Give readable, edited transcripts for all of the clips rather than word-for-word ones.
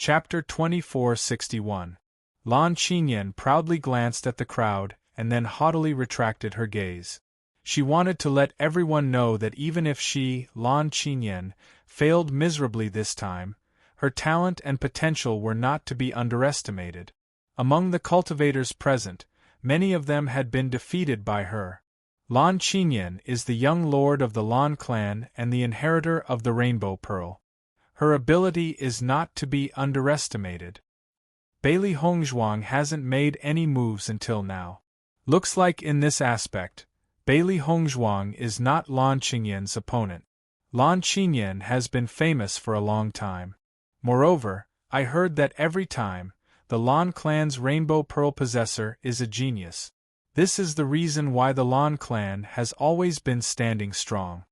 Chapter 2461. Lan Qinyan proudly glanced at the crowd and then haughtily retracted her gaze. She wanted to let everyone know that even if she, Lan Qinyan, failed miserably this time, her talent and potential were not to be underestimated. Among the cultivators present, many of them had been defeated by her. Lan Qinyan is the young lord of the Lan clan and the inheritor of the Rainbow Pearl. Her ability is not to be underestimated. Bailey Hongzhuang hasn't made any moves until now. Looks like in this aspect, Bailey Hongzhuang is not Lan Qinyan's opponent. Lan Qinyan has been famous for a long time. Moreover, I heard that every time, the Lan clan's Rainbow Pearl possessor is a genius. This is the reason why the Lan clan has always been standing strong.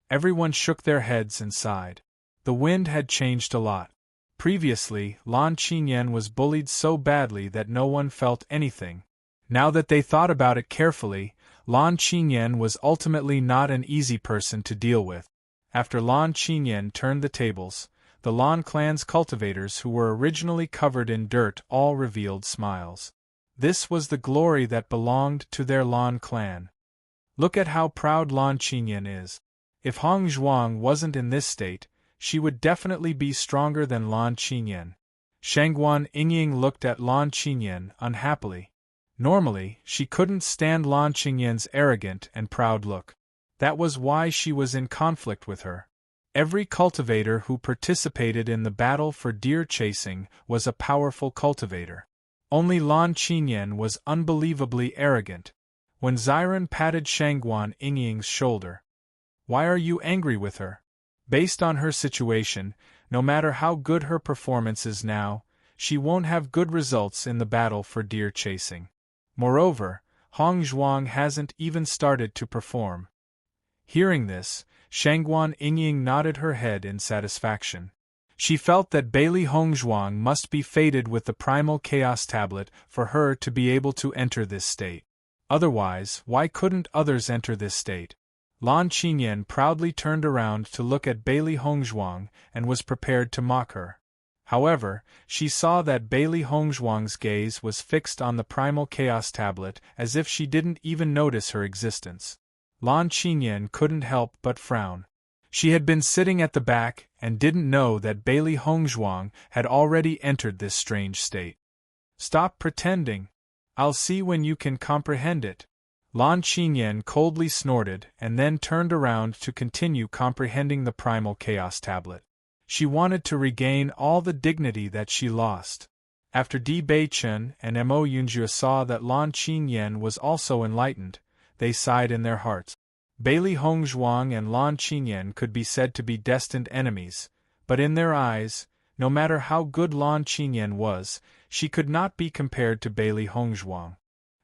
Everyone shook their heads and sighed. The wind had changed a lot. Previously, Lan Qinyan was bullied so badly that no one felt anything. Now that they thought about it carefully, Lan Qinyan was ultimately not an easy person to deal with. After Lan Qinyan turned the tables, the Lan clan's cultivators who were originally covered in dirt all revealed smiles. This was the glory that belonged to their Lan clan. Look at how proud Lan Qinyan is. If Hongzhuang wasn't in this state, she would definitely be stronger than Lan Qinyan. Shangguan Yingying looked at Lan Qinyan unhappily. Normally, she couldn't stand Lan Qinyan's arrogant and proud look. That was why she was in conflict with her. Every cultivator who participated in the battle for deer chasing was a powerful cultivator. Only Lan Qinyan was unbelievably arrogant. When Ziren patted Shangguan Yingying's shoulder, "Why are you angry with her? Based on her situation, no matter how good her performance is now, she won't have good results in the battle for deer chasing. Moreover, Hongzhuang hasn't even started to perform." Hearing this, Shangguan Yingying nodded her head in satisfaction. She felt that Bailey Hongzhuang must be fated with the Primal Chaos Tablet for her to be able to enter this state. Otherwise, why couldn't others enter this state? Lan Qinyan proudly turned around to look at Bailey Hongzhuang and was prepared to mock her. However, she saw that Bailey Hongzhuang's gaze was fixed on the Primal Chaos Tablet as if she didn't even notice her existence. Lan Qinyan couldn't help but frown. She had been sitting at the back and didn't know that Bailey Hongzhuang had already entered this strange state. "Stop pretending. I'll see when you can comprehend it." Lan Qinyan coldly snorted and then turned around to continue comprehending the Primal Chaos Tablet. She wanted to regain all the dignity that she lost. After Di Beichen and Mo Yunjie saw that Lan Qinyan was also enlightened, they sighed in their hearts. Bailey Hongzhuang and Lan Qinyan could be said to be destined enemies, but in their eyes, no matter how good Lan Qinyan was, she could not be compared to Bailey Hongzhuang.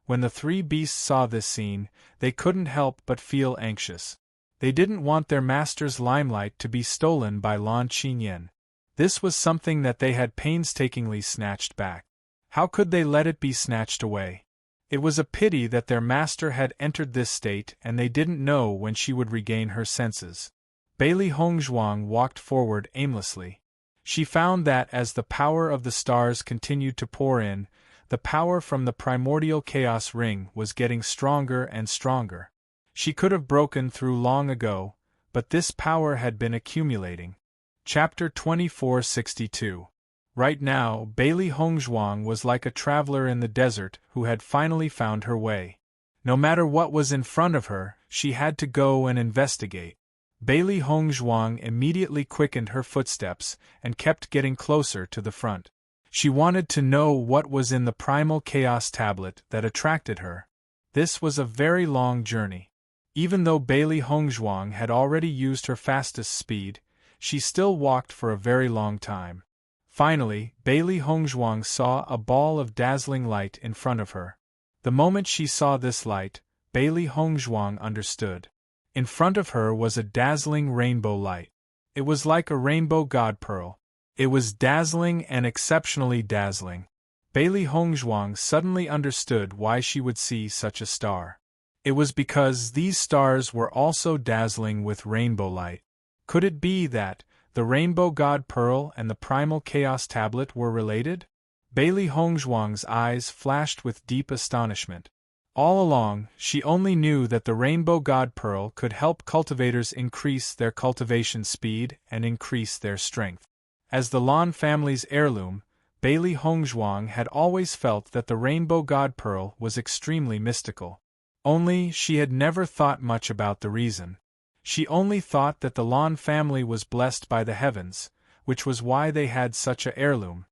When the three beasts saw this scene, they couldn't help but feel anxious. They didn't want their master's limelight to be stolen by Lan Qinyan. This was something that they had painstakingly snatched back. How could they let it be snatched away? It was a pity that their master had entered this state and they didn't know when she would regain her senses. Bailey Hongzhuang walked forward aimlessly. She found that as the power of the stars continued to pour in, the power from the primordial chaos ring was getting stronger and stronger. She could have broken through long ago, but this power had been accumulating. Chapter 2462. Right now, Bailey Hongzhuang was like a traveler in the desert who had finally found her way. No matter what was in front of her, she had to go and investigate. Bailey Hongzhuang immediately quickened her footsteps and kept getting closer to the front. She wanted to know what was in the Primal Chaos Tablet that attracted her. This was a very long journey. Even though Bailey Hongzhuang had already used her fastest speed, she still walked for a very long time. Finally, Bailey Hongzhuang saw a ball of dazzling light in front of her. The moment she saw this light, Bailey Hongzhuang understood. In front of her was a dazzling rainbow light. It was like a rainbow god pearl. It was dazzling and exceptionally dazzling. Bailey Hongzhuang suddenly understood why she would see such a star. It was because these stars were also dazzling with rainbow light. Could it be that, The Rainbow God Pearl and the Primal Chaos Tablet were related? Bailey Hongzhuang's eyes flashed with deep astonishment. All along, she only knew that the Rainbow God Pearl could help cultivators increase their cultivation speed and increase their strength. As the Lan family's heirloom, Bailey Hongzhuang had always felt that the Rainbow God Pearl was extremely mystical. Only, she had never thought much about the reason. She only thought that the Lan family was blessed by the heavens, which was why they had such a heirloom.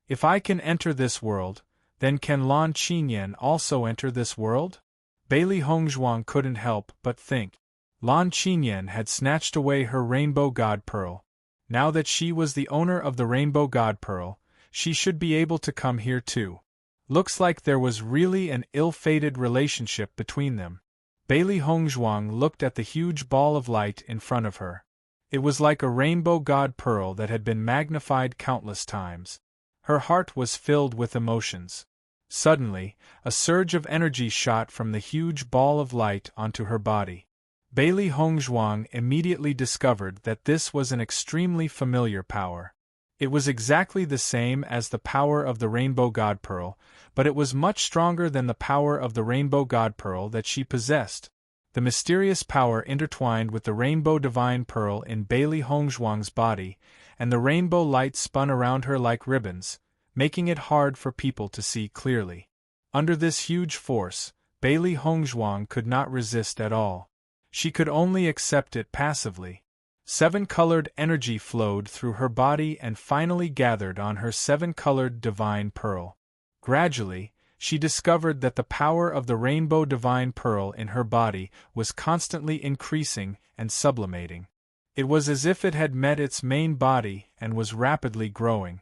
If I can enter this world, then can Lan Qinyan also enter this world? Bailey Hongzhuang couldn't help but think. Lan Qinyan had snatched away her Rainbow God Pearl. Now that she was the owner of the Rainbow God Pearl, she should be able to come here too. Looks like there was really an ill-fated relationship between them. Bailey Hongzhuang looked at the huge ball of light in front of her. It was like a Rainbow God Pearl that had been magnified countless times. Her heart was filled with emotions. Suddenly, a surge of energy shot from the huge ball of light onto her body. Bailey Hongzhuang immediately discovered that this was an extremely familiar power. It was exactly the same as the power of the Rainbow God Pearl, but it was much stronger than the power of the Rainbow God Pearl that she possessed. The mysterious power intertwined with the Rainbow Divine Pearl in Bailey Hongzhuang's body, and the rainbow light spun around her like ribbons, making it hard for people to see clearly. Under this huge force, Bailey Hongzhuang could not resist at all. She could only accept it passively. Seven-colored energy flowed through her body and finally gathered on her seven-colored divine pearl. Gradually, she discovered that the power of the Rainbow Divine Pearl in her body was constantly increasing and sublimating. It was as if it had met its main body and was rapidly growing.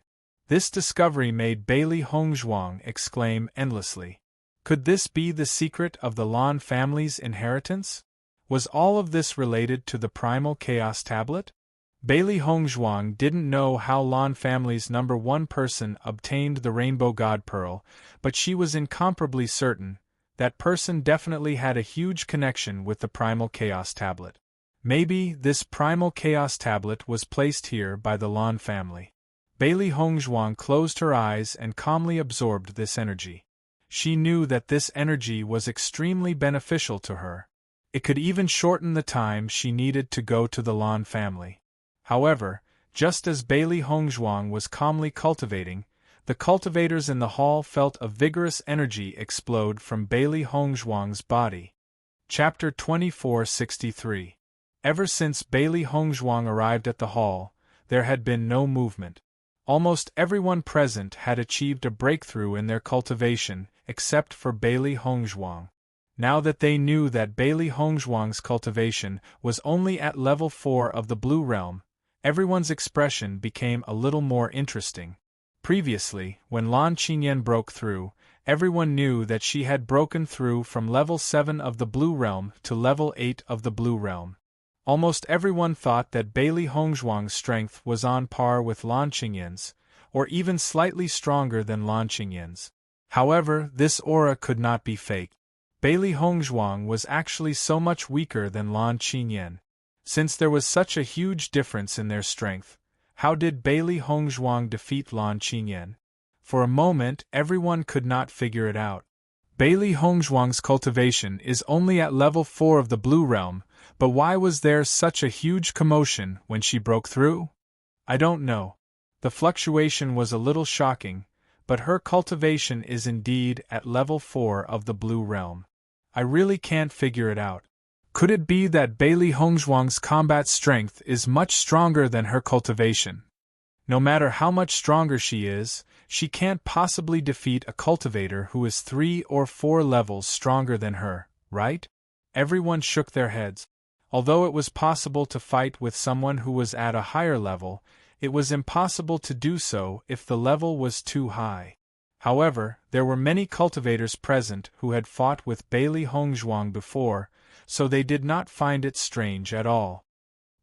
This discovery made Bailey Hongzhuang exclaim endlessly. Could this be the secret of the Lan family's inheritance? Was all of this related to the Primal Chaos Tablet? Bailey Hongzhuang didn't know how Lan family's number one person obtained the Rainbow God Pearl, but she was incomparably certain that person definitely had a huge connection with the Primal Chaos Tablet. Maybe this Primal Chaos Tablet was placed here by the Lan family. Bailey Hongzhuang closed her eyes and calmly absorbed this energy. She knew that this energy was extremely beneficial to her. It could even shorten the time she needed to go to the Lan family. However, just as Bailey Hongzhuang was calmly cultivating, the cultivators in the hall felt a vigorous energy explode from Bailey Hongzhuang's body. Chapter 2463. Ever since Bailey Hongzhuang arrived at the hall, there had been no movement. Almost everyone present had achieved a breakthrough in their cultivation, except for Bailey Hongzhuang. Now that they knew that Bailey Hongzhuang's cultivation was only at level 4 of the Blue Realm, everyone's expression became a little more interesting. Previously, when Lan Qinyan broke through, everyone knew that she had broken through from level 7 of the Blue Realm to level 8 of the Blue Realm. Almost everyone thought that Bailey Hongzhuang's strength was on par with Lan Qinyan's, or even slightly stronger than Lan Qinyan's. However, this aura could not be faked. Bailey Hongzhuang was actually so much weaker than Lan Qinyan. Since there was such a huge difference in their strength, how did Bailey Hongzhuang defeat Lan Qinyan? For a moment, everyone could not figure it out. Bailey Hongzhuang's cultivation is only at level 4 of the Blue Realm, but why was there such a huge commotion when she broke through? I don't know. The fluctuation was a little shocking, but her cultivation is indeed at level 4 of the Blue Realm. I really can't figure it out. Could it be that Bailey Hongzhuang's combat strength is much stronger than her cultivation? No matter how much stronger she is, she can't possibly defeat a cultivator who is 3 or 4 levels stronger than her, right? Everyone shook their heads. Although it was possible to fight with someone who was at a higher level, it was impossible to do so if the level was too high. However, there were many cultivators present who had fought with Bailey Hongzhuang before, so they did not find it strange at all.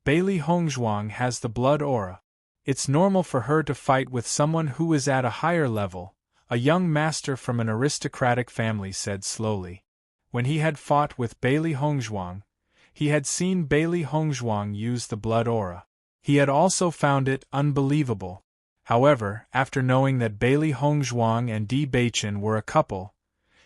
Bailey Hongzhuang has the blood aura. It's normal for her to fight with someone who is at a higher level, a young master from an aristocratic family said slowly. When he had fought with Bailey Hongzhuang, he had seen Bailey Hongzhuang use the blood aura. He had also found it unbelievable. However, after knowing that Bailey Hongzhuang and Di Beichen were a couple,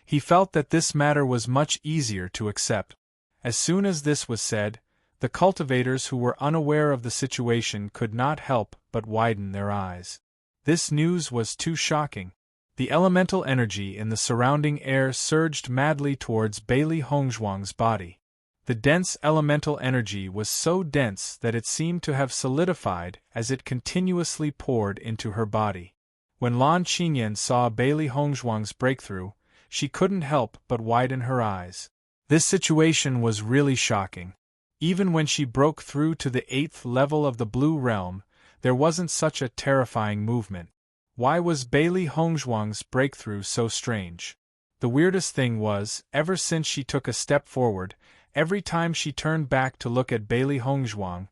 he felt that this matter was much easier to accept. As soon as this was said, the cultivators who were unaware of the situation could not help but widen their eyes. This news was too shocking. The elemental energy in the surrounding air surged madly towards Bailey Hongzhuang's body. The dense elemental energy was so dense that it seemed to have solidified as it continuously poured into her body. When Lan Qinyan saw Bailey Hongzhuang's breakthrough, she couldn't help but widen her eyes. This situation was really shocking. Even when she broke through to the 8th level of the Blue Realm, there wasn't such a terrifying movement. Why was Bailey Hongzhuang's breakthrough so strange? The weirdest thing was, ever since she took a step forward, every time she turned back to look at Bailey Hongzhuang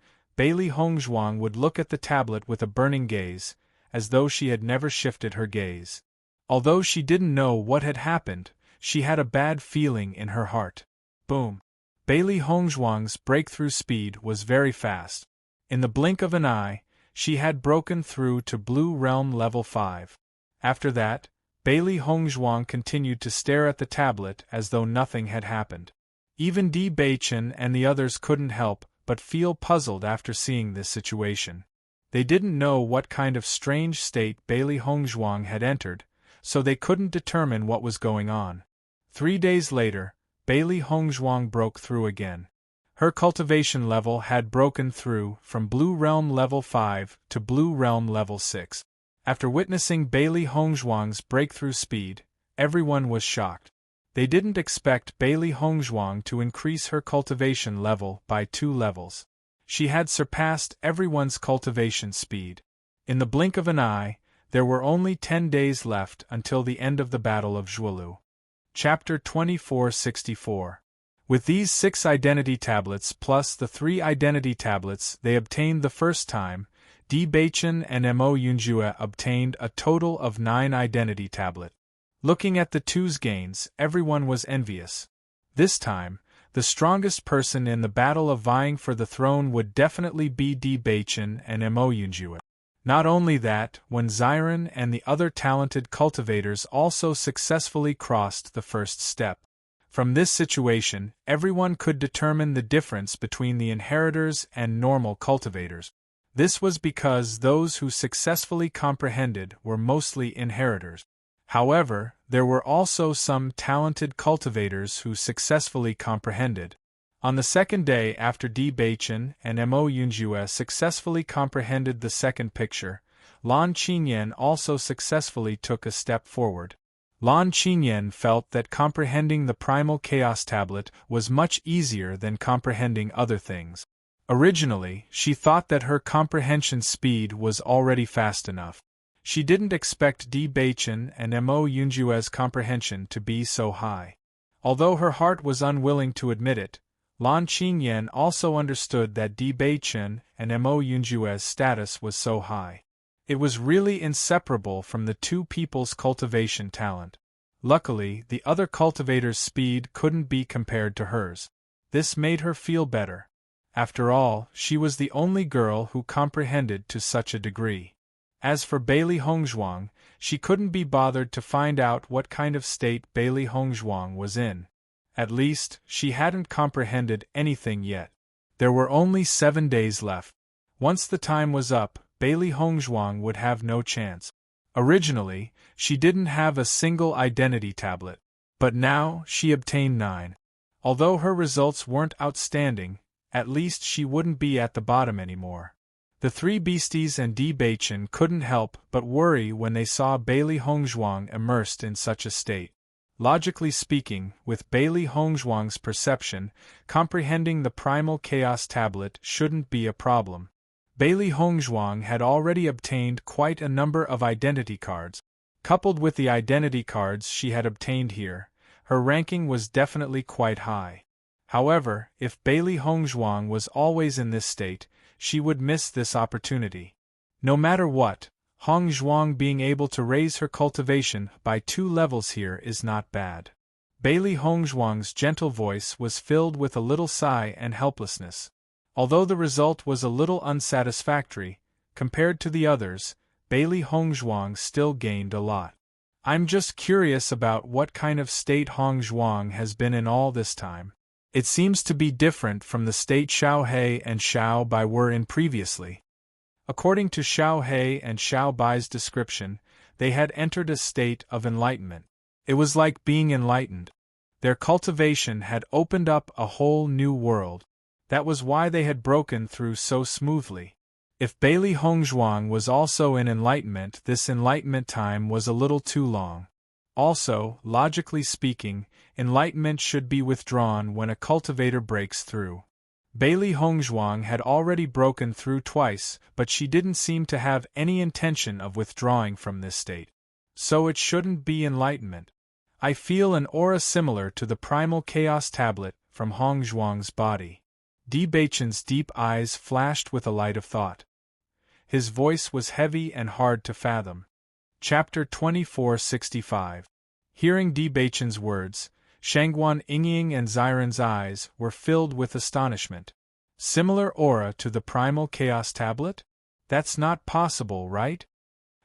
would look at the tablet with a burning gaze, as though she had never shifted her gaze. Although she didn't know what had happened, she had a bad feeling in her heart. Boom! Bailey Hongzhuang's breakthrough speed was very fast. In the blink of an eye, she had broken through to Blue Realm Level 5. After that, Bailey Hongzhuang continued to stare at the tablet as though nothing had happened. Even Di Beichen and the others couldn't help but feel puzzled after seeing this situation. They didn't know what kind of strange state Bailey Hongzhuang had entered, so they couldn't determine what was going on. 3 days later, Bailey Hongzhuang broke through again. Her cultivation level had broken through from Blue Realm Level 5 to Blue Realm Level 6. After witnessing Bailey Hongzhuang's breakthrough speed, everyone was shocked. They didn't expect Bailey Hongzhuang to increase her cultivation level by 2 levels. She had surpassed everyone's cultivation speed. In the blink of an eye, there were only 10 days left until the end of the Battle of Zhuolu. Chapter 2464. With these 6 identity tablets plus the 3 identity tablets they obtained the first time, Di Beichen and Mo Yunjue obtained a total of 9 identity tablets. Looking at the two's gains, everyone was envious. This time, the strongest person in the battle of vying for the throne would definitely be Di Beichen and Mo Yunjue. Not only that, when Ziren and the other talented cultivators also successfully crossed the first step. From this situation, everyone could determine the difference between the inheritors and normal cultivators. This was because those who successfully comprehended were mostly inheritors. However, there were also some talented cultivators who successfully comprehended. On the second day after Di Beichen and Mo Yunjue successfully comprehended the second picture, Lan Qinyan also successfully took a step forward. Lan Qinyan felt that comprehending the Primal Chaos Tablet was much easier than comprehending other things. Originally, she thought that her comprehension speed was already fast enough. She didn't expect Di Beichen and Mo Yunjue's comprehension to be so high. Although her heart was unwilling to admit it, Lan Qinyan also understood that Di Beichen and Mo Yunjue's status was so high. It was really inseparable from the two people's cultivation talent. Luckily, the other cultivator's speed couldn't be compared to hers. This made her feel better. After all, she was the only girl who comprehended to such a degree. As for Bailey Hongzhuang, she couldn't be bothered to find out what kind of state Bailey Hongzhuang was in. At least, she hadn't comprehended anything yet. There were only 7 days left. Once the time was up, Bailey Hongzhuang would have no chance. Originally, she didn't have a single identity tablet, but now she obtained 9. Although her results weren't outstanding, at least she wouldn't be at the bottom anymore. The 3 beasties and Di Beichen couldn't help but worry when they saw Bailey Hongzhuang immersed in such a state. Logically speaking, with Bailey Hongzhuang's perception, comprehending the Primal Chaos Tablet shouldn't be a problem. Bailey Hongzhuang had already obtained quite a number of identity cards. Coupled with the identity cards she had obtained here, her ranking was definitely quite high. However, if Bailey Hongzhuang was always in this state, she would miss this opportunity. No matter what, Hongzhuang being able to raise her cultivation by 2 levels here is not bad. Bailey Hongzhuang's gentle voice was filled with a little sigh and helplessness. Although the result was a little unsatisfactory, compared to the others, Bailey Hongzhuang still gained a lot. I'm just curious about what kind of state Hongzhuang has been in all this time. It seems to be different from the state Xiao He and Xiao Bai were in previously. According to Xiao He and Xiao Bai's description, they had entered a state of enlightenment. It was like being enlightened. Their cultivation had opened up a whole new world. That was why they had broken through so smoothly. If Bailey Hongzhuang was also in enlightenment, this enlightenment time was a little too long. Also, logically speaking, enlightenment should be withdrawn when a cultivator breaks through. Bailey Hongzhuang had already broken through twice, but she didn't seem to have any intention of withdrawing from this state. So it shouldn't be enlightenment. I feel an aura similar to the primal chaos tablet from Hongzhuang's body. Di Beichen's deep eyes flashed with a light of thought. His voice was heavy and hard to fathom. Chapter 2465. Hearing Di Beichen's words, Shangguan Yingying and Xiren's eyes were filled with astonishment. Similar aura to the primal chaos tablet? That's not possible, right?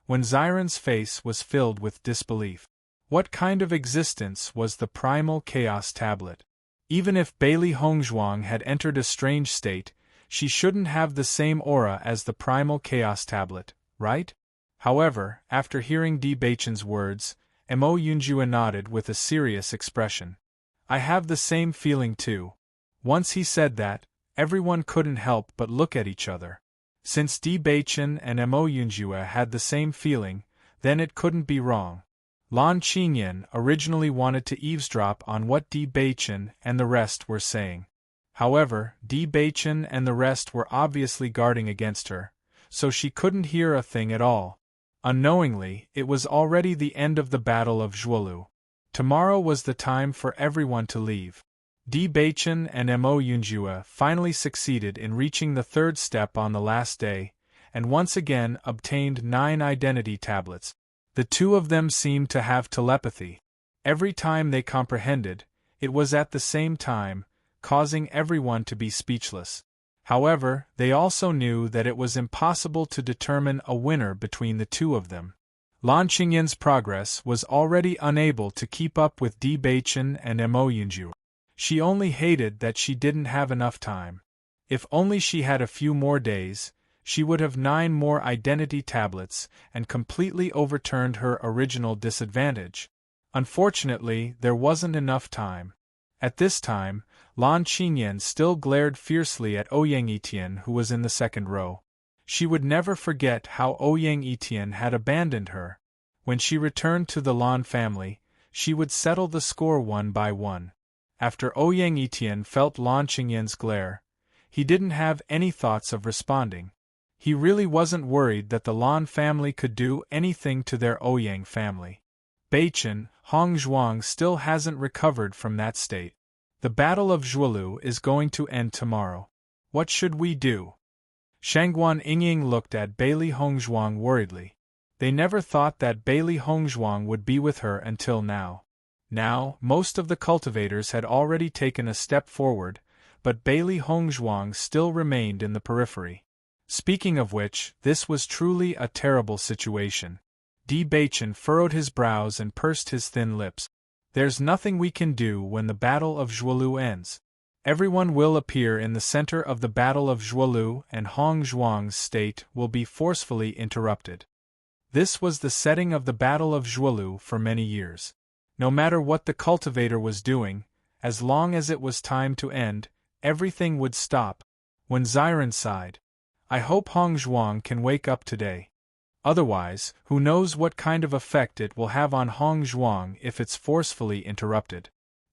When Xiren's face was filled with disbelief. What kind of existence was the primal chaos tablet? Even if Bailey Hongzhuang had entered a strange state, she shouldn't have the same aura as the primal chaos tablet, right? However, after hearing Di Beichen's words, Mo Yunjue nodded with a serious expression. I have the same feeling too. Once he said that, everyone couldn't help but look at each other. Since Di Beichen and Mo Yunjue had the same feeling, then it couldn't be wrong. Lan Qinyan originally wanted to eavesdrop on what Di Beichen and the rest were saying. However, Di Beichen and the rest were obviously guarding against her, so she couldn't hear a thing at all. Unknowingly, it was already the end of the Battle of Zhuolu. Tomorrow was the time for everyone to leave. Di Beichen and Mo Yunjue finally succeeded in reaching the third step on the last day, and once again obtained 9 identity tablets. The two of them seemed to have telepathy. Every time they comprehended, it was at the same time, causing everyone to be speechless. However, they also knew that it was impossible to determine a winner between the two of them. Lan Qingyan's progress was already unable to keep up with Di Beichen and Mo Yunjue. She only hated that she didn't have enough time. If only she had a few more days, she would have 9 more identity tablets and completely overturned her original disadvantage. Unfortunately, there wasn't enough time. At this time, Lan Qinyan still glared fiercely at Ouyang Etian, who was in the second row. She would never forget how Ouyang Etian had abandoned her. When she returned to the Lan family, she would settle the score one by one. After Ouyang Etian felt Lan Qingyan's glare, he didn't have any thoughts of responding. He really wasn't worried that the Lan family could do anything to their Ouyang family. Beichen, Hongzhuang still hasn't recovered from that state. The Battle of Zhuolu is going to end tomorrow. What should we do? Shangguan Yingying looked at Bailey Hongzhuang worriedly. They never thought that Bailey Hongzhuang would be with her until now. Now, most of the cultivators had already taken a step forward, but Bailey Hongzhuang still remained in the periphery. Speaking of which, this was truly a terrible situation. Di Beichen furrowed his brows and pursed his thin lips. There's nothing we can do when the Battle of Zhuolu ends. Everyone will appear in the center of the Battle of Zhuolu and Hongzhuang's state will be forcefully interrupted. This was the setting of the Battle of Zhuolu for many years. No matter what the cultivator was doing, as long as it was time to end, everything would stop. When Xiren sighed, I hope Hongzhuang can wake up today. Otherwise, who knows what kind of effect it will have on Hongzhuang if it's forcefully interrupted.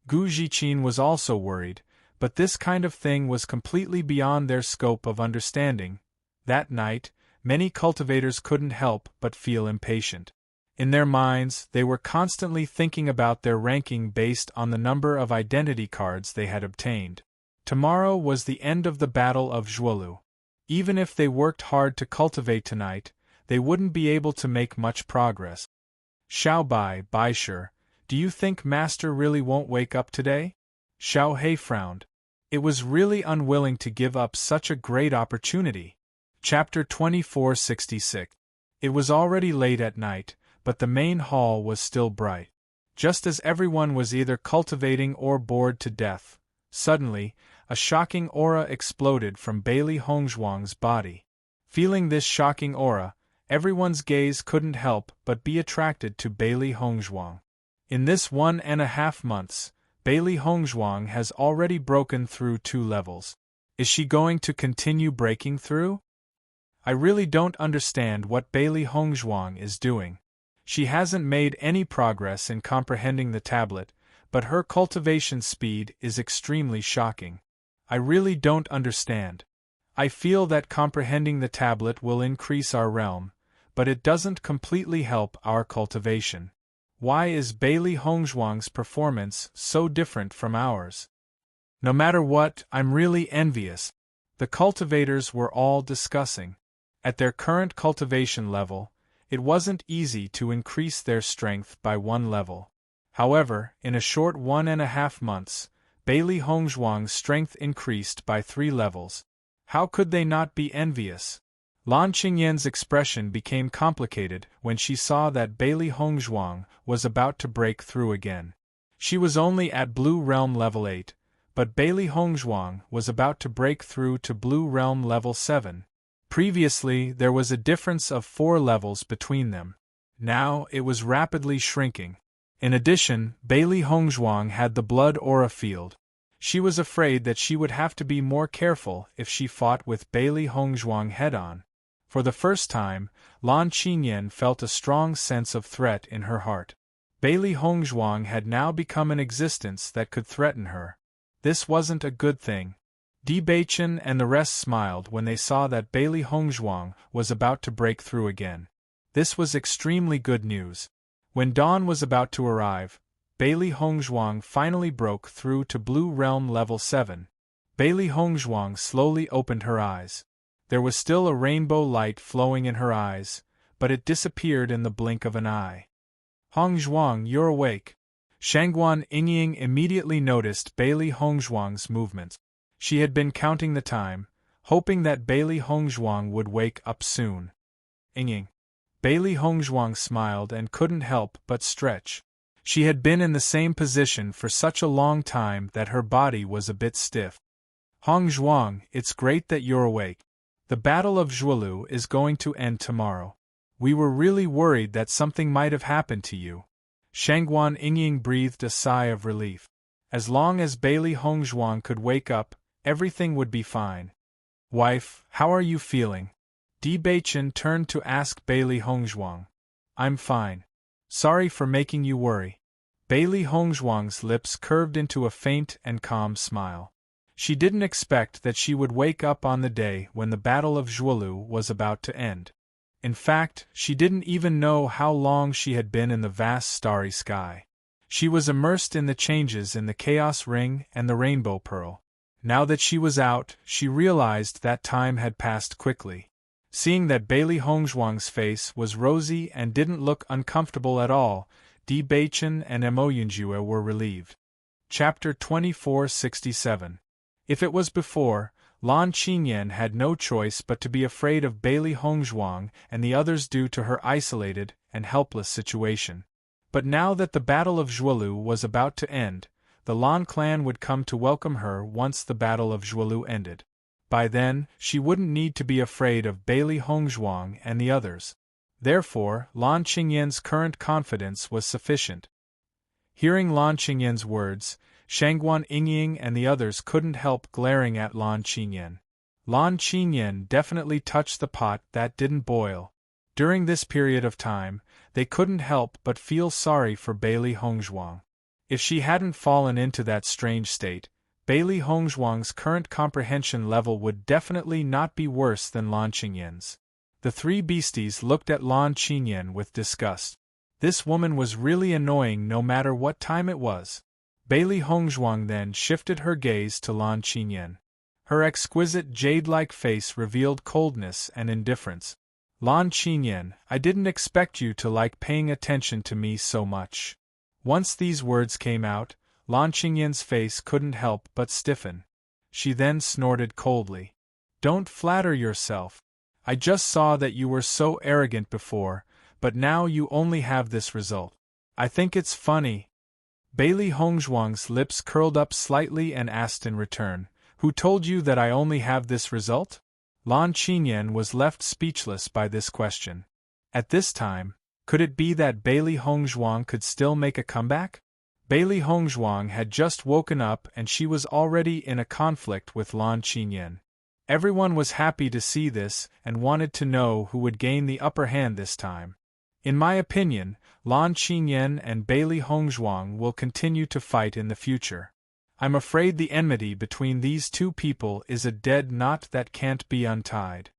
Gu Zhiqin was also worried, but this kind of thing was completely beyond their scope of understanding. That night, many cultivators couldn't help but feel impatient. In their minds, they were constantly thinking about their ranking based on the number of identity cards they had obtained. Tomorrow was the end of the Battle of Zhuolu. Even if they worked hard to cultivate tonight, they wouldn't be able to make much progress. Xiao Bai, Baisher, do you think Master really won't wake up today? Xiao He frowned. It was really unwilling to give up such a great opportunity. Chapter 2466. It was already late at night, but the main hall was still bright. Just as everyone was either cultivating or bored to death, suddenly, a shocking aura exploded from Bailey Hongzhuang's body. Feeling this shocking aura, everyone's gaze couldn't help but be attracted to Bailey Hongzhuang. In this 1.5 months, Bailey Hongzhuang has already broken through 2 levels. Is she going to continue breaking through? I really don't understand what Bailey Hongzhuang is doing. She hasn't made any progress in comprehending the tablet, but her cultivation speed is extremely shocking. I really don't understand. I feel that comprehending the tablet will increase our realm, but it doesn't completely help our cultivation. Why is Bailey Hongzhuang's performance so different from ours? No matter what, I'm really envious. The cultivators were all discussing. At their current cultivation level, it wasn't easy to increase their strength by 1 level. However, in a short 1.5 months, Bailey Hongzhuang's strength increased by 3 levels. How could they not be envious? Lan Qingyan's expression became complicated when she saw that Bailey Hongzhuang was about to break through again. She was only at Blue Realm level 8, but Bailey Hongzhuang was about to break through to Blue Realm level 7. Previously, there was a difference of 4 levels between them. Now, it was rapidly shrinking. In addition, Bailey Hongzhuang had the blood aura field. She was afraid that she would have to be more careful if she fought with Bailey Hongzhuang head-on. For the first time, Lan Qingyan felt a strong sense of threat in her heart. Bailey Hongzhuang had now become an existence that could threaten her. This wasn't a good thing. Di Beichen and the rest smiled when they saw that Bailey Hongzhuang was about to break through again. This was extremely good news. When dawn was about to arrive, Bailey Hongzhuang finally broke through to Blue Realm level 7. Bailey Hongzhuang slowly opened her eyes. There was still a rainbow light flowing in her eyes, but it disappeared in the blink of an eye. Hongzhuang, you're awake. Shangguan Yingying immediately noticed Bailey Hongzhuang's movements. She had been counting the time, hoping that Bailey Hongzhuang would wake up soon. Yingying. Bailey Hongzhuang smiled and couldn't help but stretch. She had been in the same position for such a long time that her body was a bit stiff. Hongzhuang, it's great that you're awake. The Battle of Zhuolu is going to end tomorrow. We were really worried that something might have happened to you. Shangguan Yingying breathed a sigh of relief. As long as Bailey Hongzhuang could wake up, everything would be fine. Wife, how are you feeling? Di Beichen turned to ask Bailey Hongzhuang. I'm fine. Sorry for making you worry. Bailey Hongzhuang's lips curved into a faint and calm smile. She didn't expect that she would wake up on the day when the Battle of Zhuolu was about to end. In fact, she didn't even know how long she had been in the vast starry sky. She was immersed in the changes in the Chaos Ring and the Rainbow Pearl. Now that she was out, she realized that time had passed quickly. Seeing that Bailey Hongzhuang's face was rosy and didn't look uncomfortable at all, Di Beichen and Mo Yunjue were relieved. Chapter 2467. If it was before, Lan Qingyan had no choice but to be afraid of Bailey Hongzhuang and the others due to her isolated and helpless situation. But now that the Battle of Zhuolu was about to end, the Lan clan would come to welcome her once the Battle of Zhuolu ended. By then, she wouldn't need to be afraid of Bailey Hongzhuang and the others. Therefore, Lan Qingyan's current confidence was sufficient. Hearing Lan Qingyan's words, Shangguan Yingying and the others couldn't help glaring at Lan Qingyan. Lan Qingyan definitely touched the pot that didn't boil. During this period of time, they couldn't help but feel sorry for Bailey Hongzhuang. If she hadn't fallen into that strange state, Bailey Hongzhuang's current comprehension level would definitely not be worse than Lan Qingyan's. The 3 beasties looked at Lan Qingyan with disgust. This woman was really annoying no matter what time it was. Bailey Hongzhuang then shifted her gaze to Lan Qingyan. Her exquisite jade-like face revealed coldness and indifference. Lan Qingyan, I didn't expect you to like paying attention to me so much. Once these words came out, Lan Qingyan's face couldn't help but stiffen. she then snorted coldly. Don't flatter yourself. I just saw that you were so arrogant before, but now you only have this result. I think it's funny. Bailey Hongzhuang's lips curled up slightly and asked in return, Who told you that I only have this result? Lan Qinyan was left speechless by this question. At this time, could it be that Bailey Hongzhuang could still make a comeback? Bailey Hongzhuang had just woken up and she was already in a conflict with Lan Qinyan. Everyone was happy to see this and wanted to know who would gain the upper hand this time. In my opinion, Lan Qinyan and Bailey Hongzhuang will continue to fight in the future. I'm afraid the enmity between these two people is a dead knot that can't be untied.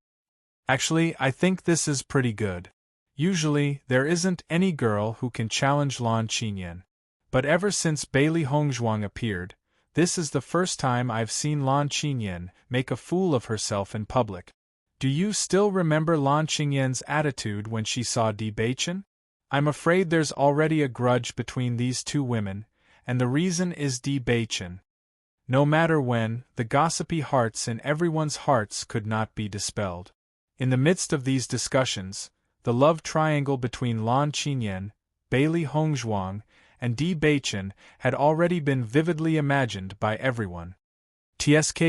Actually, I think this is pretty good. Usually, there isn't any girl who can challenge Lan Qinyan. But ever since Bailey Hongzhuang appeared, this is the first time I've seen Lan Qinyan make a fool of herself in public. Do you still remember Lan Qinyan's attitude when she saw Di Beichen? I'm afraid there's already a grudge between these two women, and the reason is Di Beichen. No matter when, the gossipy hearts in everyone's hearts could not be dispelled. In the midst of these discussions, the love triangle between Lan Qinyan, Bailey Hongzhuang, and Di Beichen had already been vividly imagined by everyone. TSK,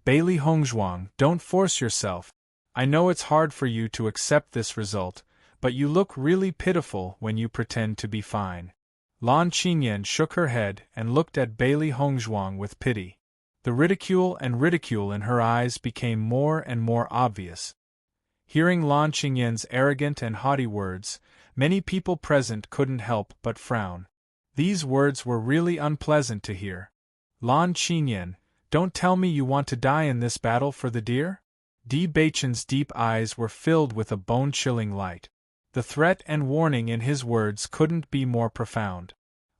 Bailey Hongzhuang, don't force yourself. I know it's hard for you to accept this result, but you look really pitiful when you pretend to be fine. Lan Qinyan shook her head and looked at Bailey Hongzhuang with pity. The ridicule in her eyes became more and more obvious. Hearing Lan Qinyan's arrogant and haughty words, many people present couldn't help but frown. These words were really unpleasant to hear. Lan Qinyan, don't tell me you want to die in this battle for the deer? Di Beichen's deep eyes were filled with a bone-chilling light. The threat and warning in his words couldn't be more profound.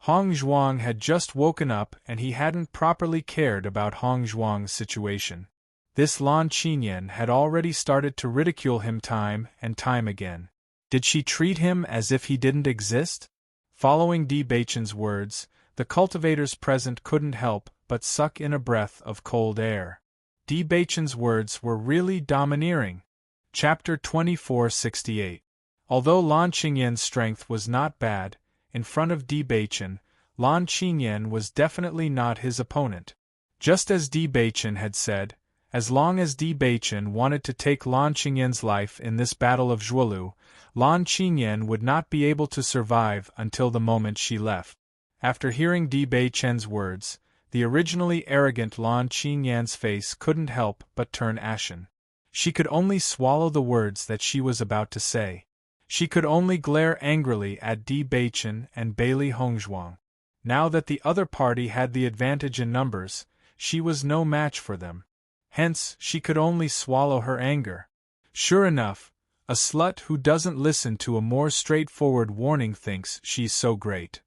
Hongzhuang had just woken up and he hadn't properly cared about Hongzhuang's situation. This Lan Qinyan had already started to ridicule him time and time again. Did she treat him as if he didn't exist? Following Di Beichen's words, the cultivators present couldn't help but suck in a breath of cold air. Di Beichen's words were really domineering. Chapter 2468. Although Lan Qinyan's strength was not bad, in front of Di Beichen, Lan Qinyan was definitely not his opponent. Just as Di Beichen had said, as long as Di Beichen wanted to take Lan Qinyan's life in this battle of Zhuolu, Lan Qinyan would not be able to survive until the moment she left. After hearing Di Beichen's words, the originally arrogant Lan Qinyan's face couldn't help but turn ashen. She could only swallow the words that she was about to say. She could only glare angrily at Di Beichen and Bailey Hongzhuang. Now that the other party had the advantage in numbers, she was no match for them. Hence, she could only swallow her anger. Sure enough, a slut who doesn't listen to a more straightforward warning thinks she's so great.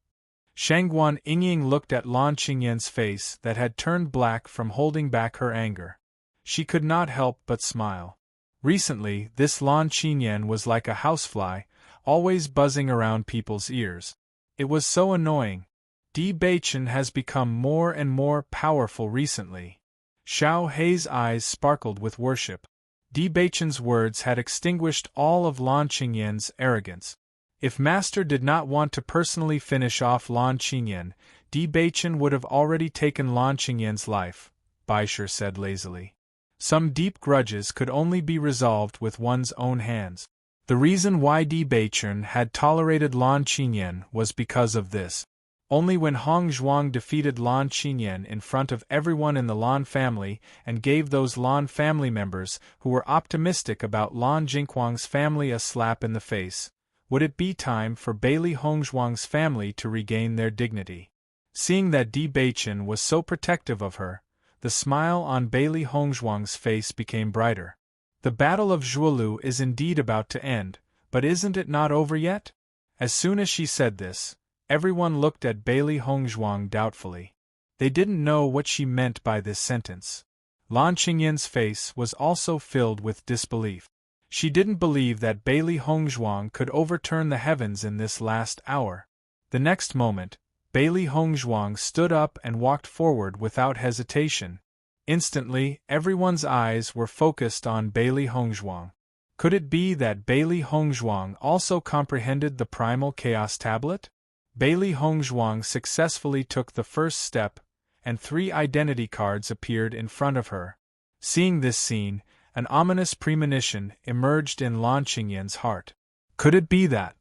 Shangguan Yingying looked at Lan Qinyan's face that had turned black from holding back her anger. She could not help but smile. Recently, this Lan Qinyan was like a housefly, always buzzing around people's ears. It was so annoying. Di Beichen has become more and more powerful recently. Xiao Hei's eyes sparkled with worship. Di Beichen's words had extinguished all of Lan Qinyan's arrogance. If Master did not want to personally finish off Lan Qinyan, Di Beichen would have already taken Lan Qinyan's life, Baisher said lazily. Some deep grudges could only be resolved with one's own hands. The reason why Di Beichen had tolerated Lan Qinyan was because of this. Only when Hongzhuang defeated Lan Qinyan in front of everyone in the Lan family and gave those Lan family members who were optimistic about Lan Jinghuang's family a slap in the face, would it be time for Bailey Hongzhuang's family to regain their dignity. Seeing that Di Beichen was so protective of her, the smile on Bailey Hongzhuang's face became brighter. The Battle of Zhuolu is indeed about to end, but isn't it not over yet? As soon as she said this, everyone looked at Bailey Hongzhuang doubtfully. They didn't know what she meant by this sentence. Lan Qinyan's face was also filled with disbelief. She didn't believe that Bailey Hongzhuang could overturn the heavens in this last hour. The next moment, Bailey Hongzhuang stood up and walked forward without hesitation. Instantly, everyone's eyes were focused on Bailey Hongzhuang. Could it be that Bailey Hongzhuang also comprehended the primal chaos tablet? Bailey Hongzhuang successfully took the first step, and 3 identity cards appeared in front of her. Seeing this scene, an ominous premonition emerged in Lan Qingyan's heart. Could it be that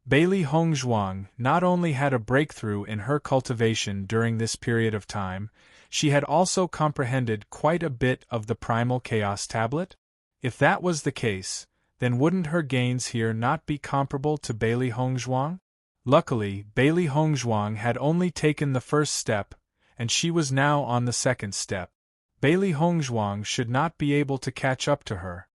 Bailey Hongzhuang not only had a breakthrough in her cultivation during this period of time, she had also comprehended quite a bit of the primal chaos tablet? If that was the case, then wouldn't her gains here not be comparable to Bailey Hongzhuang? Luckily, Bailey Hongzhuang had only taken the first step, and she was now on the second step. Bailey Hongzhuang should not be able to catch up to her.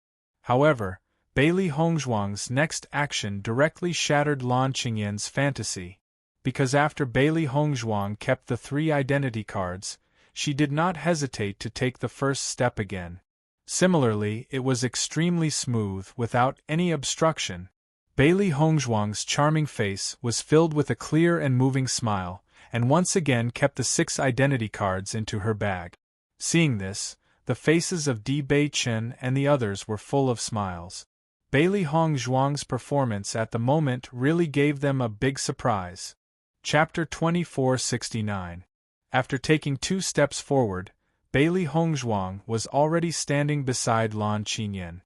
However, Bailey Hongzhuang's next action directly shattered Lan Qingyan's fantasy. Because after Bailey Hongzhuang kept the 3 identity cards, she did not hesitate to take the first step again. Similarly, it was extremely smooth without any obstruction. Bailey Hongzhuang's charming face was filled with a clear and moving smile, and once again kept the 6 identity cards into her bag. Seeing this, the faces of Di Beichen and the others were full of smiles. Bailey Hongzhuang's performance at the moment really gave them a big surprise. Chapter 2469. After taking 2 steps forward, Bailey Hongzhuang was already standing beside Lan Qingyan.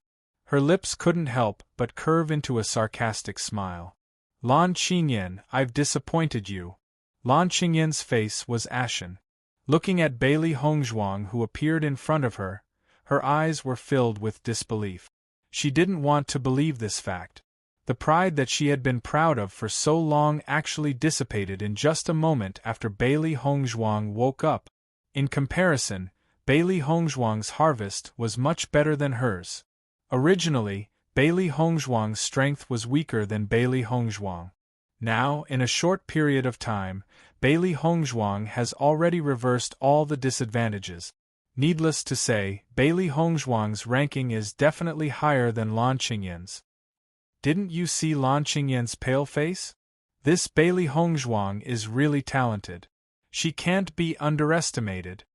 Her lips couldn't help but curve into a sarcastic smile. Lan Qingyan, I've disappointed you. Lan Qingyan's face was ashen. Looking at Bailey Hongzhuang, who appeared in front of her, her eyes were filled with disbelief. She didn't want to believe this fact. The pride that she had been proud of for so long actually dissipated in just a moment after Bailey Hongzhuang woke up. In comparison, Bailey Hongzhuang's harvest was much better than hers. Originally, Bailey Hongzhuang's strength was weaker than Bailey Hongzhuang. Now, in a short period of time, Bailey Hongzhuang has already reversed all the disadvantages. Needless to say, Bailey Hongzhuang's ranking is definitely higher than Lan Qingyan's. Didn't you see Lan Qingyan's pale face? This Bailey Hongzhuang is really talented. She can't be underestimated.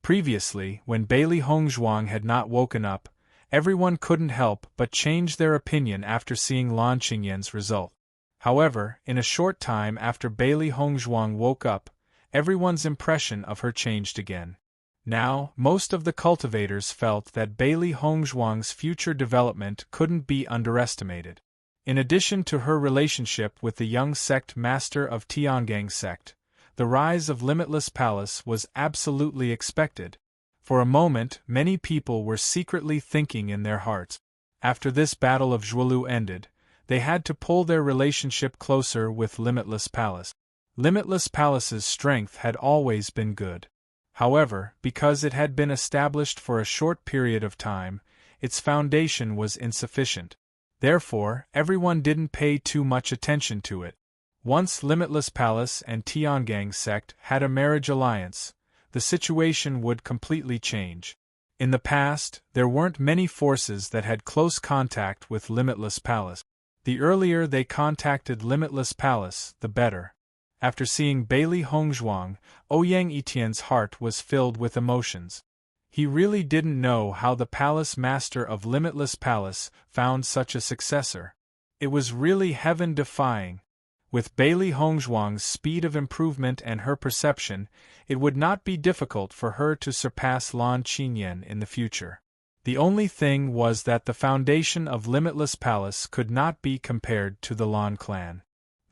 Previously, when Bailey Hongzhuang had not woken up, everyone couldn't help but change their opinion after seeing Lan Qingyan's result. However, in a short time after Bailey Hongzhuang woke up, everyone's impression of her changed again. Now, most of the cultivators felt that Bailey Hongzhuang's future development couldn't be underestimated. In addition to her relationship with the young sect master of Tiangang sect, the rise of Limitless Palace was absolutely expected. For a moment, many people were secretly thinking in their hearts, after this battle of Zhuolu ended, they had to pull their relationship closer with Limitless Palace. Limitless Palace's strength had always been good. However, because it had been established for a short period of time, its foundation was insufficient. Therefore, everyone didn't pay too much attention to it. Once Limitless Palace and Tiangang sect had a marriage alliance, the situation would completely change. In the past, there weren't many forces that had close contact with Limitless Palace. The earlier they contacted Limitless Palace, the better. After seeing Bailey Hongzhuang, Ouyang Etienne's heart was filled with emotions. He really didn't know how the palace master of Limitless Palace found such a successor. It was really heaven-defying. With Bailey Hongzhuang's speed of improvement and her perception, it would not be difficult for her to surpass Lan Qingyan in the future. The only thing was that the foundation of Limitless Palace could not be compared to the Lan clan.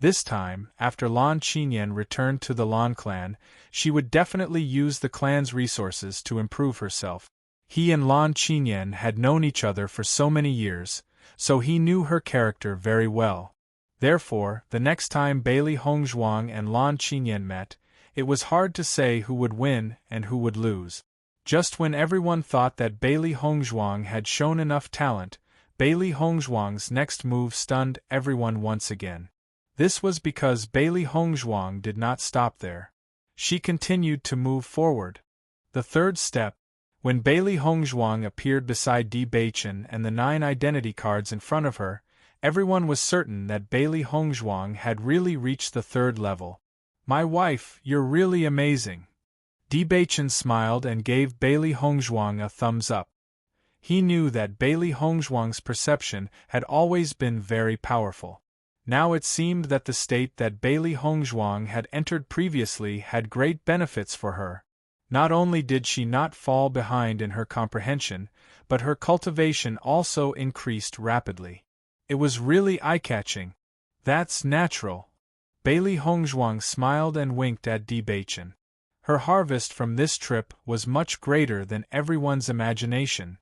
This time, after Lan Qingyan returned to the Lan clan, she would definitely use the clan's resources to improve herself. He and Lan Qingyan had known each other for so many years, so he knew her character very well. Therefore, the next time Bailey Hongzhuang and Lan Qingyan met, it was hard to say who would win and who would lose. Just when everyone thought that Bailey Hongzhuang had shown enough talent, Bailey Hongzhuang's next move stunned everyone once again. This was because Bailey Hongzhuang did not stop there. She continued to move forward. The third step, when Bailey Hongzhuang appeared beside Di Beichen and the 9 identity cards in front of her, everyone was certain that Bailey Hongzhuang had really reached the 3rd level. "My wife, you're really amazing." Di Baichen smiled and gave Bailey Hongzhuang a thumbs up. He knew that Bailey Hongzhuang's perception had always been very powerful. Now it seemed that the state that Bailey Hongzhuang had entered previously had great benefits for her. Not only did she not fall behind in her comprehension, but her cultivation also increased rapidly. It was really eye-catching. That's natural. Bailey Hongzhuang smiled and winked at Di Baichen. Her harvest from this trip was much greater than everyone's imagination.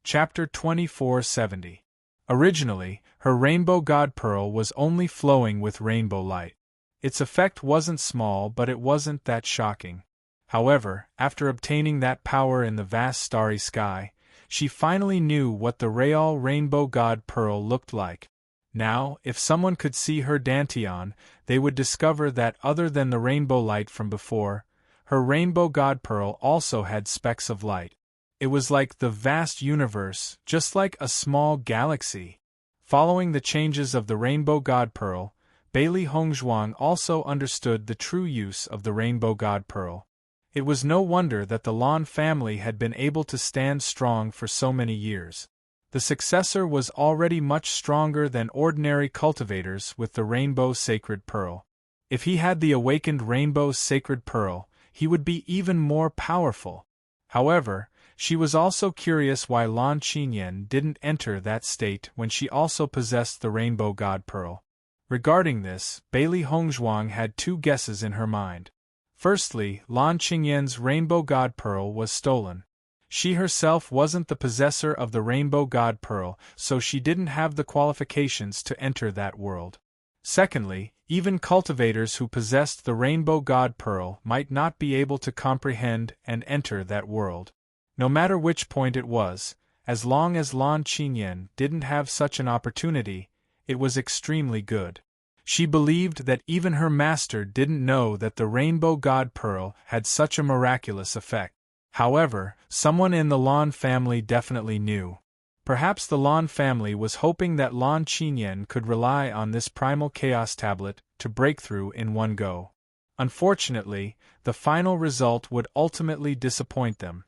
Chapter 2470. Originally, her rainbow god pearl was only flowing with rainbow light. Its effect wasn't small, but it wasn't that shocking. However, after obtaining that power in the vast starry sky, she finally knew what the real rainbow god pearl looked like. Now, if someone could see her dantian, they would discover that other than the rainbow light from before, her rainbow god pearl also had specks of light. It was like the vast universe, just like a small galaxy. Following the changes of the rainbow god pearl, Bailey Hongzhuang also understood the true use of the rainbow god pearl. It was no wonder that the Lan family had been able to stand strong for so many years. The successor was already much stronger than ordinary cultivators with the rainbow sacred pearl. If he had the awakened rainbow sacred pearl, he would be even more powerful. However, she was also curious why Lan Qinyan didn't enter that state when she also possessed the rainbow god pearl. Regarding this, Bailey Hongzhuang had two guesses in her mind. Firstly, Lan Qingyan's rainbow god pearl was stolen. She herself wasn't the possessor of the rainbow god pearl, so she didn't have the qualifications to enter that world. Secondly, even cultivators who possessed the rainbow god pearl might not be able to comprehend and enter that world. No matter which point it was, as long as Lan Qinyan didn't have such an opportunity, it was extremely good. She believed that even her master didn't know that the rainbow god pearl had such a miraculous effect. However, someone in the Lan family definitely knew. Perhaps the Lan family was hoping that Lan Qinyan could rely on this primal chaos tablet to break through in one go. Unfortunately, the final result would ultimately disappoint them.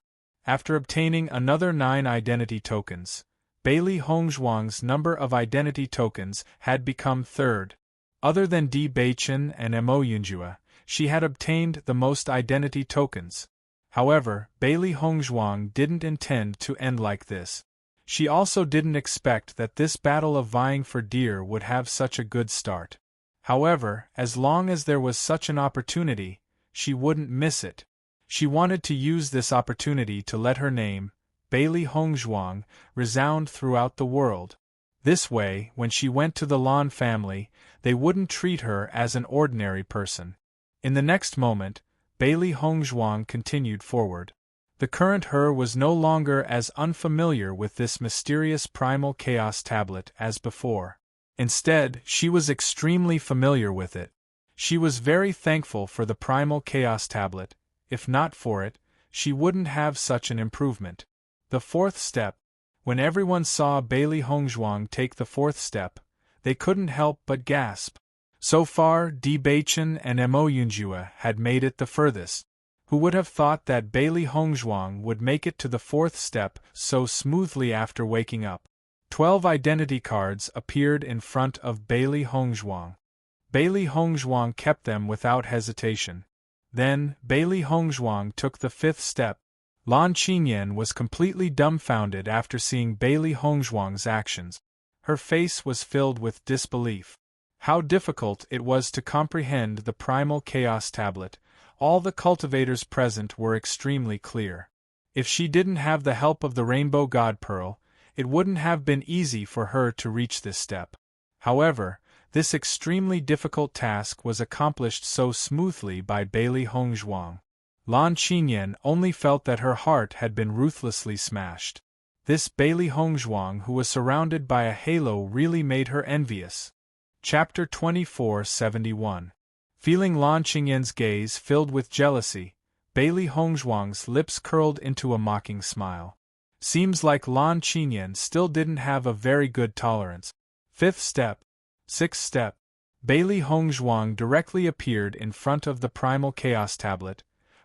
After obtaining another 9 identity tokens, Bailey Hongzhuang's number of identity tokens had become third. Other than Di Baichen and Mo Yunjue, she had obtained the most identity tokens. However, Bailey Hongzhuang didn't intend to end like this. She also didn't expect that this battle of vying for deer would have such a good start. However, as long as there was such an opportunity, she wouldn't miss it. She wanted to use this opportunity to let her name, Bailey Hongzhuang, resound throughout the world. This way, when she went to the Lan family, they wouldn't treat her as an ordinary person. In the next moment, Bailey Hongzhuang continued forward. The current her was no longer as unfamiliar with this mysterious primal chaos tablet as before. Instead, she was extremely familiar with it. She was very thankful for the primal chaos tablet. If not for it, she wouldn't have such an improvement. The fourth step. When everyone saw Bailey Hongzhuang take the fourth step, they couldn't help but gasp. So far, Di Baichen and Mo Yunjue had made it the furthest. Who would have thought that Bailey Hongzhuang would make it to the fourth step so smoothly after waking up? 12 identity cards appeared in front of Bailey Hongzhuang. Bailey Hongzhuang kept them without hesitation. Then, Bailey Hongzhuang took the fifth step. Lan Qinyan was completely dumbfounded after seeing Bailey Hongzhuang's actions. Her face was filled with disbelief. How difficult it was to comprehend the primal chaos tablet. All the cultivators present were extremely clear. If she didn't have the help of the rainbow god pearl, it wouldn't have been easy for her to reach this step. However, this extremely difficult task was accomplished so smoothly by Bailey Hongzhuang. Lan Qinyan only felt that her heart had been ruthlessly smashed. This Bailey Hongzhuang who was surrounded by a halo really made her envious. Chapter 2471. Feeling Lan Qingyan's gaze filled with jealousy, Bailey Hongzhuang's lips curled into a mocking smile. Seems like Lan Qinyan still didn't have a very good tolerance. Fifth step. Sixth step. Bailey Hongzhuang directly appeared in front of the primal chaos tablet.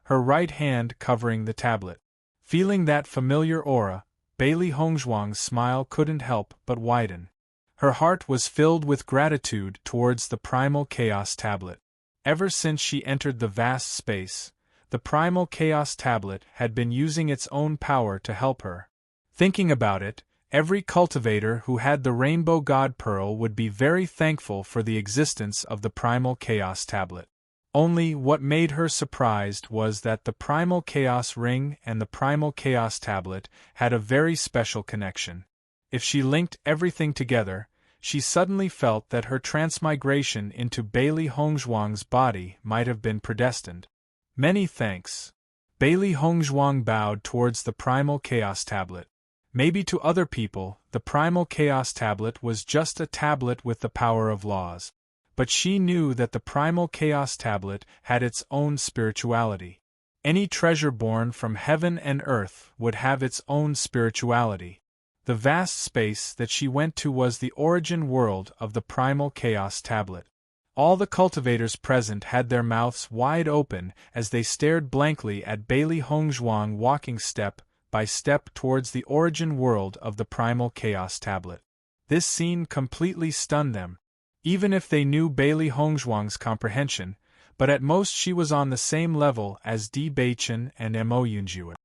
her right hand covering the tablet. Feeling that familiar aura, Bailey Hongzhuang's smile couldn't help but widen. Her heart was filled with gratitude towards the Primal Chaos Tablet. Ever since she entered the vast space, the Primal Chaos Tablet had been using its own power to help her. Thinking about it, every cultivator who had the Rainbow God Pearl would be very thankful for the existence of the Primal Chaos Tablet. Only what made her surprised was that the Primal Chaos Ring and the Primal Chaos Tablet had a very special connection. If she linked everything together, she suddenly felt that her transmigration into Bailey Hongzhuang's body might have been predestined. Many thanks. Bailey Hongzhuang bowed towards the Primal Chaos Tablet. Maybe to other people, the Primal Chaos Tablet was just a tablet with the power of laws. But she knew that the Primal Chaos Tablet had its own spirituality. Any treasure born from heaven and earth would have its own spirituality. The vast space that she went to was the origin world of the Primal Chaos Tablet. All the cultivators present had their mouths wide open as they stared blankly at Bailey Hongzhuang walking step by step towards the origin world of the Primal Chaos Tablet. This scene completely stunned them. Even if they knew Bailey Hongzhuang's comprehension, but at most she was on the same level as Di Beichen and Mo Yunjue.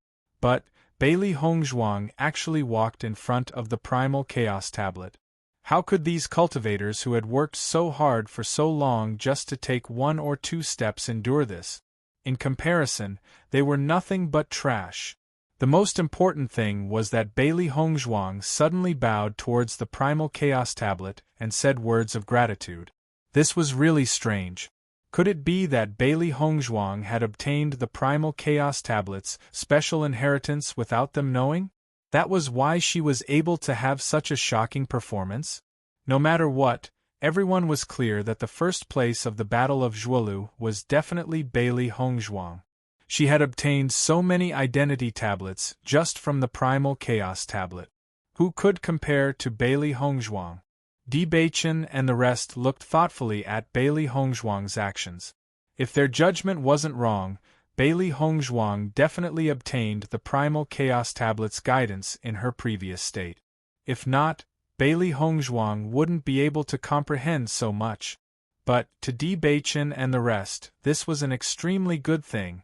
But Bailey Hongzhuang actually walked in front of the Primal Chaos Tablet. How could these cultivators who had worked so hard for so long just to take 1 or 2 steps endure this? In comparison, they were nothing but trash. The most important thing was that Bailey Hongzhuang suddenly bowed towards the Primal Chaos Tablet and said words of gratitude. This was really strange. Could it be that Bailey Hongzhuang had obtained the Primal Chaos Tablet's special inheritance without them knowing? That was why she was able to have such a shocking performance? No matter what, everyone was clear that the first place of the Battle of Zhuolu was definitely Bailey Hongzhuang. She had obtained so many identity tablets just from the Primal Chaos Tablet. Who could compare to Bailey Hongzhuang? Di Beichen and the rest looked thoughtfully at Bailey Hongzhuang's actions. If their judgment wasn't wrong, Bailey Hongzhuang definitely obtained the Primal Chaos Tablet's guidance in her previous state. If not, Bailey Hongzhuang wouldn't be able to comprehend so much. But, to Di Beichen and the rest, this was an extremely good thing.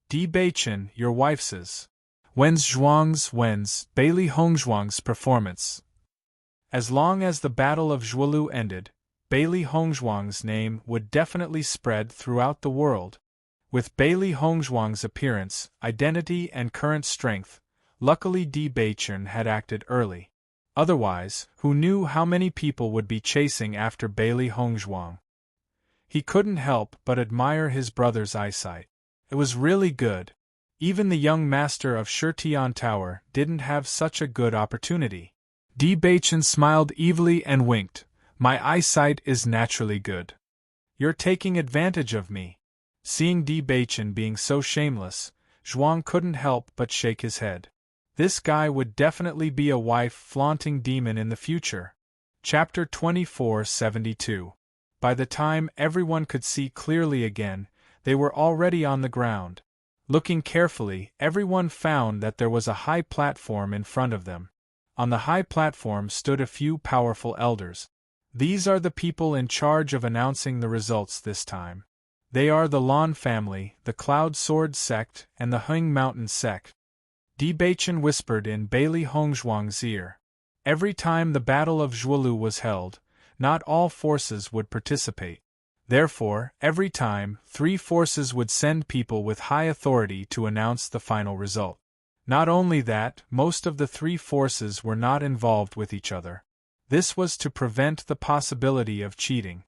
Di Beichen, your wife's. When's Bailey Hongzhuang's performance. As long as the Battle of Zhuolu ended, Bailey Hongzhuang's name would definitely spread throughout the world. With Bailey Hongzhuang's appearance, identity and current strength, luckily Di Beichen had acted early. Otherwise, who knew how many people would be chasing after Bailey Hongzhuang? He couldn't help but admire his brother's eyesight. It was really good. Even the young master of Shirtian Tower didn't have such a good opportunity. Di Beichen smiled evilly and winked. My eyesight is naturally good. You're taking advantage of me. Seeing Di Beichen being so shameless, Zhuang couldn't help but shake his head. This guy would definitely be a wife-flaunting demon in the future. Chapter 2472. By the time everyone could see clearly again, they were already on the ground. Looking carefully, everyone found that there was a high platform in front of them. On the high platform stood a few powerful elders. These are the people in charge of announcing the results this time. They are the Lan family, the Cloud Sword sect, and the Heng Mountain sect. Di Beichen whispered in Bailey Hongzhuang's ear. Every time the Battle of Zhuolu was held, not all forces would participate. Therefore, every time, 3 forces would send people with high authority to announce the final result. Not only that, most of the 3 forces were not involved with each other. This was to prevent the possibility of cheating.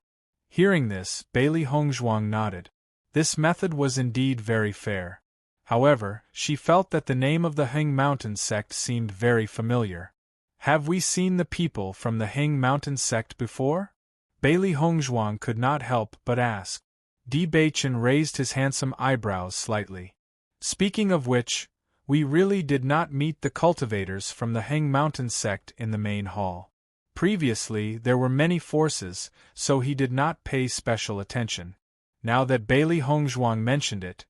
Hearing this, Bailey Hongzhuang nodded. This method was indeed very fair. However, she felt that the name of the Heng Mountain sect seemed very familiar. Have we seen the people from the Heng Mountain sect before? Bailey Hongzhuang could not help but ask. Di Beichen raised his handsome eyebrows slightly. Speaking of which, we really did not meet the cultivators from the Heng Mountain sect in the main hall. Previously there were many forces, so he did not pay special attention. Now that Bailey Hongzhuang mentioned it,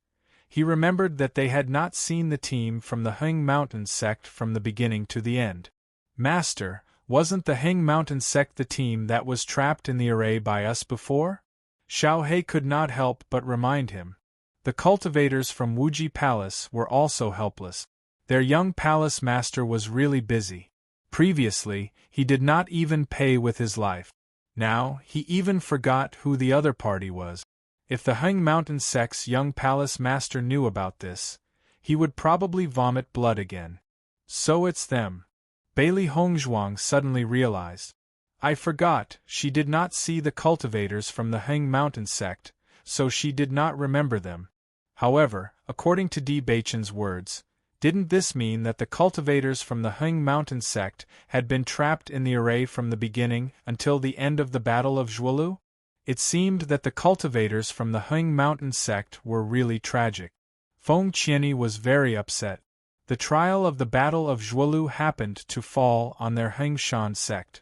He remembered that they had not seen the team from the Heng Mountain sect from the beginning to the end. Master, wasn't the Heng Mountain sect the team that was trapped in the array by us before? Xiao He could not help but remind him. The cultivators from Wuji Palace were also helpless. Their young palace master was really busy. Previously, he did not even pay with his life. Now, he even forgot who the other party was. If the Heng Mountain sect's young palace master knew about this, he would probably vomit blood again. So it's them. Bailey Hongzhuang suddenly realized. I forgot, she did not see the cultivators from the Heng Mountain sect, so she did not remember them. However, according to Di Beichen's words, didn't this mean that the cultivators from the Heng Mountain sect had been trapped in the array from the beginning until the end of the Battle of Zhuolu? It seemed that the cultivators from the Heng Mountain sect were really tragic. Feng Qianyi was very upset. The trial of the Battle of Zhuolu happened to fall on their Heng Shan sect.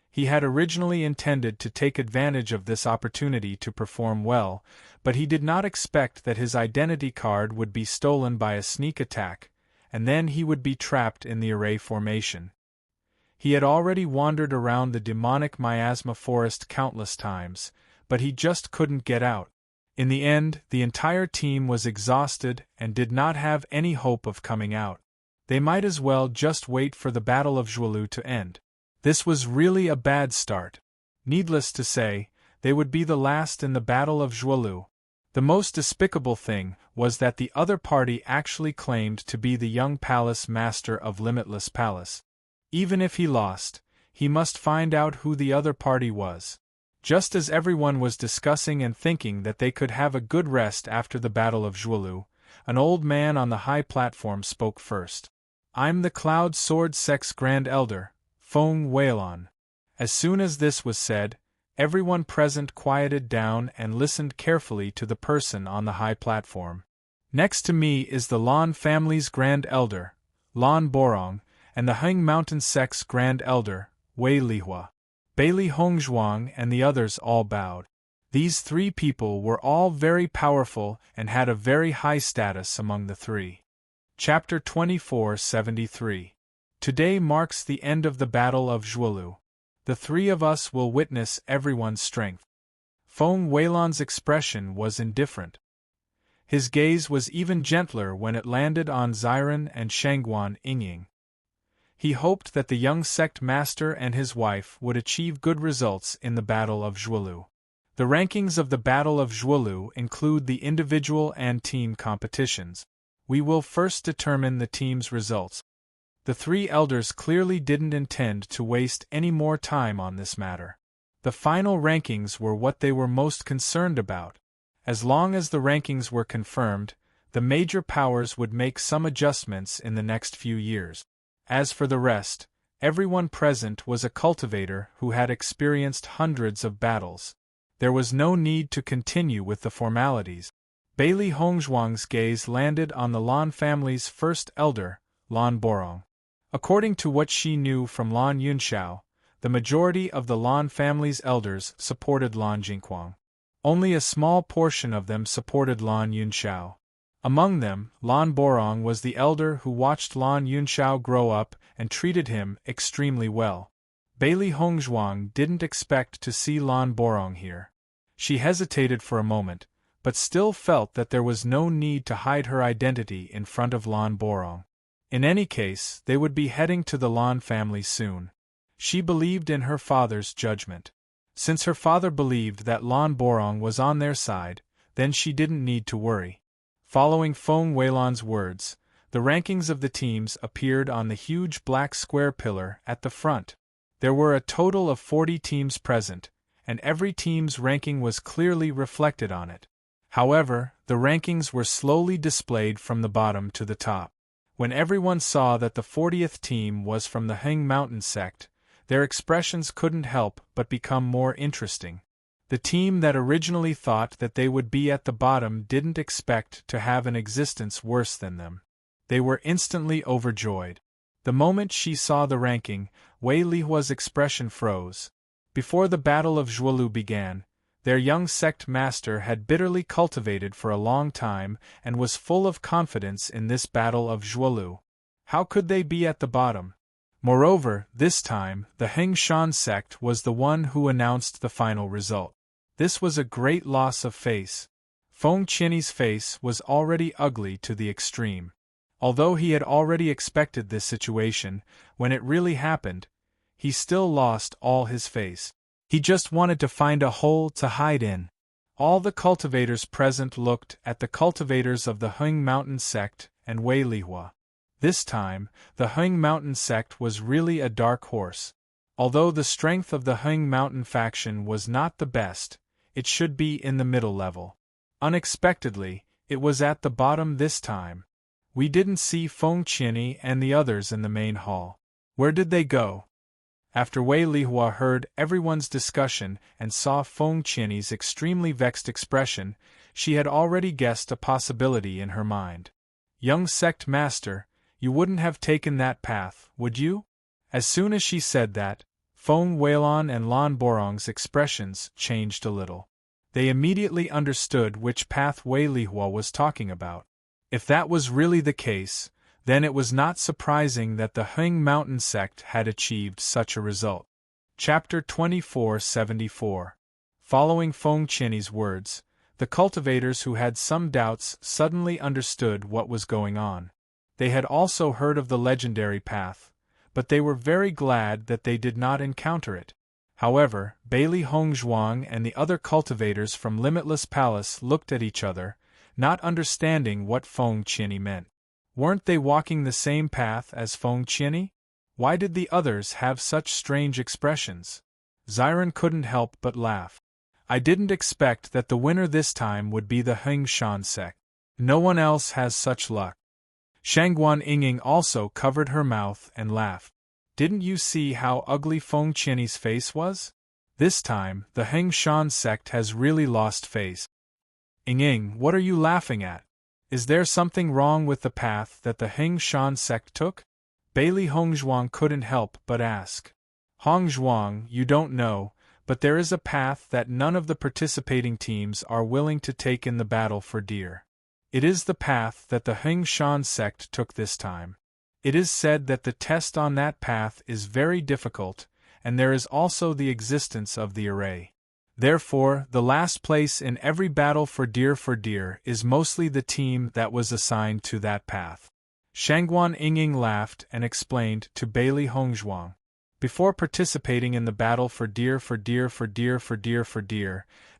He had originally intended to take advantage of this opportunity to perform well, but he did not expect that his identity card would be stolen by a sneak attack, and then he would be trapped in the array formation. He had already wandered around the demonic miasma forest countless times, but he just couldn't get out. In the end, the entire team was exhausted and did not have any hope of coming out. They might as well just wait for the Battle of Zhuolu to end. This was really a bad start. Needless to say, they would be the last in the Battle of Zhuolu. The most despicable thing was that the other party actually claimed to be the young palace master of Limitless Palace. Even if he lost, he must find out who the other party was. Just as everyone was discussing and thinking that they could have a good rest after the Battle of Zhuolu, an old man on the high platform spoke first. I'm the Cloud Sword Sect's Grand Elder, Feng Weilon. As soon as this was said, everyone present quieted down and listened carefully to the person on the high platform. Next to me is the Lan family's Grand Elder, Lan Borong, and the Heng Mountain sect's Grand Elder, Wei Lihua. Bailey Hongzhuang and the others all bowed. These three people were all very powerful and had a very high status among the three. Chapter 2473. Today marks the end of the Battle of Zhuolu. The three of us will witness everyone's strength. Feng Weilon's expression was indifferent. His gaze was even gentler when it landed on Xiren and Shangguan Yingying. He hoped that the young sect master and his wife would achieve good results in the Battle of Zhuolu. The rankings of the Battle of Zhuolu include the individual and team competitions. We will first determine the team's results. The three elders clearly didn't intend to waste any more time on this matter. The final rankings were what they were most concerned about. As long as the rankings were confirmed, the major powers would make some adjustments in the next few years. As for the rest, everyone present was a cultivator who had experienced hundreds of battles. There was no need to continue with the formalities. Bailey Hongzhuang's gaze landed on the Lan family's first elder, Lan Borong. According to what she knew from Lan Yunxiao, the majority of the Lan family's elders supported Lan Jingquang. Only a small portion of them supported Lan Yunxiao. Among them, Lan Borong was the elder who watched Lan Yunxiao grow up and treated him extremely well. Bailey Hongzhuang didn't expect to see Lan Borong here. She hesitated for a moment, but still felt that there was no need to hide her identity in front of Lan Borong. In any case, they would be heading to the Lan family soon. She believed in her father's judgment. Since her father believed that Lan Borong was on their side, then she didn't need to worry. Following Feng Weilon's words, the rankings of the teams appeared on the huge black square pillar at the front. There were a total of 40 teams present, and every team's ranking was clearly reflected on it. However, the rankings were slowly displayed from the bottom to the top. When everyone saw that the 40th team was from the Heng Mountain sect, their expressions couldn't help but become more interesting. The team that originally thought that they would be at the bottom didn't expect to have an existence worse than them. They were instantly overjoyed. The moment she saw the ranking, Wei Lihua's expression froze. Before the Battle of Zhuolu began, Their young sect master had bitterly cultivated for a long time and was full of confidence in this battle of Zhuolu. How could they be at the bottom? Moreover, this time, the Heng Shan sect was the one who announced the final result. This was a great loss of face. Feng Qian's face was already ugly to the extreme. Although he had already expected this situation, when it really happened, he still lost all his face. He just wanted to find a hole to hide in. All the cultivators present looked at the cultivators of the Heng Mountain sect and Wei Lihua. This time, the Heng Mountain sect was really a dark horse. Although the strength of the Heng Mountain faction was not the best, it should be in the middle level. Unexpectedly, it was at the bottom this time. We didn't see Feng Qian and the others in the main hall. Where did they go? After Wei Lihua heard everyone's discussion and saw Feng Qian's extremely vexed expression, she had already guessed a possibility in her mind. Young sect master, you wouldn't have taken that path, would you? As soon as she said that, Feng Weilon and Lan Borong's expressions changed a little. They immediately understood which path Wei Lihua was talking about. If that was really the case, then it was not surprising that the Heng Mountain sect had achieved such a result. Chapter 2474. Following Feng Qian's words, the cultivators who had some doubts suddenly understood what was going on. They had also heard of the legendary path, but they were very glad that they did not encounter it. However, Bailey Hongzhuang and the other cultivators from Limitless Palace looked at each other, not understanding what Feng Qian meant. Weren't they walking the same path as Feng Qian? Why did the others have such strange expressions? Ziren couldn't help but laugh. I didn't expect that the winner this time would be the Heng Shan sect. No one else has such luck. Shangguan Yingying also covered her mouth and laughed. Didn't you see how ugly Feng Qian's face was? This time, the Heng Shan sect has really lost face. Yingying, what are you laughing at? Is there something wrong with the path that the Heng Shan sect took? Bailey Hongzhuang couldn't help but ask. Hongzhuang, you don't know, but there is a path that none of the participating teams are willing to take in the battle for deer. It is the path that the Heng Shan sect took this time. It is said that the test on that path is very difficult, and there is also the existence of the array. Therefore, the last place in every battle for deer is mostly the team that was assigned to that path. Shangguan Yingying laughed and explained to Bailey Hongzhuang. Before participating in the battle for deer,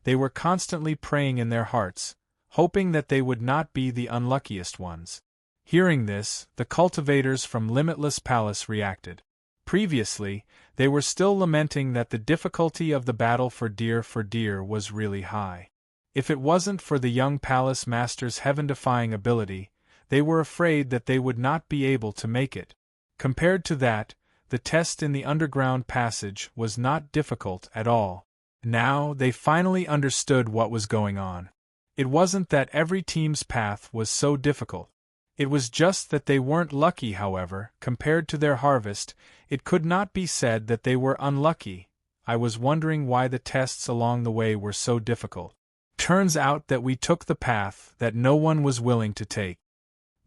they were constantly praying in their hearts, hoping that they would not be the unluckiest ones. Hearing this, the cultivators from Limitless Palace reacted. Previously, they were still lamenting that the difficulty of the battle for deer was really high. If it wasn't for the young palace master's heaven-defying ability, they were afraid that they would not be able to make it. Compared to that, the test in the underground passage was not difficult at all. Now, they finally understood what was going on. It wasn't that every team's path was so difficult. It was just that they weren't lucky. However, compared to their harvest, it could not be said that they were unlucky. I was wondering why the tests along the way were so difficult. Turns out that we took the path that no one was willing to take.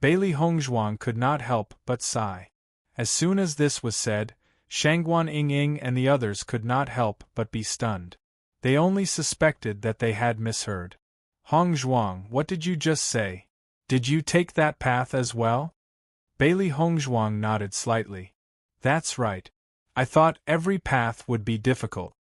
Bailey Hongzhuang could not help but sigh. As soon as this was said, Shangguan Yingying and the others could not help but be stunned. They only suspected that they had misheard. Hongzhuang, what did you just say? Did you take that path as well? Bailey Hongzhuang nodded slightly. That's right. I thought every path would be difficult.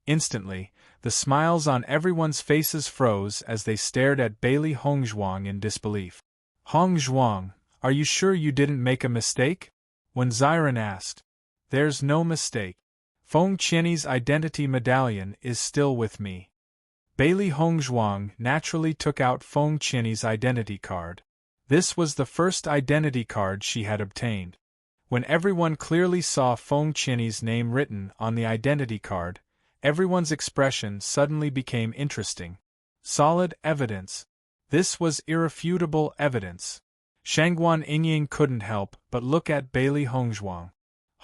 Instantly, the smiles on everyone's faces froze as they stared at Bailey Hongzhuang in disbelief. Hongzhuang, are you sure you didn't make a mistake? When Ziren asked. There's no mistake. Feng Qian's identity medallion is still with me. Bailey Hongzhuang naturally took out Feng Qian's identity card. This was the first identity card she had obtained. When everyone clearly saw Feng Qian's name written on the identity card, everyone's expression suddenly became interesting. Solid evidence. This was irrefutable evidence. Shangguan Yingying couldn't help but look at Bailey Hongzhuang.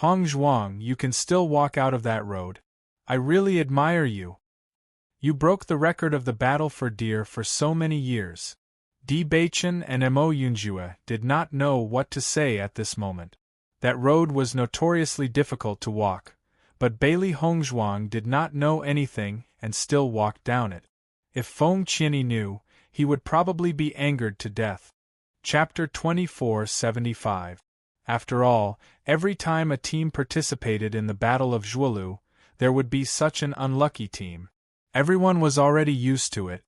Hongzhuang, you can still walk out of that road. I really admire you. You broke the record of the battle for deer for so many years. Di Baichen and Mo Yunjue did not know what to say at this moment. That road was notoriously difficult to walk, but Bailey Hongzhuang did not know anything and still walked down it. If Feng Qianyi knew, he would probably be angered to death. Chapter 2475. After all, every time a team participated in the Battle of Zhuolu, there would be such an unlucky team. Everyone was already used to it.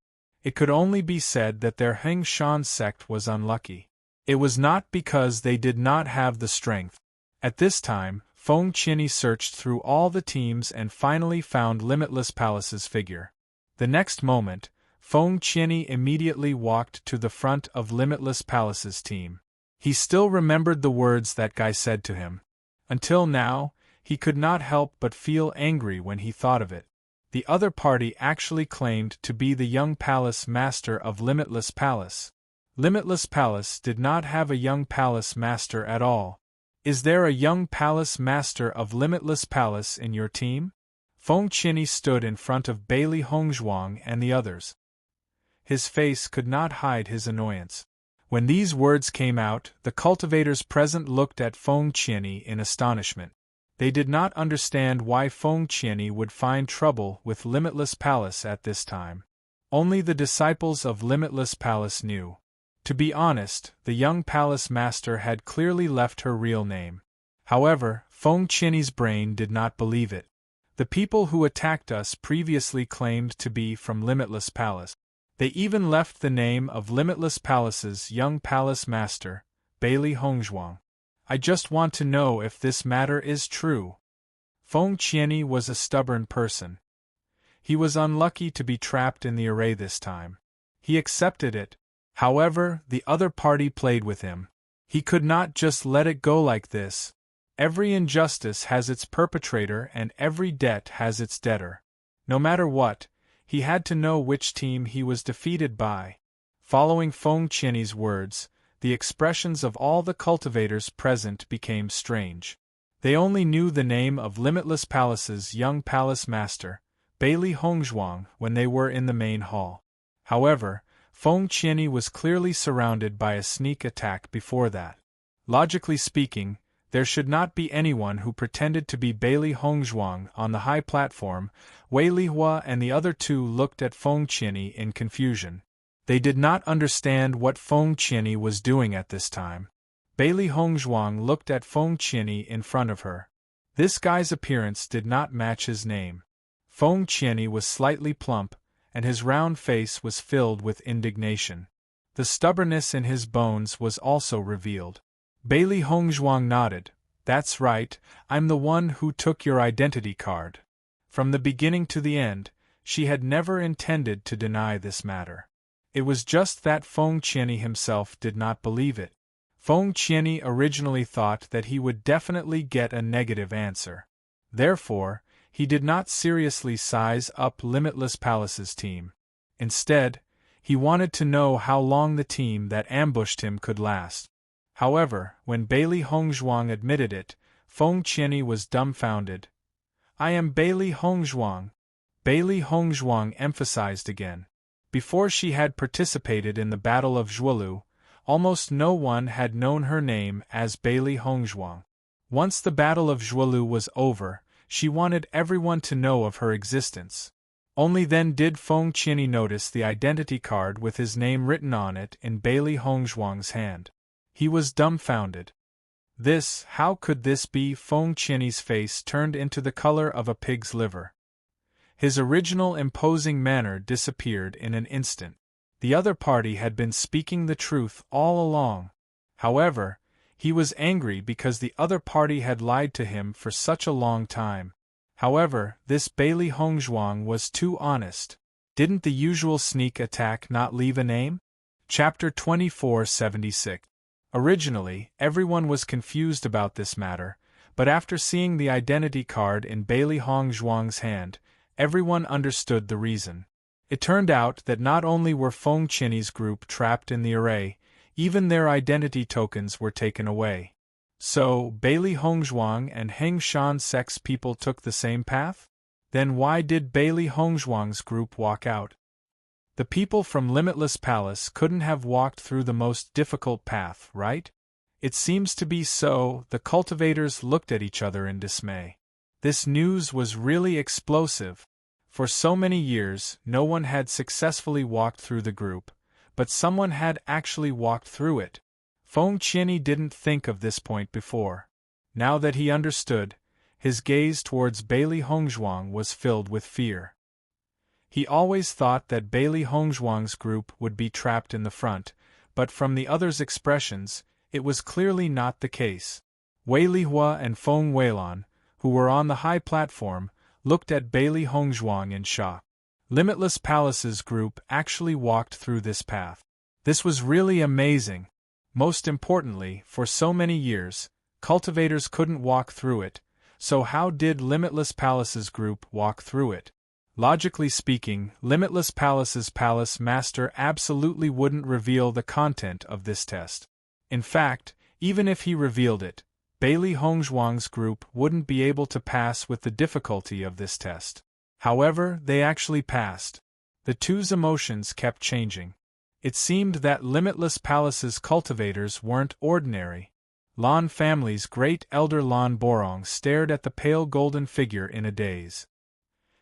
It could only be said that their Heng Shan sect was unlucky. It was not because they did not have the strength. At this time, Feng Qianyi searched through all the teams and finally found Limitless Palace's figure. The next moment, Feng Qianyi immediately walked to the front of Limitless Palace's team. He still remembered the words that guy said to him. Until now, he could not help but feel angry when he thought of it. The other party actually claimed to be the young palace master of Limitless Palace. Limitless Palace did not have a young palace master at all. Is there a young palace master of Limitless Palace in your team? Feng Qianyi stood in front of Bailey Hongzhuang and the others. His face could not hide his annoyance. When these words came out, the cultivators present looked at Feng Qianyi in astonishment. They did not understand why Feng Qianyi would find trouble with Limitless Palace at this time. Only the disciples of Limitless Palace knew. To be honest, the young palace master had clearly left her real name. However, Feng Qianyi's brain did not believe it. The people who attacked us previously claimed to be from Limitless Palace. They even left the name of Limitless Palace's young palace master, Bailey Hongzhuang. I just want to know if this matter is true. Feng Qianyi was a stubborn person. He was unlucky to be trapped in the array this time. He accepted it. However, the other party played with him. He could not just let it go like this. Every injustice has its perpetrator and every debt has its debtor. No matter what, he had to know which team he was defeated by. Following Feng Qianyi's words, the expressions of all the cultivators present became strange. They only knew the name of Limitless Palace's young palace master, Bailey Hongzhuang, when they were in the main hall. However, Feng Qianyi was clearly surrounded by a sneak attack before that. Logically speaking, there should not be anyone who pretended to be Bailey Hongzhuang on the high platform. Wei Lihua and the other two looked at Feng Qianyi in confusion. They did not understand what Feng Qianyi was doing at this time. Bailey Hongzhuang looked at Feng Qianyi in front of her. This guy's appearance did not match his name. Feng Qianyi was slightly plump, and his round face was filled with indignation. The stubbornness in his bones was also revealed. Bailey Hongzhuang nodded. That's right, I'm the one who took your identity card. From the beginning to the end, she had never intended to deny this matter. It was just that Feng Qianyi himself did not believe it. Feng Qianyi originally thought that he would definitely get a negative answer. Therefore, he did not seriously size up Limitless Palace's team. Instead, he wanted to know how long the team that ambushed him could last. However, when Bailey Hongzhuang admitted it, Feng Qianyi was dumbfounded. I am Bailey Hongzhuang. Bailey Hongzhuang emphasized again. Before she had participated in the Battle of Zhuolu, almost no one had known her name as Bailey Hongzhuang. Once the Battle of Zhuolu was over, she wanted everyone to know of her existence. Only then did Feng Qianyi notice the identity card with his name written on it in Bailey Hongzhuang's hand. He was dumbfounded. How could this be? Feng Qianyi's face turned into the color of a pig's liver. His original imposing manner disappeared in an instant. The other party had been speaking the truth all along. However, he was angry because the other party had lied to him for such a long time. However, this Bailey Hongzhuang was too honest. Didn't the usual sneak attack not leave a name? Chapter 2476. Originally, everyone was confused about this matter, but after seeing the identity card in Bailey Hongzhuang's hand, everyone understood the reason. It turned out that not only were Feng Qianyi's group trapped in the array, even their identity tokens were taken away. So, Bailey Hongzhuang and Heng Shan sect's people took the same path? Then why did Bailey Hongzhuang's group walk out? The people from Limitless Palace couldn't have walked through the most difficult path, right? It seems to be so. The cultivators looked at each other in dismay. This news was really explosive. For so many years, no one had successfully walked through the group, but someone had actually walked through it. Feng Qianyi didn't think of this point before. Now that he understood, his gaze towards Bailey Hongzhuang was filled with fear. He always thought that Bailey Hongzhuang's group would be trapped in the front, but from the others' expressions, it was clearly not the case. Wei Lihua and Feng Weilan, who were on the high platform, looked at Bailey Hongzhuang in shock. Limitless Palace's group actually walked through this path. This was really amazing. Most importantly, for so many years, cultivators couldn't walk through it, so how did Limitless Palace's group walk through it? Logically speaking, Limitless Palace's palace master absolutely wouldn't reveal the content of this test. In fact, even if he revealed it, Bailey Hongzhuang's group wouldn't be able to pass with the difficulty of this test. However, they actually passed. The two's emotions kept changing. It seemed that Limitless Palace's cultivators weren't ordinary. Lan family's great elder Lan Borong stared at the pale golden figure in a daze.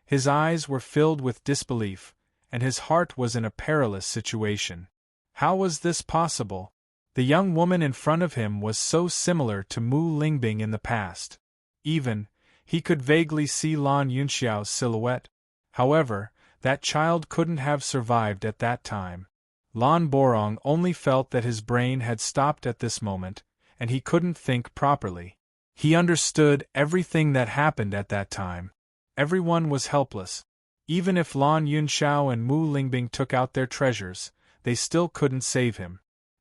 His eyes were filled with disbelief, and his heart was in a perilous situation. How was this possible? The young woman in front of him was so similar to Mu Lingbing in the past. Even, he could vaguely see Lan Yunxiao's silhouette. However, that child couldn't have survived at that time. Lan Borong only felt that his brain had stopped at this moment, and he couldn't think properly. He understood everything that happened at that time. Everyone was helpless. Even if Lan Yunxiao and Mu Lingbing took out their treasures, they still couldn't save him.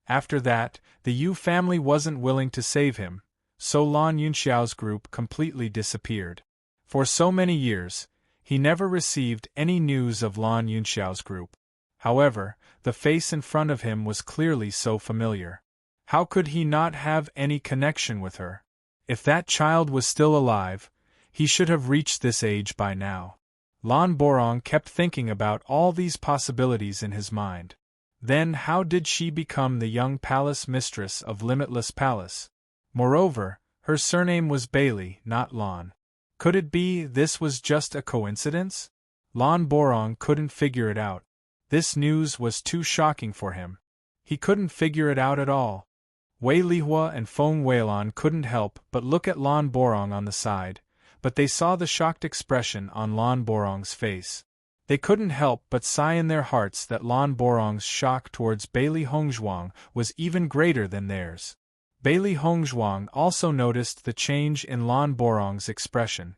After that, the Yu family wasn't willing to save him, so Lan Yunxiao's group completely disappeared. For so many years, he never received any news of Lan Yunxiao's group. However, the face in front of him was clearly so familiar. How could he not have any connection with her? If that child was still alive, he should have reached this age by now. Lan Borong kept thinking about all these possibilities in his mind. Then how did she become the young palace mistress of Limitless Palace? Moreover, her surname was Bailey, not Lan. Could it be this was just a coincidence? Lan Borong couldn't figure it out. This news was too shocking for him. He couldn't figure it out at all. Wei Lihua and Feng Weilan couldn't help but look at Lan Borong on the side, but they saw the shocked expression on Lan Borong's face. They couldn't help but sigh in their hearts that Lan Borong's shock towards Bailey Hongzhuang was even greater than theirs. Bailey Hongzhuang also noticed the change in Lan Borong's expression.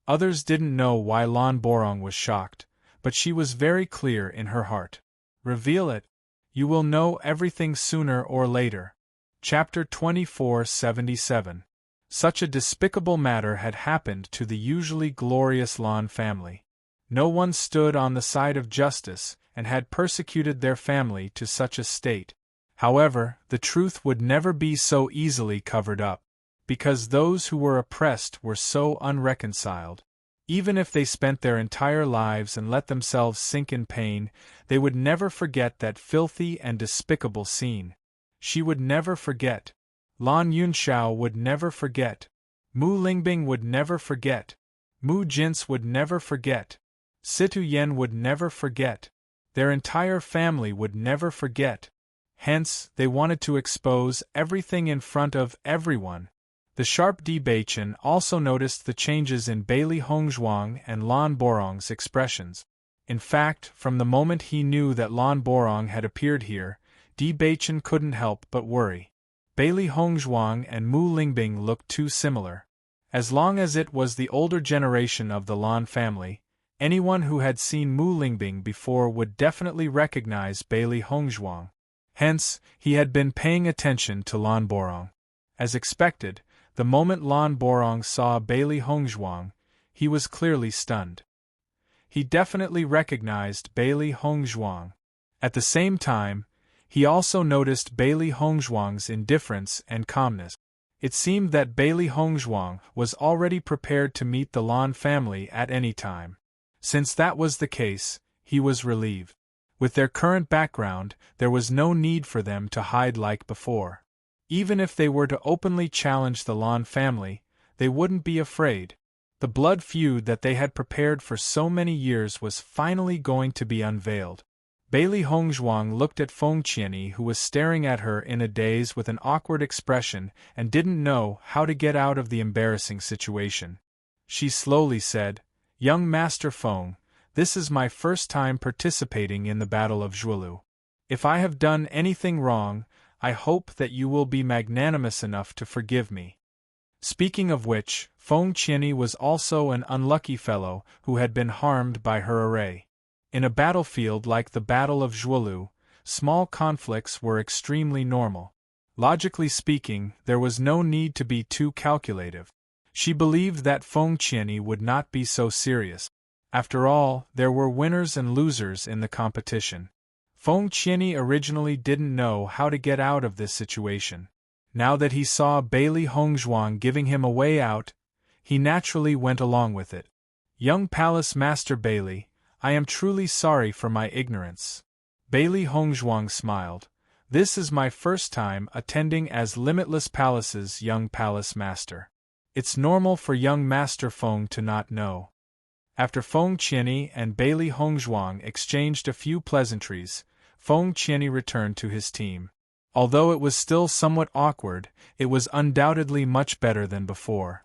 Others didn't know why Lan Borong was shocked, but she was very clear in her heart. Reveal it. You will know everything sooner or later. Chapter 2477. Such a despicable matter had happened to the usually glorious Lan family. No one stood on the side of justice and had persecuted their family to such a state. However, the truth would never be so easily covered up, because those who were oppressed were so unreconciled. Even if they spent their entire lives and let themselves sink in pain, they would never forget that filthy and despicable scene. She would never forget. Lan Yunxiao would never forget. Mu Lingbing would never forget. Mu Jince would never forget. Situ Yen would never forget. Their entire family would never forget. Hence, they wanted to expose everything in front of everyone. The sharp Di Beichen also noticed the changes in Bailey Hongzhuang and Lan Borong's expressions. In fact, from the moment he knew that Lan Borong had appeared here, Di Beichen couldn't help but worry. Bailey Hongzhuang and Mu Lingbing looked too similar. As long as it was the older generation of the Lan family, anyone who had seen Mu Lingbing before would definitely recognize Bailey Hongzhuang. Hence, he had been paying attention to Lan Borong. As expected, the moment Lan Borong saw Bailey Hongzhuang, he was clearly stunned. He definitely recognized Bailey Hongzhuang. At the same time, he also noticed Bailey Hongzhuang's indifference and calmness. It seemed that Bailey Hongzhuang was already prepared to meet the Lan family at any time. Since that was the case, he was relieved. With their current background, there was no need for them to hide like before. Even if they were to openly challenge the Lan family, they wouldn't be afraid. The blood feud that they had prepared for so many years was finally going to be unveiled. Bailey Hongzhuang looked at Feng Qianyi, who was staring at her in a daze with an awkward expression and didn't know how to get out of the embarrassing situation. She slowly said, "Young Master Feng, this is my first time participating in the Battle of Zhuolu. If I have done anything wrong, I hope that you will be magnanimous enough to forgive me." Speaking of which, Feng Qianyi was also an unlucky fellow who had been harmed by her array. In a battlefield like the Battle of Zhuolu, small conflicts were extremely normal. Logically speaking, there was no need to be too calculative. She believed that Feng Qianyi would not be so serious. After all, there were winners and losers in the competition. Feng Qianyi originally didn't know how to get out of this situation. Now that he saw Bailey Hongzhuang giving him a way out, he naturally went along with it. "Young Palace Master Bailey, I am truly sorry for my ignorance." Bailey Hongzhuang smiled. "This is my first time attending as Limitless Palace's young Palace Master. It's normal for young Master Feng to not know." After Feng Qianyi and Bailey Hongzhuang exchanged a few pleasantries, Feng Qianyi returned to his team. Although it was still somewhat awkward, it was undoubtedly much better than before.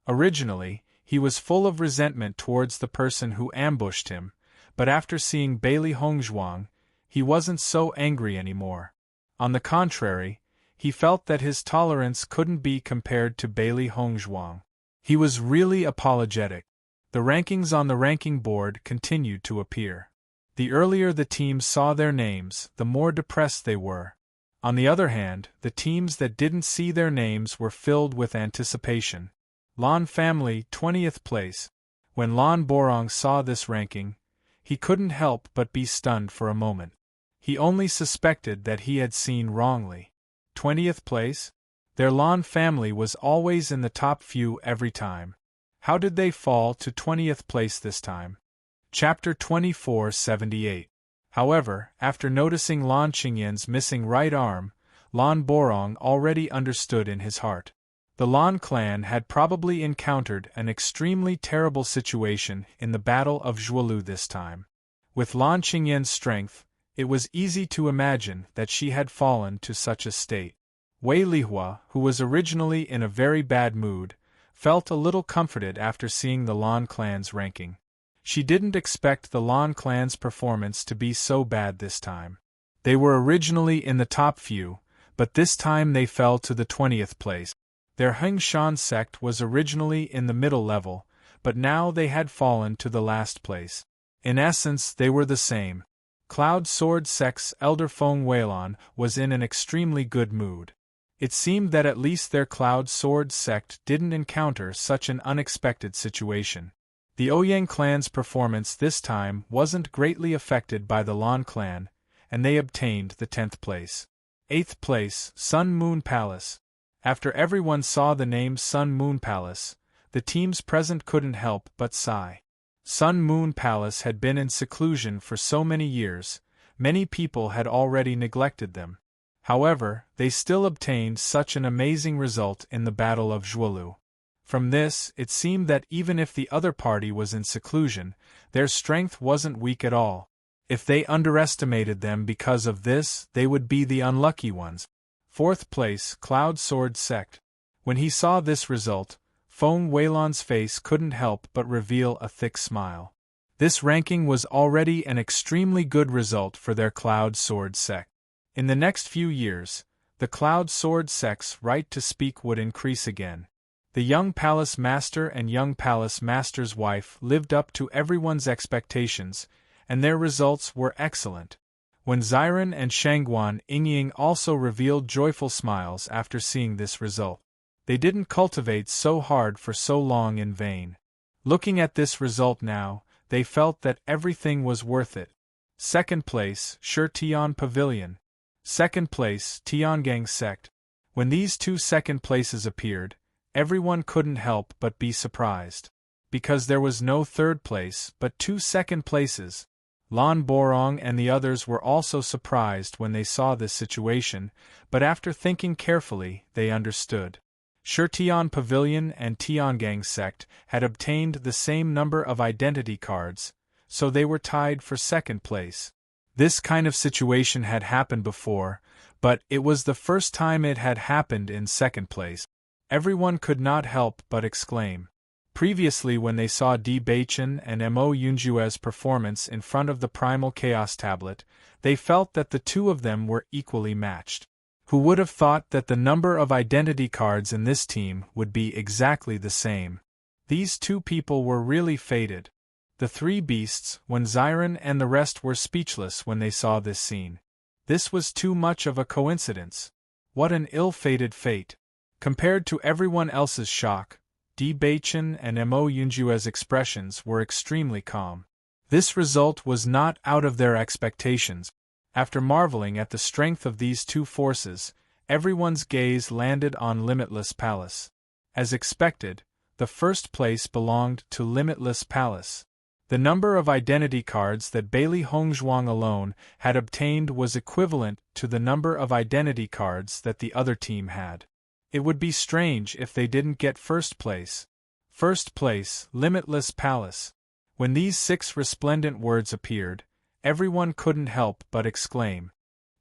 Originally, he was full of resentment towards the person who ambushed him, but after seeing Bailey Hongzhuang, he wasn't so angry anymore. On the contrary, he felt that his tolerance couldn't be compared to Bailey Hongzhuang. He was really apologetic. The rankings on the ranking board continued to appear. The earlier the teams saw their names, the more depressed they were. On the other hand, the teams that didn't see their names were filled with anticipation. Lan family, 20th place. When Lan Borong saw this ranking, he couldn't help but be stunned for a moment. He only suspected that he had seen wrongly. 20th place? Their Lan family was always in the top few every time. How did they fall to 20th place this time? Chapter 2478. However, after noticing Lan Qingyan's missing right arm, Lan Borong already understood in his heart. The Lan clan had probably encountered an extremely terrible situation in the Battle of Zhuolu this time. With Lan Qingyan's strength, it was easy to imagine that she had fallen to such a state. Wei Lihua, who was originally in a very bad mood, felt a little comforted after seeing the Lan clan's ranking. She didn't expect the Lan clan's performance to be so bad this time. They were originally in the top few, but this time they fell to the 20th place. Their Hengshan sect was originally in the middle level, but now they had fallen to the last place. In essence, they were the same. Cloud Sword sect's elder Feng Weilon was in an extremely good mood. It seemed that at least their Cloud Sword sect didn't encounter such an unexpected situation. The Ouyang clan's performance this time wasn't greatly affected by the Lan clan, and they obtained the 10th place. 8th place, Sun Moon Palace. After everyone saw the name Sun Moon Palace, the teams present couldn't help but sigh. Sun Moon Palace had been in seclusion for so many years, many people had already neglected them. However, they still obtained such an amazing result in the Battle of Zhuolu. From this, it seemed that even if the other party was in seclusion, their strength wasn't weak at all. If they underestimated them because of this, they would be the unlucky ones. 4th place, Cloud Sword sect. When he saw this result, Feng Weilon's face couldn't help but reveal a thick smile. This ranking was already an extremely good result for their Cloud Sword sect. In the next few years, the Cloud Sword sect's right to speak would increase again. The young palace master and young palace master's wife lived up to everyone's expectations, and their results were excellent. When Xiren and Shangguan Yingying also revealed joyful smiles after seeing this result. They didn't cultivate so hard for so long in vain. Looking at this result now, they felt that everything was worth it. 2nd place, Shitian Pavilion. 2nd place, Tiangang sect. When these two second places appeared, everyone couldn't help but be surprised. because there was no third place but 2 second places. Lan Borong and the others were also surprised when they saw this situation, but after thinking carefully, they understood. Shirtian Pavilion and Tiangang Sect had obtained the same number of identity cards, so they were tied for second place. This kind of situation had happened before, but it was the first time it had happened in second place. Everyone could not help but exclaim. Previously, when they saw Di Baichen and Mo Yunjue's performance in front of the Primal Chaos tablet, they felt that the two of them were equally matched. Who would have thought that the number of identity cards in this team would be exactly the same? These two people were really fated. The three beasts, when Xiren and the rest were speechless when they saw this scene. This was too much of a coincidence. What an ill-fated fate. Compared to everyone else's shock, Di Baichen and Mo Yunjue's expressions were extremely calm. This result was not out of their expectations. After marveling at the strength of these two forces, everyone's gaze landed on Limitless Palace. As expected, the first place belonged to Limitless Palace. The number of identity cards that Bailey Hongzhuang alone had obtained was equivalent to the number of identity cards that the other team had. It would be strange if they didn't get first place. First place, Limitless Palace. When these 6 resplendent words appeared, everyone couldn't help but exclaim.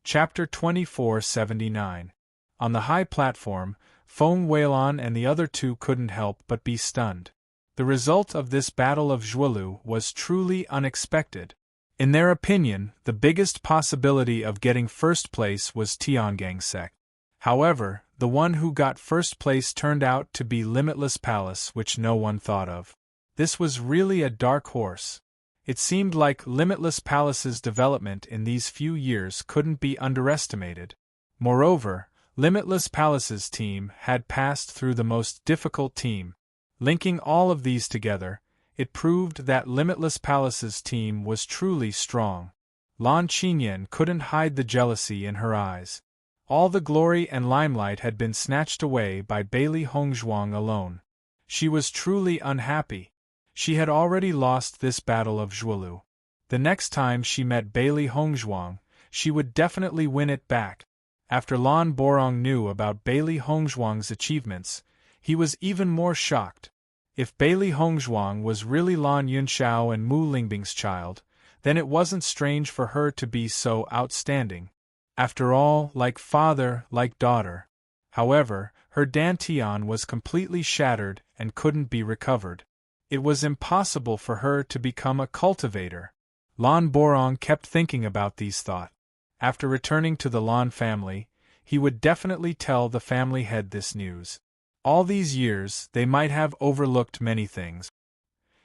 Chapter 2479. On the high platform, Feng Weilun and the other two couldn't help but be stunned. The result of this battle of Zhuelu was truly unexpected. In their opinion, the biggest possibility of getting first place was Tiangang Sect. However, the one who got first place turned out to be Limitless Palace, which no one thought of. This was really a dark horse. It seemed like Limitless Palace's development in these few years couldn't be underestimated. Moreover, Limitless Palace's team had passed through the most difficult team. Linking all of these together, it proved that Limitless Palace's team was truly strong. Lan Qinyan couldn't hide the jealousy in her eyes. All the glory and limelight had been snatched away by Bailey Hongzhuang alone. She was truly unhappy. She had already lost this battle of Zhuelu. The next time she met Bailey Hongzhuang, she would definitely win it back. After Lan Borong knew about Bailey Hongzhuang's achievements, he was even more shocked. If Bailey Hongzhuang was really Lan Yunxiao and Mu Lingbing's child, then it wasn't strange for her to be so outstanding. After all, like father, like daughter. However, her dantian was completely shattered and couldn't be recovered. It was impossible for her to become a cultivator. Lan Borong kept thinking about these thoughts. After returning to the Lan family, he would definitely tell the family head this news. All these years, they might have overlooked many things.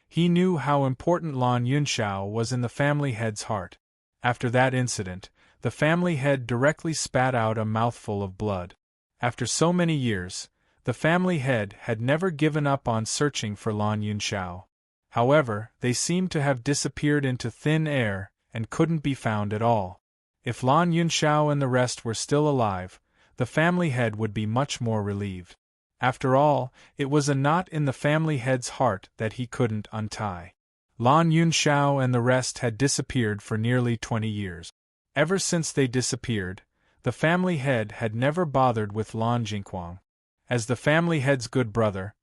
He knew how important Lan Yunxiao was in the family head's heart. After that incident, the family head directly spat out a mouthful of blood. After so many years, the family head had never given up on searching for Lan Yunxiao. However, they seemed to have disappeared into thin air and couldn't be found at all. If Lan Yunxiao and the rest were still alive, the family head would be much more relieved. After all, it was a knot in the family head's heart that he couldn't untie. Lan Yunxiao and the rest had disappeared for nearly 20 years. Ever since they disappeared, the family head had never bothered with Lan Jingquang. As the family head's good brother,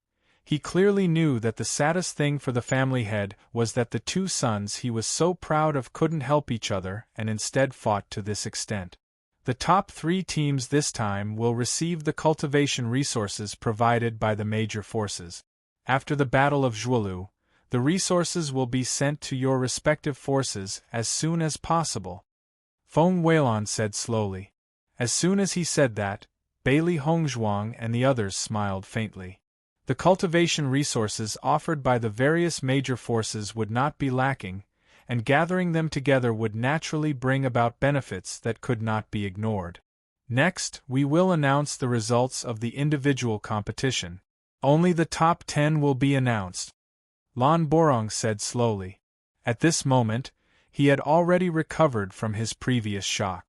he clearly knew that the saddest thing for the family head was that the two sons he was so proud of couldn't help each other and instead fought to this extent. The top 3 teams this time will receive the cultivation resources provided by the major forces. After the Battle of Zhuelu, the resources will be sent to your respective forces as soon as possible. Feng Weilun said slowly. As soon as he said that, Bailey Hongzhuang and the others smiled faintly. The cultivation resources offered by the various major forces would not be lacking, and gathering them together would naturally bring about benefits that could not be ignored. Next, we will announce the results of the individual competition. Only the top 10 will be announced. Lan Borong said slowly. At this moment, he had already recovered from his previous shock.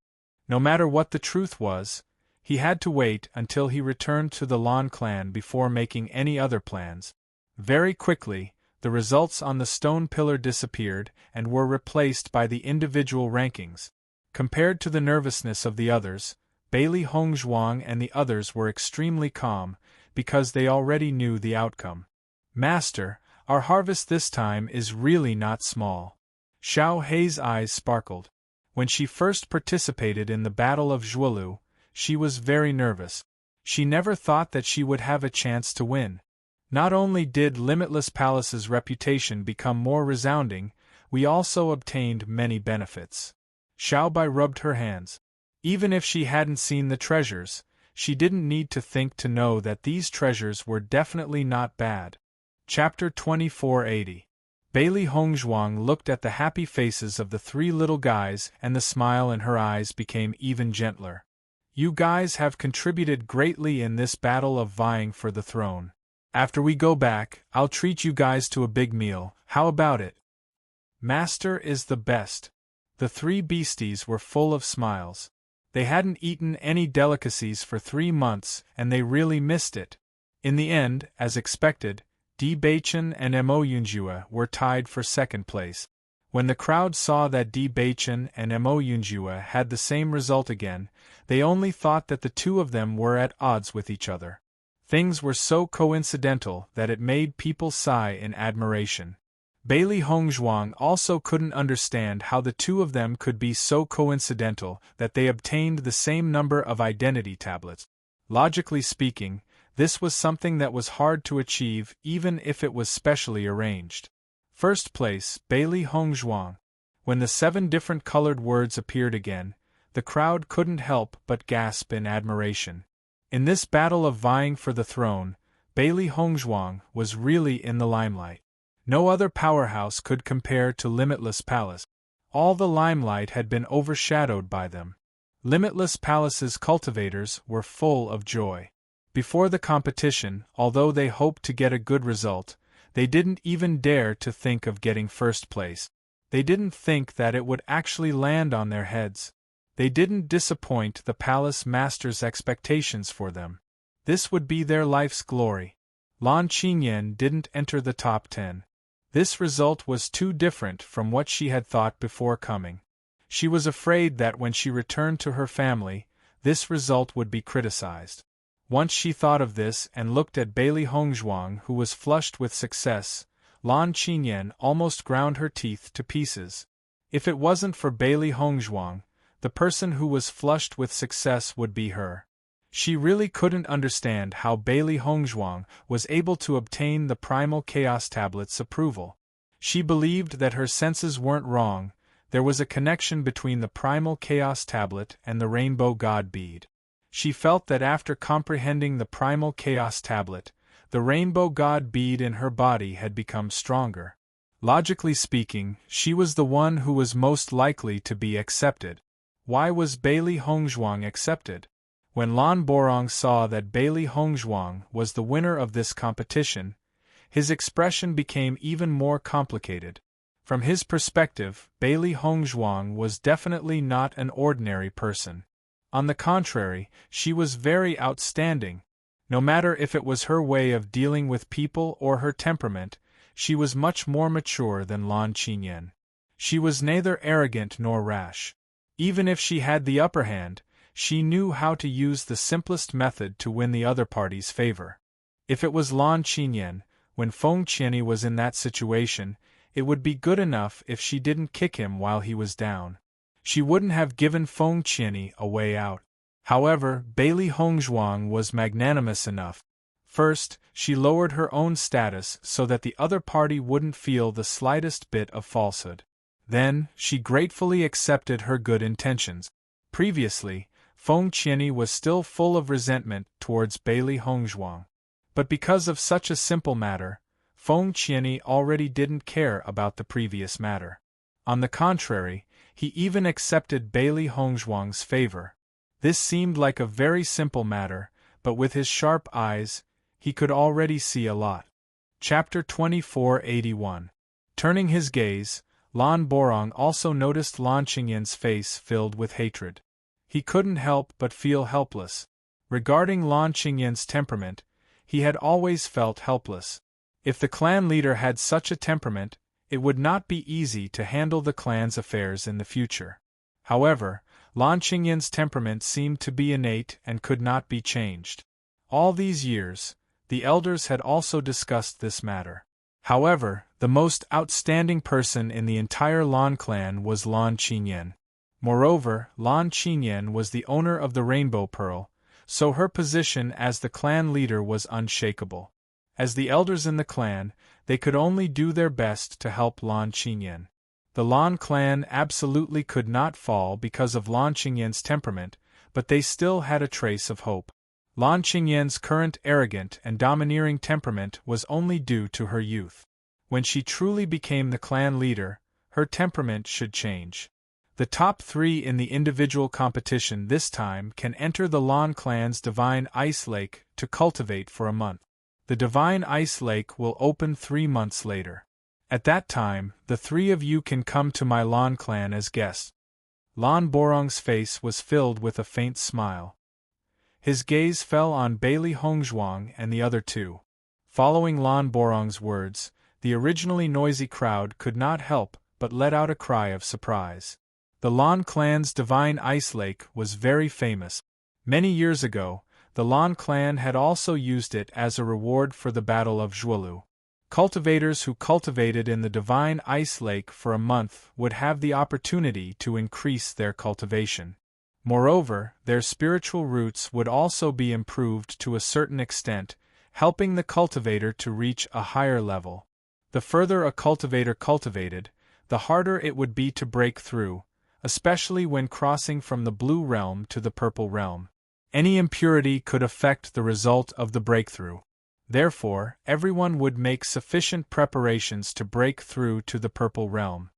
No matter what the truth was, he had to wait until he returned to the Lan clan before making any other plans. Very quickly, The results on the stone pillar disappeared and were replaced by the individual rankings. Compared to the nervousness of the others, Bailey Hongzhuang and the others were extremely calm, because they already knew the outcome. Master, our harvest this time is really not small. Xiao Hei's eyes sparkled. When she first participated in the Battle of Zhuolu, she was very nervous. She never thought that she would have a chance to win. Not only did Limitless Palace's reputation become more resounding, we also obtained many benefits. Xiao Bai rubbed her hands. Even if she hadn't seen the treasures, she didn't need to think to know that these treasures were definitely not bad. Chapter 2480. Bailey Hongzhuang looked at the happy faces of the three little guys, and the smile in her eyes became even gentler. You guys have contributed greatly in this battle of vying for the throne. After we go back, I'll treat you guys to a big meal. How about it? Master is the best. The three beasties were full of smiles. They hadn't eaten any delicacies for 3 months, and they really missed it. In the end, as expected, Di Baichen and Mo Yunjue were tied for second place. When the crowd saw that Di Baichen and Mo Yunjue had the same result again, they only thought that the two of them were at odds with each other. Things were so coincidental that it made people sigh in admiration. Bailey Hongzhuang also couldn't understand how the two of them could be so coincidental that they obtained the same number of identity tablets. Logically speaking, this was something that was hard to achieve even if it was specially arranged. First place, Bailey Hongzhuang. When the 7 different colored words appeared again, the crowd couldn't help but gasp in admiration. In this battle of vying for the throne, Bailey Hongzhuang was really in the limelight. No other powerhouse could compare to Limitless Palace. All the limelight had been overshadowed by them. Limitless Palace's cultivators were full of joy. Before the competition, although they hoped to get a good result, they didn't even dare to think of getting first place. They didn't think that it would actually land on their heads. They didn't disappoint the palace master's expectations for them. This would be their life's glory. Lan Qinyan didn't enter the top 10. This result was too different from what she had thought before coming. She was afraid that when she returned to her family, this result would be criticized. Once she thought of this and looked at Bailey Hongzhuang, who was flushed with success, Lan Qinyan almost ground her teeth to pieces. If it wasn't for Bailey Hongzhuang, the person who was flushed with success would be her. She really couldn't understand how Bailey Hongzhuang was able to obtain the Primal Chaos Tablet's approval. She believed that her senses weren't wrong. There was a connection between the Primal Chaos Tablet and the Rainbow God Bead. She felt that after comprehending the Primal Chaos Tablet, the Rainbow God Bead in her body had become stronger. Logically speaking, she was the one who was most likely to be accepted. Why was Bailey Hongzhuang accepted? When Lan Borong saw that Bailey Hongzhuang was the winner of this competition, his expression became even more complicated. From his perspective, Bailey Hongzhuang was definitely not an ordinary person. On the contrary, she was very outstanding. No matter if it was her way of dealing with people or her temperament, she was much more mature than Lan Qinyan. She was neither arrogant nor rash. Even if she had the upper hand, she knew how to use the simplest method to win the other party's favor. If it was Lan Qinyan, when Feng Qianni was in that situation, it would be good enough if she didn't kick him while he was down. She wouldn't have given Feng Qianni a way out. However, Bailey Hongzhuang was magnanimous enough. First, she lowered her own status so that the other party wouldn't feel the slightest bit of falsehood. Then, she gratefully accepted her good intentions. Previously, Feng Qianni was still full of resentment towards Bailey Hongzhuang. But because of such a simple matter, Feng Qianni already didn't care about the previous matter. On the contrary, he even accepted Bailey Hongzhuang's favor. This seemed like a very simple matter, but with his sharp eyes, he could already see a lot. Chapter 2481. Turning his gaze, Lan Borong also noticed Lan Qingyan's face filled with hatred. He couldn't help but feel helpless. Regarding Lan Qingyan's temperament, he had always felt helpless. If the clan leader had such a temperament, it would not be easy to handle the clan's affairs in the future. However, Lan Qingyan's temperament seemed to be innate and could not be changed. All these years, the elders had also discussed this matter. However, the most outstanding person in the entire Lan clan was Lan Qingyan. Moreover, Lan Qingyan was the owner of the Rainbow Pearl, so her position as the clan leader was unshakable. As the elders in the clan, they could only do their best to help Lan Qingyan. The Lan clan absolutely could not fall because of Lan Qingyan's temperament, but they still had a trace of hope. Lan Qingyan's current arrogant and domineering temperament was only due to her youth. When she truly became the clan leader, her temperament should change. The top 3 in the individual competition this time can enter the Lan clan's Divine Ice Lake to cultivate for a month. The Divine Ice Lake will open 3 months later. At that time, the 3 of you can come to my Lan clan as guests. Lan Borong's face was filled with a faint smile. His gaze fell on Bailey Hongzhuang and the other 2. Following Lan Borong's words, the originally noisy crowd could not help but let out a cry of surprise. The Lan clan's Divine Ice Lake was very famous. Many years ago, the Lan clan had also used it as a reward for the Battle of Zhuolu. Cultivators who cultivated in the Divine Ice Lake for a month would have the opportunity to increase their cultivation. Moreover, their spiritual roots would also be improved to a certain extent, helping the cultivator to reach a higher level. The further a cultivator cultivated, the harder it would be to break through, especially when crossing from the blue realm to the purple realm. Any impurity could affect the result of the breakthrough. Therefore, everyone would make sufficient preparations to break through to the purple realm.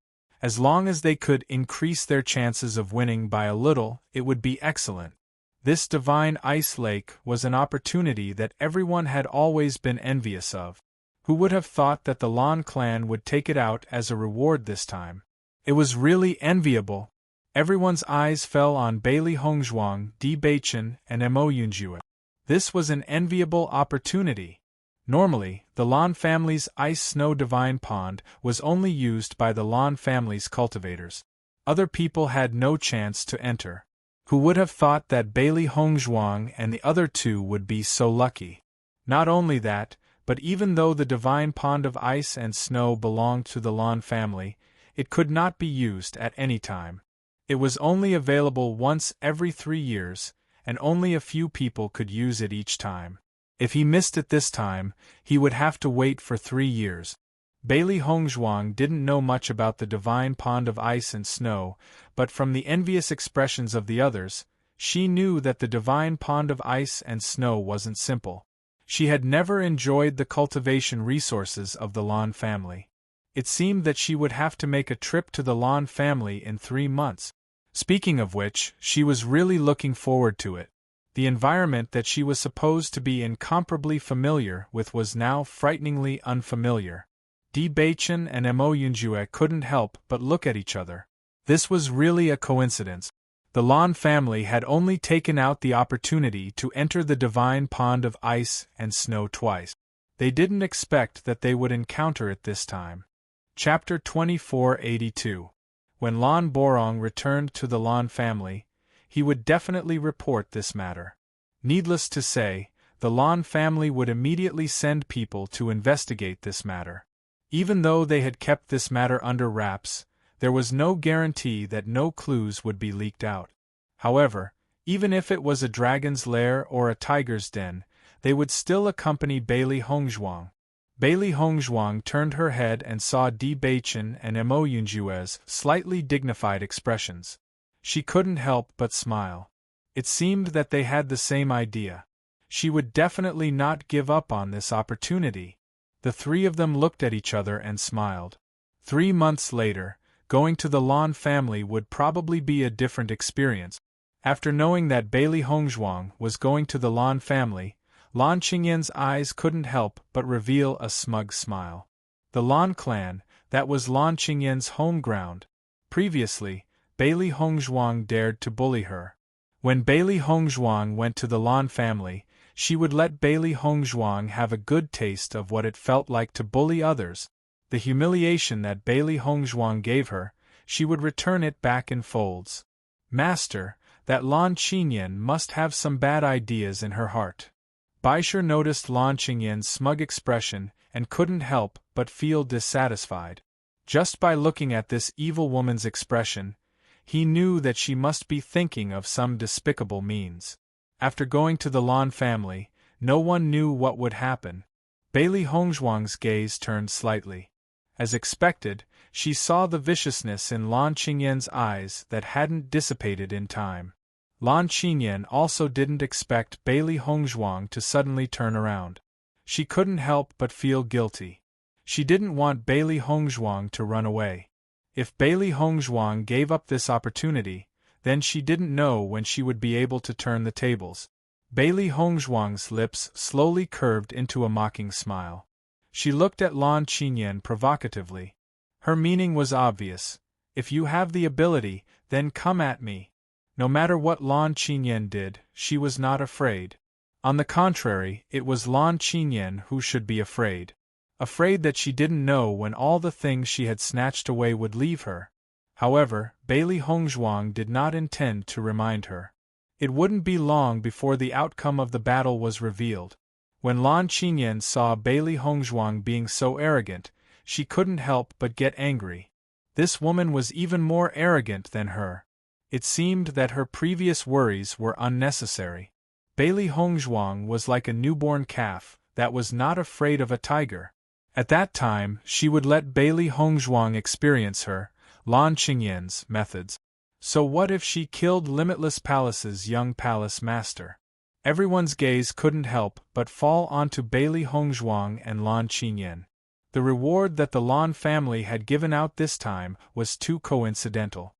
As long as they could increase their chances of winning by a little, it would be excellent. This Divine Ice Lake was an opportunity that everyone had always been envious of. Who would have thought that the Lan clan would take it out as a reward this time? It was really enviable. Everyone's eyes fell on Bailey Hongzhuang, Di Baichen, and Mo Yunjue. This was an enviable opportunity. Normally, the Lan family's ice-snow divine pond was only used by the Lan family's cultivators. Other people had no chance to enter. Who would have thought that Bailey Hongzhuang and the other 2 would be so lucky? Not only that, but even though the divine pond of ice and snow belonged to the Lan family, it could not be used at any time. It was only available once every 3 years, and only a few people could use it each time. If he missed it this time, he would have to wait for 3 years. Bailey Hongzhuang didn't know much about the divine pond of ice and snow, but from the envious expressions of the others, she knew that the divine pond of ice and snow wasn't simple. She had never enjoyed the cultivation resources of the Lan family. It seemed that she would have to make a trip to the Lan family in 3 months. Speaking of which, she was really looking forward to it. The environment that she was supposed to be incomparably familiar with was now frighteningly unfamiliar. Di Baichen and Mo Yunjue couldn't help but look at each other. This was really a coincidence. The Lan family had only taken out the opportunity to enter the divine pond of ice and snow twice. They didn't expect that they would encounter it this time. Chapter 2482. When Lan Borong returned to the Lan family, he would definitely report this matter. Needless to say, the Lan family would immediately send people to investigate this matter. Even though they had kept this matter under wraps, there was no guarantee that no clues would be leaked out. However, even if it was a dragon's lair or a tiger's den, they would still accompany Bailey Hongzhuang. Bailey Hongzhuang turned her head and saw Di Baichen and Mo Yunjue's slightly dignified expressions. She couldn't help but smile. It seemed that they had the same idea. She would definitely not give up on this opportunity. The 3 of them looked at each other and smiled. 3 months later, going to the Lan family would probably be a different experience. After knowing that Bailey Hongzhuang was going to the Lan family, Lan Qingyan's eyes couldn't help but reveal a smug smile. The Lan clan, that was Lan Qingyan's home ground. Previously, Bailey Hongzhuang dared to bully her. When Bailey Hongzhuang went to the Lan family, she would let Bailey Hongzhuang have a good taste of what it felt like to bully others. The humiliation that Bailey Hongzhuang gave her, she would return it back in folds. Master, that Lan Qinyan must have some bad ideas in her heart. Baisher noticed Lan Qingyan's smug expression and couldn't help but feel dissatisfied. Just by looking at this evil woman's expression, he knew that she must be thinking of some despicable means. After going to the Lan family, no one knew what would happen. Bailey Hongzhuang's gaze turned slightly. As expected, she saw the viciousness in Lan Qingyan's eyes that hadn't dissipated in time. Lan Qingyan also didn't expect Bailey Hongzhuang to suddenly turn around. She couldn't help but feel guilty. She didn't want Bailey Hongzhuang to run away. If Bailey Hongzhuang gave up this opportunity, then she didn't know when she would be able to turn the tables. Bailey Hongzhuang's lips slowly curved into a mocking smile. She looked at Lan Qingyan provocatively. Her meaning was obvious. If you have the ability, then come at me. No matter what Lan Qingyan did, she was not afraid. On the contrary, it was Lan Qingyan who should be afraid. Afraid that she didn't know when all the things she had snatched away would leave her. However, Bailey Hongzhuang did not intend to remind her. It wouldn't be long before the outcome of the battle was revealed. When Lan Qingyan saw Bailey Hongzhuang being so arrogant, she couldn't help but get angry. This woman was even more arrogant than her. It seemed that her previous worries were unnecessary. Bailey Hongzhuang was like a newborn calf that was not afraid of a tiger. At that time, she would let Bailey Hongzhuang experience her, Lan Qingyan's, methods. So what if she killed Limitless Palace's young palace master? Everyone's gaze couldn't help but fall onto Bailey Hongzhuang and Lan Qingyan. The reward that the Lan family had given out this time was too coincidental.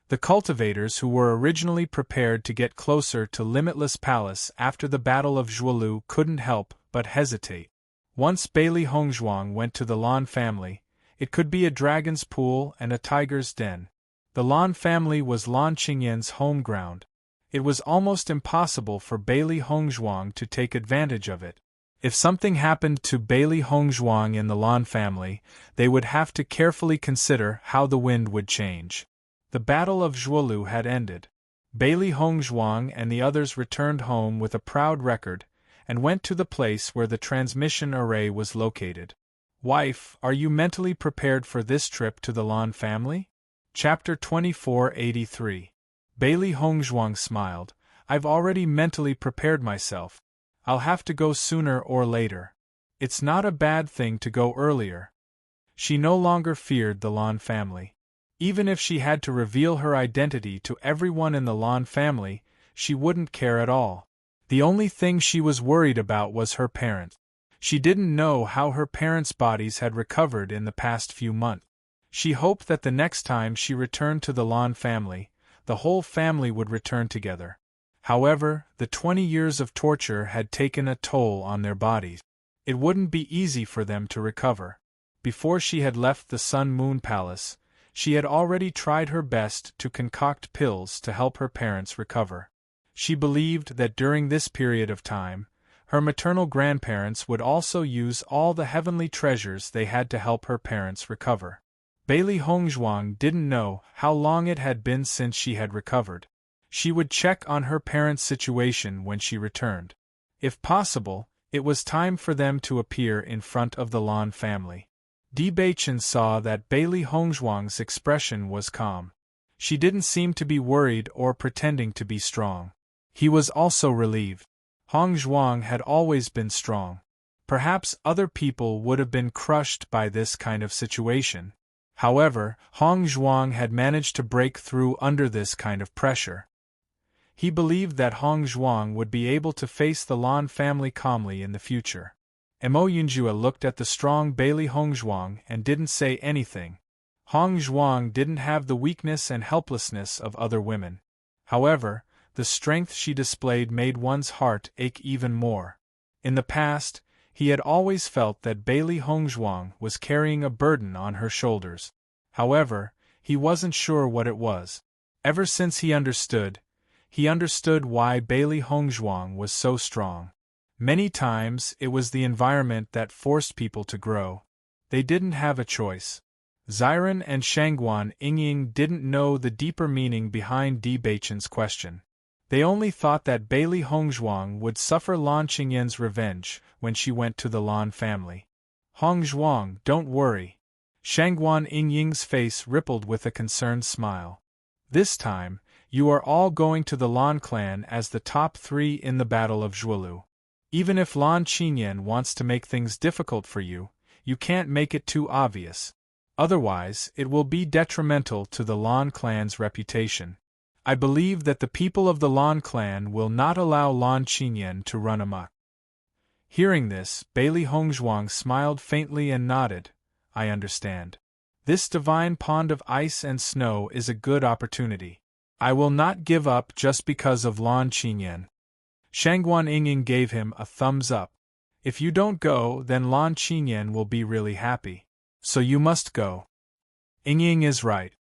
The cultivators who were originally prepared to get closer to Limitless Palace after the Battle of Zhuolu couldn't help but hesitate. Once Bailey Hongzhuang went to the Lan family, it could be a dragon's pool and a tiger's den. The Lan family was Lan Qingyan's home ground. It was almost impossible for Bailey Hongzhuang to take advantage of it. If something happened to Bailey Hongzhuang in the Lan family, they would have to carefully consider how the wind would change. The Battle of Zhuolu had ended. Bailey Hongzhuang and the others returned home with a proud record, and went to the place where the transmission array was located. Wife, are you mentally prepared for this trip to the Lan family? Chapter 2483. Bailey Hongzhuang smiled. I've already mentally prepared myself. I'll have to go sooner or later. It's not a bad thing to go earlier. She no longer feared the Lan family. Even if she had to reveal her identity to everyone in the Lan family, she wouldn't care at all. The only thing she was worried about was her parents. She didn't know how her parents' bodies had recovered in the past few months. She hoped that the next time she returned to the Lan family, the whole family would return together. However, the 20 years of torture had taken a toll on their bodies. It wouldn't be easy for them to recover. Before she had left the Sun Moon Palace, she had already tried her best to concoct pills to help her parents recover. She believed that during this period of time, her maternal grandparents would also use all the heavenly treasures they had to help her parents recover. Bailey Hongzhuang didn't know how long it had been since she had recovered. She would check on her parents' situation when she returned. If possible, it was time for them to appear in front of the Lan family. Di Baichen saw that Bailey Hongzhuang's expression was calm. She didn't seem to be worried or pretending to be strong. He was also relieved. Hongzhuang had always been strong. Perhaps other people would have been crushed by this kind of situation. However, Hongzhuang had managed to break through under this kind of pressure. He believed that Hongzhuang would be able to face the Lan family calmly in the future. Mo Yunjue looked at the strong Bailey Hongzhuang and didn't say anything. Hongzhuang didn't have the weakness and helplessness of other women. However, the strength she displayed made one's heart ache even more. In the past, he had always felt that Bailey Hongzhuang was carrying a burden on her shoulders. However, he wasn't sure what it was. Ever since he understood why Bailey Hongzhuang was so strong. Many times, it was the environment that forced people to grow. They didn't have a choice. Ziren and Shangguan Yingying didn't know the deeper meaning behind Di Beichen's question. They only thought that Bailey Hongzhuang would suffer Lan Qingyan's revenge when she went to the Lan family. Hongzhuang, don't worry. Shangguan Yingying's face rippled with a concerned smile. This time, you are all going to the Lan clan as the top 3 in the Battle of Zhuolu. Even if Lan Qingyan wants to make things difficult for you, you can't make it too obvious. Otherwise, it will be detrimental to the Lan clan's reputation. I believe that the people of the Lan clan will not allow Lan Qingyan to run amok. Hearing this, Bailey Hongzhuang smiled faintly and nodded. I understand. This divine pond of ice and snow is a good opportunity. I will not give up just because of Lan Qingyan. Shangguan Yingying gave him a thumbs up. If you don't go, then Lan Qingyan will be really happy. So you must go. Yingying is right.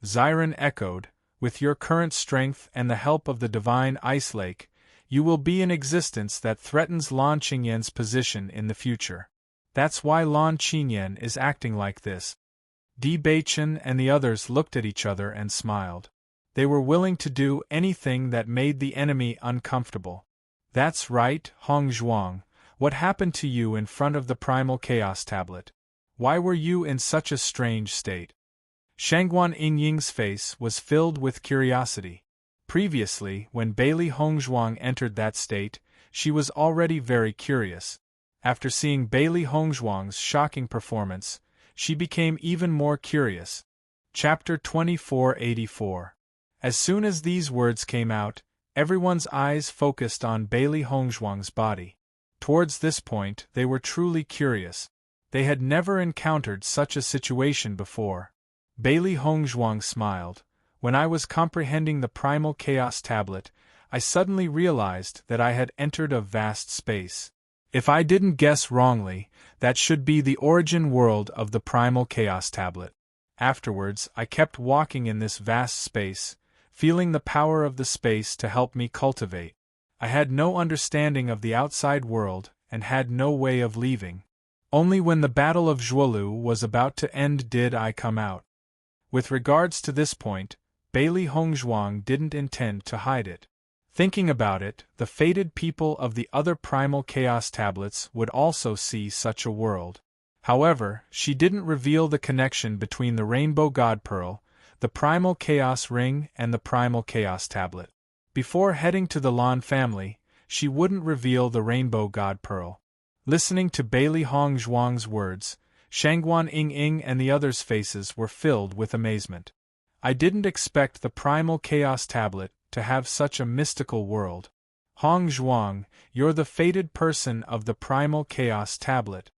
Ziren echoed, with your current strength and the help of the divine ice lake, you will be in existence that threatens Lan Qingyan's position in the future. That's why Lan Qingyan is acting like this. Di Beichen and the others looked at each other and smiled. They were willing to do anything that made the enemy uncomfortable. That's right, Hongzhuang. What happened to you in front of the Primal Chaos Tablet? Why were you in such a strange state? Shangguan Yingying's face was filled with curiosity. Previously, when Bailey Hongzhuang entered that state, she was already very curious. After seeing Bailey Hongzhuang's shocking performance, she became even more curious. Chapter 2484. As soon as these words came out, everyone's eyes focused on Bailey Hongzhuang's body. Towards this point, they were truly curious. They had never encountered such a situation before. Bailey Hongzhuang smiled. When I was comprehending the Primal Chaos Tablet, I suddenly realized that I had entered a vast space. If I didn't guess wrongly, that should be the origin world of the Primal Chaos Tablet. Afterwards, I kept walking in this vast space, feeling the power of the space to help me cultivate. I had no understanding of the outside world, and had no way of leaving. Only when the Battle of Zhuolu was about to end did I come out. With regards to this point, Bailey Hongzhuang didn't intend to hide it. Thinking about it, the fated people of the other Primal Chaos Tablets would also see such a world. However, she didn't reveal the connection between the Rainbow God Pearl, the Primal Chaos Ring, and the Primal Chaos Tablet. Before heading to the Lan family, she wouldn't reveal the Rainbow God Pearl. Listening to Bailey Hongzhuang's words, Shangguan Yingying and the others' faces were filled with amazement. I didn't expect the Primal Chaos Tablet to have such a mystical world. Hongzhuang, you're the fated person of the Primal Chaos Tablet.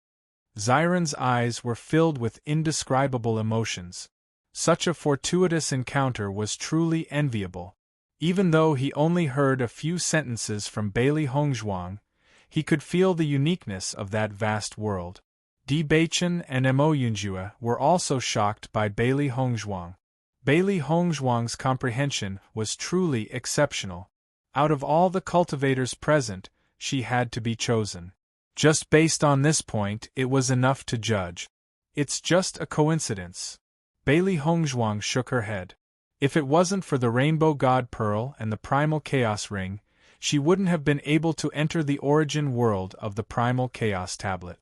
Ziren's eyes were filled with indescribable emotions. Such a fortuitous encounter was truly enviable. Even though he only heard a few sentences from Bailey Hongzhuang, he could feel the uniqueness of that vast world. Di Beichen and Mo Yunjue were also shocked by Bailey Hongzhuang. Bailey Hongzhuang's comprehension was truly exceptional. Out of all the cultivators present, she had to be chosen. Just based on this point, it was enough to judge. It's just a coincidence. Bailey Hongzhuang shook her head. If it wasn't for the Rainbow God Pearl and the Primal Chaos Ring, she wouldn't have been able to enter the origin world of the Primal Chaos Tablet.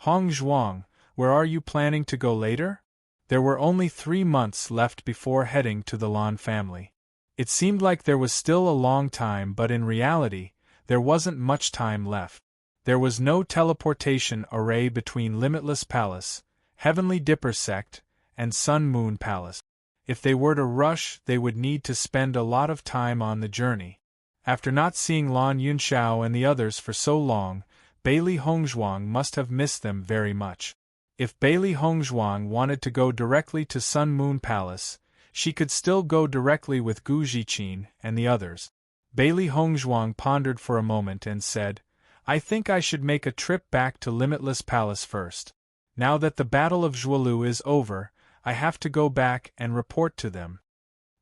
Hongzhuang, where are you planning to go later? There were only 3 months left before heading to the Lan family. It seemed like there was still a long time, but in reality, there wasn't much time left. There was no teleportation array between Limitless Palace, Heavenly Dipper Sect, and Sun Moon Palace. If they were to rush, they would need to spend a lot of time on the journey. After not seeing Lan Yunxiao and the others for so long, Bailey Hongzhuang must have missed them very much. If Bailey Hongzhuang wanted to go directly to Sun Moon Palace, she could still go directly with Gu Zhiqin and the others. Bailey Hongzhuang pondered for a moment and said, I think I should make a trip back to Limitless Palace first. Now that the Battle of Zhuolu is over, I have to go back and report to them.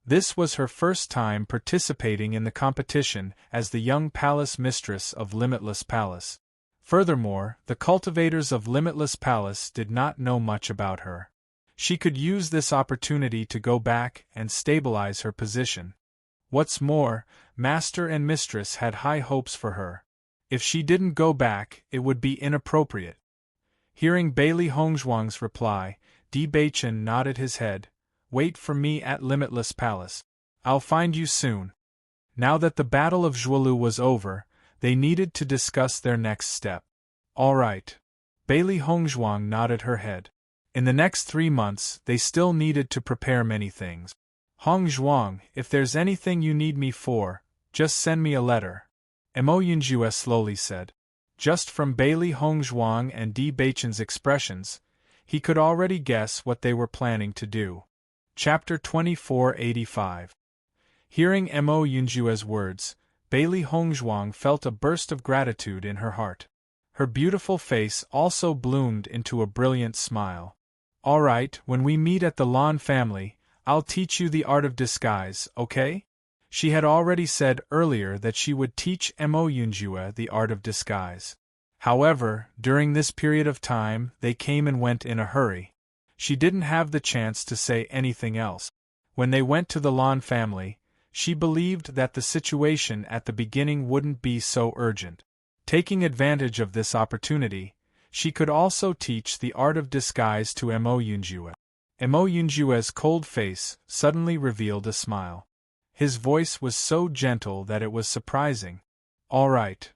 This was her first time participating in the competition as the young palace mistress of Limitless Palace. Furthermore, the cultivators of Limitless Palace did not know much about her. She could use this opportunity to go back and stabilize her position. What's more, Master and Mistress had high hopes for her. If she didn't go back, it would be inappropriate. Hearing Bailey Hongzhuang's reply, Di Baichen nodded his head. Wait for me at Limitless Palace. I'll find you soon. Now that the Battle of Zhuolu was over, they needed to discuss their next step. All right. Bailey Hongzhuang nodded her head. In the next 3 months, they still needed to prepare many things. Hongzhuang, if there's anything you need me for, just send me a letter. Mo Yunjue slowly said. Just from Bailey Hongzhuang and Di Baichen's expressions, he could already guess what they were planning to do. Chapter 2485. Hearing Mo Yunjue's words, Bailey Hongzhuang felt a burst of gratitude in her heart. Her beautiful face also bloomed into a brilliant smile. All right, when we meet at the Lan family, I'll teach you the art of disguise, okay? She had already said earlier that she would teach Mo Yunjue the art of disguise. However, during this period of time, they came and went in a hurry. She didn't have the chance to say anything else. When they went to the Lan family, she believed that the situation at the beginning wouldn't be so urgent. Taking advantage of this opportunity, she could also teach the art of disguise to Mo Yunjue. Mo Yunjue's cold face suddenly revealed a smile. His voice was so gentle that it was surprising. All right.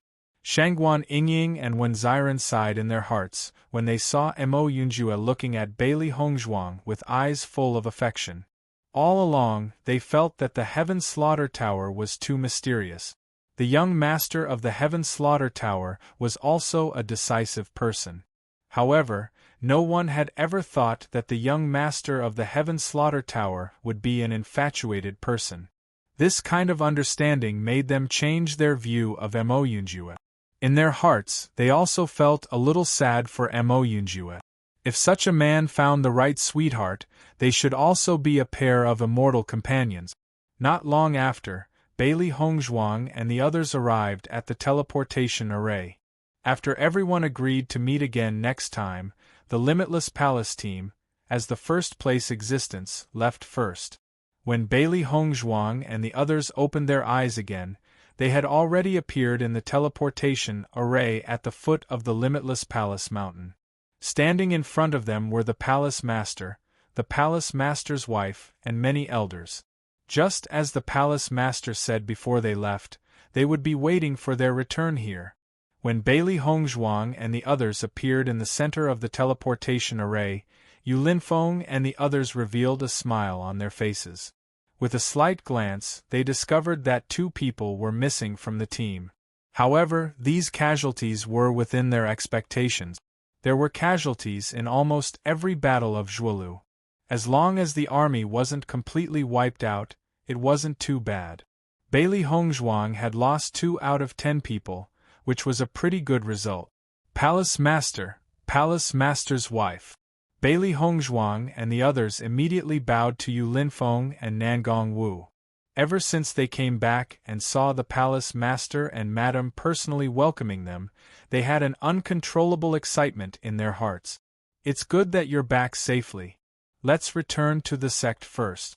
Shangguan Yingying and Wen Ziren sighed in their hearts when they saw Mo Yunjue looking at Bailey Hongzhuang with eyes full of affection. All along, they felt that the Heaven Slaughter Tower was too mysterious. The young master of the Heaven Slaughter Tower was also a decisive person. However, no one had ever thought that the young master of the Heaven Slaughter Tower would be an infatuated person. This kind of understanding made them change their view of Mo Yunjue. In their hearts, they also felt a little sad for Mo Yunjue. If such a man found the right sweetheart, they should also be a pair of immortal companions. Not long after, Bailey Hongzhuang and the others arrived at the teleportation array. After everyone agreed to meet again next time, the Limitless Palace team, as the first-place existence, left first. When Bailey Hongzhuang and the others opened their eyes again, they had already appeared in the teleportation array at the foot of the Limitless Palace mountain. Standing in front of them were the Palace Master, the Palace Master's wife, and many elders. Just as the Palace Master said before they left, they would be waiting for their return here. When Bailey Hongzhuang and the others appeared in the center of the teleportation array, Yu Linfeng and the others revealed a smile on their faces. With a slight glance, they discovered that 2 people were missing from the team. However, these casualties were within their expectations. There were casualties in almost every battle of Zhuolu. As long as the army wasn't completely wiped out, it wasn't too bad. Bailey Hongzhuang had lost 2 out of 10 people, which was a pretty good result. Palace Master, Palace Master's wife. Bailey Hongzhuang and the others immediately bowed to Yu Linfeng and Nangong Wu. Ever since they came back and saw the Palace Master and Madam personally welcoming them, they had an uncontrollable excitement in their hearts. It's good that you're back safely. Let's return to the sect first.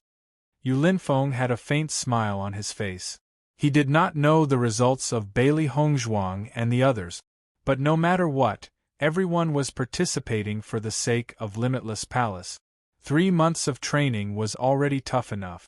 Yu Linfeng had a faint smile on his face. He did not know the results of Bailey Hongzhuang and the others, but no matter what, everyone was participating for the sake of Limitless Palace. 3 months of training was already tough enough.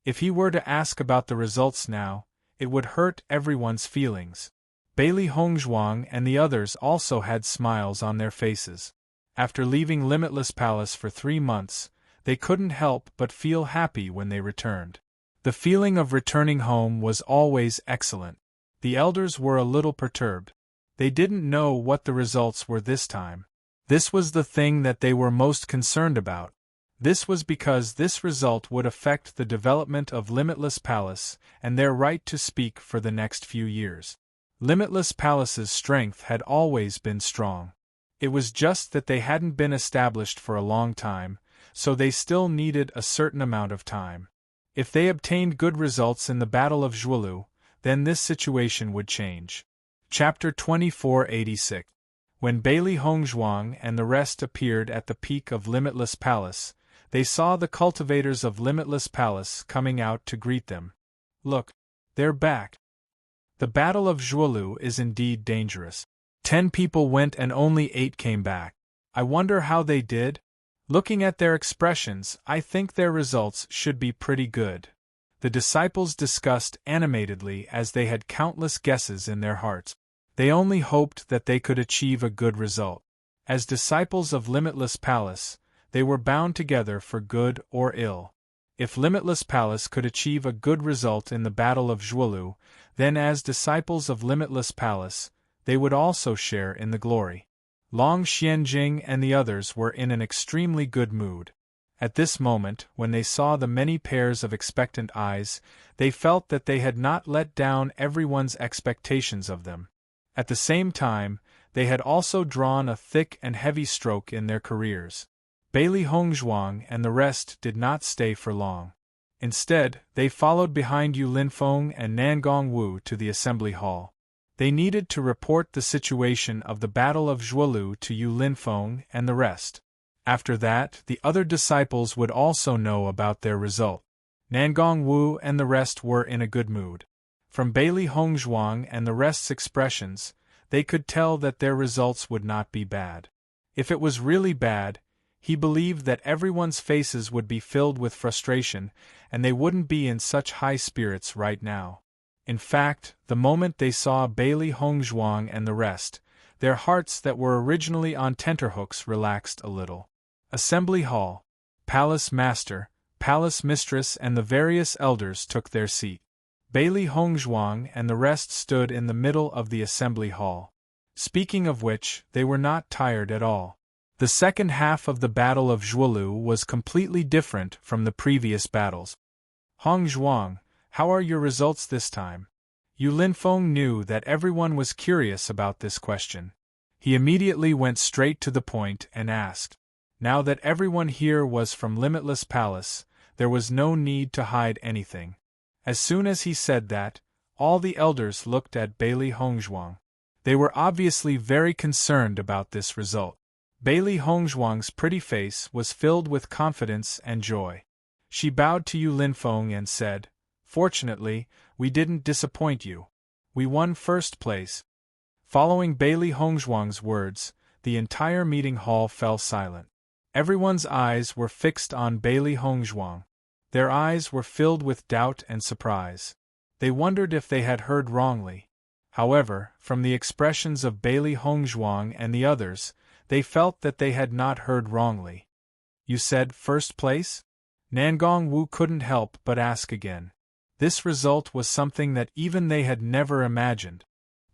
If he were to ask about the results now, it would hurt everyone's feelings. Bailey Hongzhuang and the others also had smiles on their faces. After leaving Limitless Palace for 3 months, they couldn't help but feel happy when they returned. The feeling of returning home was always excellent. The elders were a little perturbed. They didn't know what the results were this time. This was the thing that they were most concerned about. This was because this result would affect the development of Limitless Palace and their right to speak for the next few years. Limitless Palace's strength had always been strong. It was just that they hadn't been established for a long time, so they still needed a certain amount of time. If they obtained good results in the Battle of Zhuolu, then this situation would change. Chapter 2486. When Bailey Hongzhuang and the rest appeared at the peak of Limitless Palace, they saw the cultivators of Limitless Palace coming out to greet them. Look, they're back. The Battle of Zhuolu is indeed dangerous. 10 people went and only 8 came back. I wonder how they did? Looking at their expressions, I think their results should be pretty good. The disciples discussed animatedly as they had countless guesses in their hearts. They only hoped that they could achieve a good result. As disciples of Limitless Palace, they were bound together for good or ill. If Limitless Palace could achieve a good result in the Battle of Zhuolu, then as disciples of Limitless Palace, they would also share in the glory. Long Xianjing and the others were in an extremely good mood. At this moment, when they saw the many pairs of expectant eyes, they felt that they had not let down everyone's expectations of them. At the same time, they had also drawn a thick and heavy stroke in their careers. Bailey Hongzhuang and the rest did not stay for long. Instead, they followed behind Yu Linfeng and Nangong Wu to the assembly hall. They needed to report the situation of the Battle of Zhuolu to Yu Linfeng and the rest. After that, the other disciples would also know about their result. Nangong Wu and the rest were in a good mood. From Bailey Hongzhuang and the rest's expressions, they could tell that their results would not be bad. If it was really bad, he believed that everyone's faces would be filled with frustration, and they wouldn't be in such high spirits right now. In fact, the moment they saw Bailey Hongzhuang and the rest, their hearts that were originally on tenterhooks relaxed a little. Assembly Hall. Palace Master, Palace Mistress and the various elders took their seat. Bailey Hongzhuang and the rest stood in the middle of the assembly hall. Speaking of which, they were not tired at all. The second half of the Battle of Zhuolu was completely different from the previous battles. Hongzhuang, how are your results this time? Yu Linfeng knew that everyone was curious about this question. He immediately went straight to the point and asked. Now that everyone here was from Limitless Palace, there was no need to hide anything. As soon as he said that, all the elders looked at Bailey Hongzhuang. They were obviously very concerned about this result. Bailey Hongzhuang's pretty face was filled with confidence and joy. She bowed to Yu Linfeng and said, "Fortunately, we didn't disappoint you. We won first place." Following Bailey Hongzhuang's words, the entire meeting hall fell silent. Everyone's eyes were fixed on Bailey Hongzhuang. Their eyes were filled with doubt and surprise. They wondered if they had heard wrongly. However, from the expressions of Bailey Hongzhuang and the others, they felt that they had not heard wrongly. "You said first place?" Nangong Wu couldn't help but ask again. This result was something that even they had never imagined.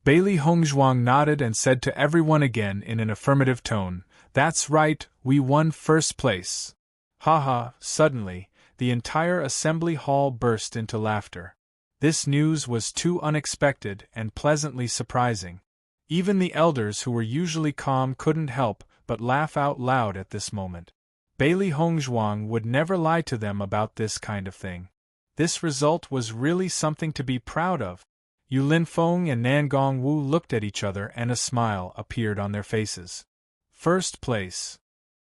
Bailey Hongzhuang nodded and said to everyone again in an affirmative tone, "That's right, we won first place." Ha! Suddenly, the entire assembly hall burst into laughter. This news was too unexpected and pleasantly surprising. Even the elders who were usually calm couldn't help but laugh out loud at this moment. Bailey Hongzhuang would never lie to them about this kind of thing. This result was really something to be proud of. Yu Linfeng and Nangong Wu looked at each other and a smile appeared on their faces. First place.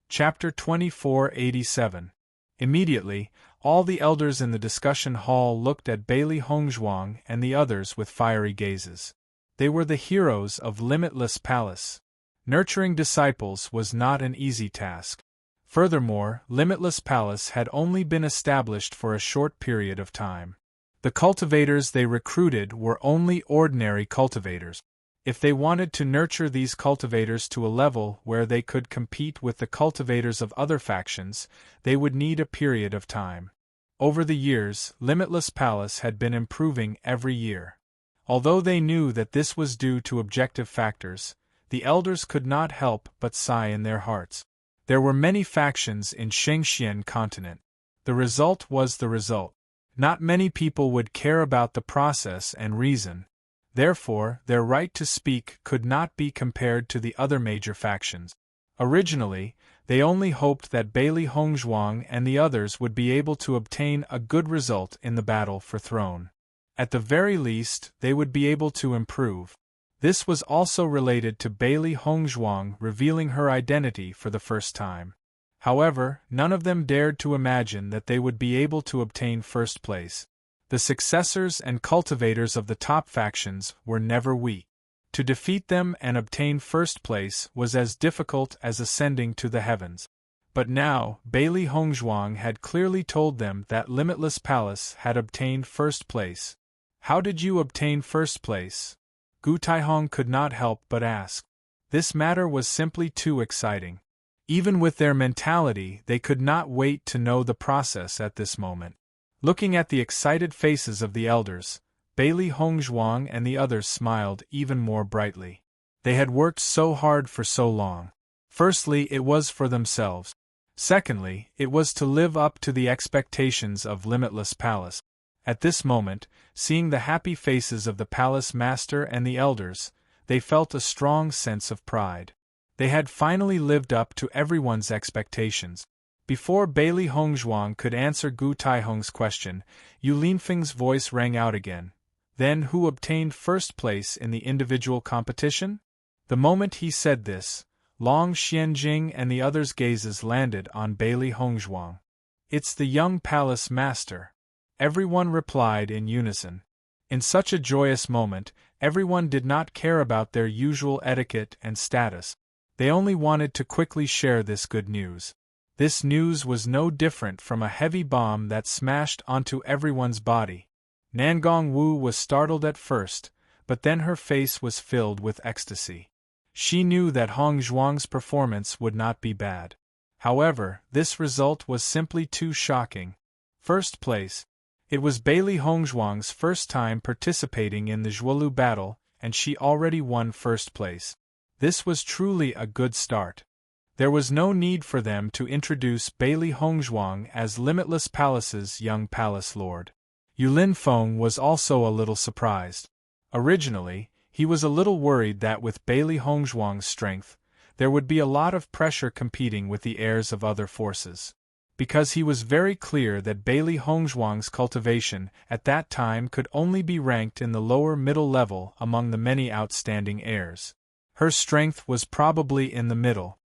Chapter 2487. Immediately, all the elders in the discussion hall looked at Bailey Hongzhuang and the others with fiery gazes. They were the heroes of Limitless Palace. Nurturing disciples was not an easy task. Furthermore, Limitless Palace had only been established for a short period of time. The cultivators they recruited were only ordinary cultivators. If they wanted to nurture these cultivators to a level where they could compete with the cultivators of other factions, they would need a period of time. Over the years, Limitless Palace had been improving every year. Although they knew that this was due to objective factors, the elders could not help but sigh in their hearts. There were many factions in Xingxian continent. The result was the result. Not many people would care about the process and reason. Therefore, their right to speak could not be compared to the other major factions. Originally, They only hoped that Bailey Hongzhuang and the others would be able to obtain a good result in the battle for throne. At the very least, they would be able to improve. This was also related to Bailey Hongzhuang revealing her identity for the first time. However, none of them dared to imagine that they would be able to obtain first place. The successors and cultivators of the top factions were never weak. To defeat them and obtain first place was as difficult as ascending to the heavens. But now, Bailey Hongzhuang had clearly told them that Limitless Palace had obtained first place. How did you obtain first place? Gu Taihong could not help but ask. This matter was simply too exciting. Even with their mentality, they could not wait to know the process at this moment. Looking at the excited faces of the elders, Bailey Hongzhuang and the others smiled even more brightly. They had worked so hard for so long. Firstly, it was for themselves. Secondly, it was to live up to the expectations of Limitless Palace. At this moment, seeing the happy faces of the palace master and the elders, they felt a strong sense of pride. They had finally lived up to everyone's expectations. Before Bailey Hongzhuang could answer Gu Taihong's question, Yu Linfeng's voice rang out again. Then who obtained first place in the individual competition? The moment he said this, Long Xianjing and the others' gazes landed on Bailey Hongzhuang. It's the young palace master. Everyone replied in unison. In such a joyous moment, everyone did not care about their usual etiquette and status. They only wanted to quickly share this good news. This news was no different from a heavy bomb that smashed onto everyone's body. Nangong Wu was startled at first, but then her face was filled with ecstasy. She knew that Hongzhuang's performance would not be bad. However, this result was simply too shocking. First place. It was Bailey Hongzhuang's first time participating in the Zhuolu battle, and she already won first place. This was truly a good start. There was no need for them to introduce Bailey Hongzhuang as Limitless Palace's young palace lord. Yu Linfeng was also a little surprised. Originally, he was a little worried that with Bailey Hongzhuang's strength, there would be a lot of pressure competing with the heirs of other forces. Because he was very clear that Bailey Hongzhuang's cultivation at that time could only be ranked in the lower middle level among the many outstanding heirs. Her strength was probably in the middle.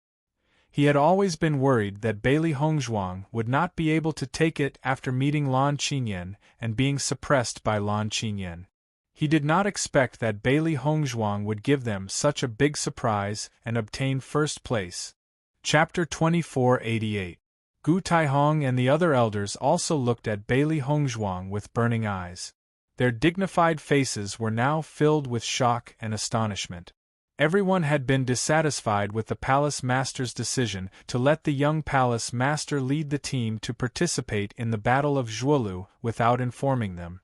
He had always been worried that Bailey Hongzhuang would not be able to take it after meeting Lan Qinyan and being suppressed by Lan Qinyan. He did not expect that Bailey Hongzhuang would give them such a big surprise and obtain first place. Chapter 2488. Gu Taihong and the other elders also looked at Bailey Hongzhuang with burning eyes. Their dignified faces were now filled with shock and astonishment. Everyone had been dissatisfied with the palace master's decision to let the young palace master lead the team to participate in the Battle of Zhuolu without informing them.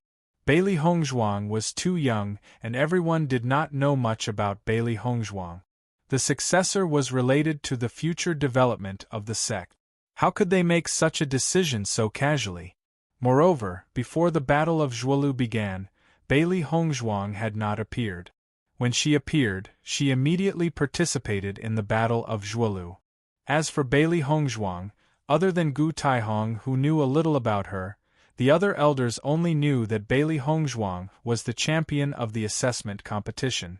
Bailey Hongzhuang was too young, and everyone did not know much about Bailey Hongzhuang. The successor was related to the future development of the sect. How could they make such a decision so casually? Moreover, before the Battle of Zhuolu began, Bailey Hongzhuang had not appeared. When she appeared, she immediately participated in the Battle of Zhuolu. As for Bailey Hongzhuang, other than Gu Taihong who knew a little about her, the other elders only knew that Bailey Hongzhuang was the champion of the assessment competition.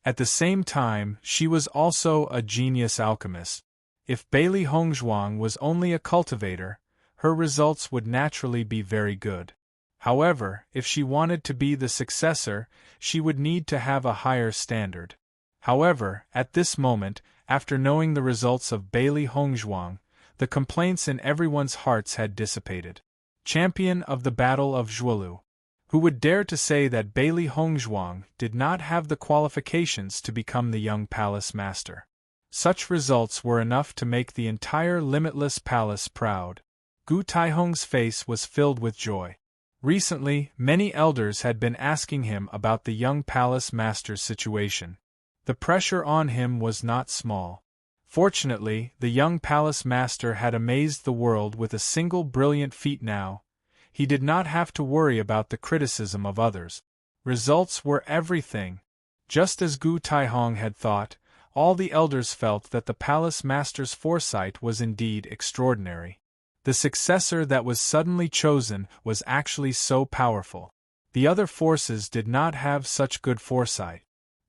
At the same time, she was also a genius alchemist. If Bailey Hongzhuang was only a cultivator, her results would naturally be very good. However, if she wanted to be the successor, she would need to have a higher standard. However, at this moment, after knowing the results of Bailey Hongzhuang, the complaints in everyone's hearts had dissipated. Champion of the Battle of Zhuolu. Who would dare to say that Bailey Hongzhuang did not have the qualifications to become the young palace master? Such results were enough to make the entire Limitless Palace proud. Gu Taihong's face was filled with joy. Recently, many elders had been asking him about the young palace master's situation. The pressure on him was not small. Fortunately, the young palace master had amazed the world with a single brilliant feat now. He did not have to worry about the criticism of others. Results were everything. Just as Gu Taihong had thought, all the elders felt that the palace master's foresight was indeed extraordinary. The successor that was suddenly chosen was actually so powerful. The other forces did not have such good foresight.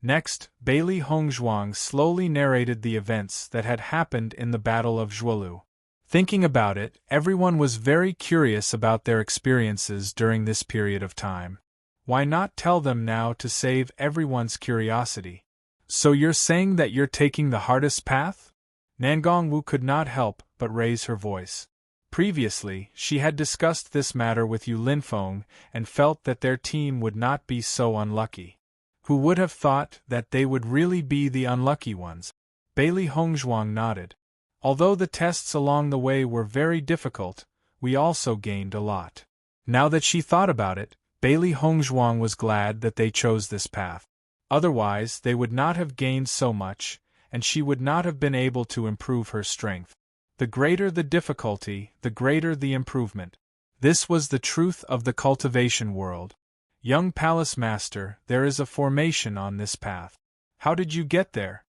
Next, Bailey Hongzhuang slowly narrated the events that had happened in the Battle of Zhuolu. Thinking about it, everyone was very curious about their experiences during this period of time. Why not tell them now to save everyone's curiosity? So you're saying that you're taking the hardest path? Nangongwu could not help but raise her voice. Previously, she had discussed this matter with Yu Linfeng and felt that their team would not be so unlucky. Who would have thought that they would really be the unlucky ones? Bailey Hongzhuang nodded. Although the tests along the way were very difficult, we also gained a lot. Now that she thought about it, Bailey Hongzhuang was glad that they chose this path. Otherwise, they would not have gained so much, and she would not have been able to improve her strength. The greater the difficulty, the greater the improvement. This was the truth of the cultivation world. Young Palace Master, there is a formation on this path. How did you get there?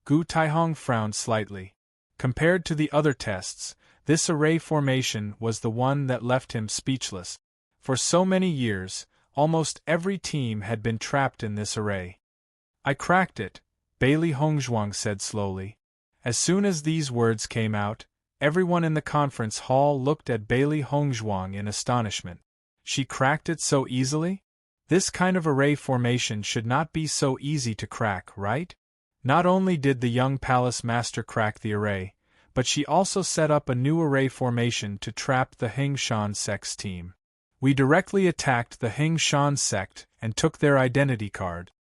Gu Taihong frowned slightly. Compared to the other tests, this array formation was the one that left him speechless. For so many years, almost every team had been trapped in this array. I cracked it, Bailey Hongzhuang said slowly. As soon as these words came out, everyone in the conference hall looked at Bailey Hongzhuang in astonishment. She cracked it so easily? This kind of array formation should not be so easy to crack, right? Not only did the young palace master crack the array, but she also set up a new array formation to trap the Hing Shan sect's team. We directly attacked the Hing Shan sect and took their identity card.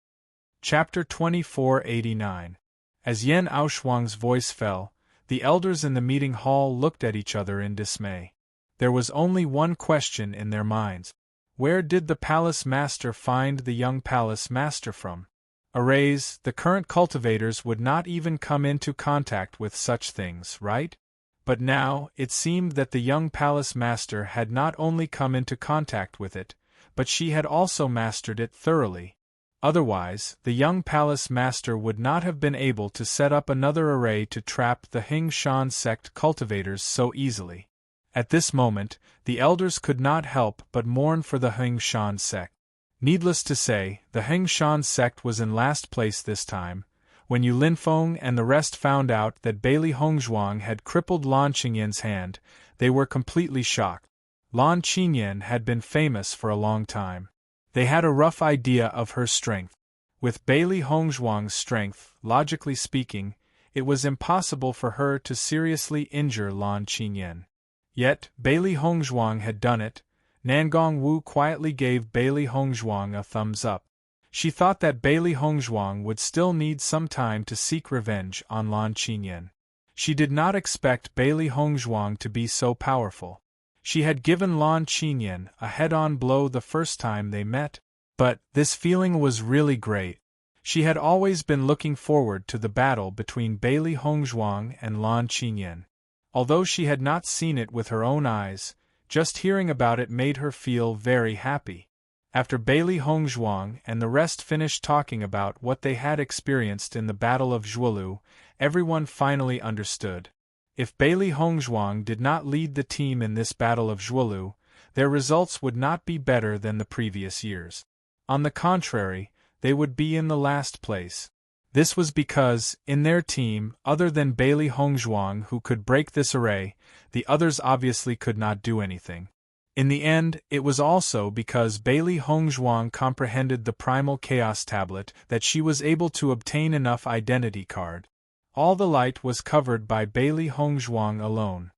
Chapter 2489. As Yen Aoshuang's voice fell, the elders in the meeting hall looked at each other in dismay. There was only one question in their minds. Where did the palace master find the young palace master from? Arrays, the current cultivators would not even come into contact with such things, right? But now, it seemed that the young palace master had not only come into contact with it, but she had also mastered it thoroughly. Otherwise, the young palace master would not have been able to set up another array to trap the Hing Shan sect cultivators so easily. At this moment, the elders could not help but mourn for the Hing Shan sect. Needless to say, the Hing Shan sect was in last place this time. When Yu Linfeng and the rest found out that Bailey Hongzhuang had crippled Lan Qingyan's hand, they were completely shocked. Lan Qingyan had been famous for a long time. They had a rough idea of her strength. With Bailey Hongzhuang's strength, logically speaking, it was impossible for her to seriously injure Lan Qingyan. Yet, Bailey Hongzhuang had done it. Nangongwu quietly gave Bailey Hongzhuang a thumbs up. She thought that Bailey Hongzhuang would still need some time to seek revenge on Lan Qingyan. She did not expect Bailey Hongzhuang to be so powerful. She had given Lan Qingyan a head-on blow the first time they met, but this feeling was really great. She had always been looking forward to the battle between Bailey Hongzhuang and Lan Qingyan. Although she had not seen it with her own eyes, just hearing about it made her feel very happy. After Bailey Hongzhuang and the rest finished talking about what they had experienced in the Battle of Zhuolu, everyone finally understood. If Bailey Hongzhuang did not lead the team in this Battle of Zhuolu, their results would not be better than the previous years. On the contrary, they would be in the last place. This was because, in their team, other than Bailey Hongzhuang who could break this array, the others obviously could not do anything. In the end, it was also because Bailey Hongzhuang comprehended the Primal Chaos Tablet that she was able to obtain enough identity card. All the light was covered by Bailey Hongzhuang alone.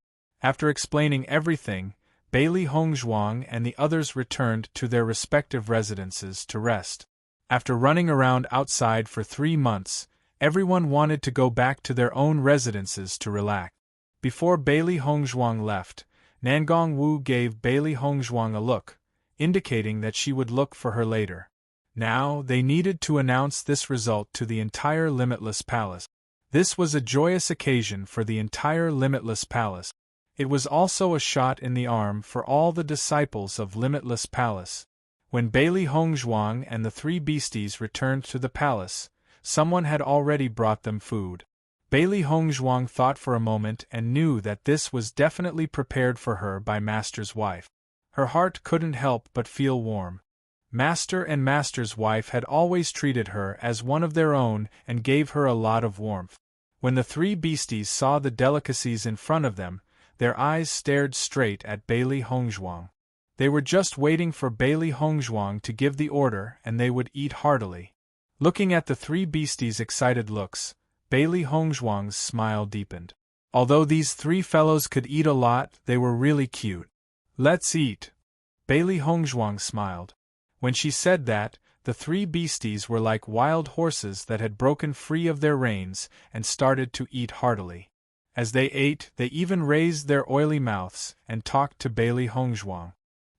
After explaining everything, Bailey Hongzhuang and the others returned to their respective residences to rest. After running around outside for 3 months, everyone wanted to go back to their own residences to relax. Before Bailey Hongzhuang left, Nangongwu gave Bailey Hongzhuang a look, indicating that she would look for her later. Now, they needed to announce this result to the entire Limitless Palace. This was a joyous occasion for the entire Limitless Palace. It was also a shot in the arm for all the disciples of Limitless Palace. When Bailey Hongzhuang and the 3 beasties returned to the palace, someone had already brought them food. Bailey Hongzhuang thought for a moment and knew that this was definitely prepared for her by Master's wife. Her heart couldn't help but feel warm. Master and Master's wife had always treated her as one of their own and gave her a lot of warmth. When the three beasties saw the delicacies in front of them, their eyes stared straight at Bailey Hongzhuang. They were just waiting for Bailey Hongzhuang to give the order and they would eat heartily. Looking at the three beasties' excited looks, Bailey Hongzhuang's smile deepened. Although these three fellows could eat a lot, they were really cute. "Let's eat." Bailey Hongzhuang smiled. When she said that, the three beasties were like wild horses that had broken free of their reins and started to eat heartily. As they ate, they even raised their oily mouths and talked to Bailey Hongzhuang.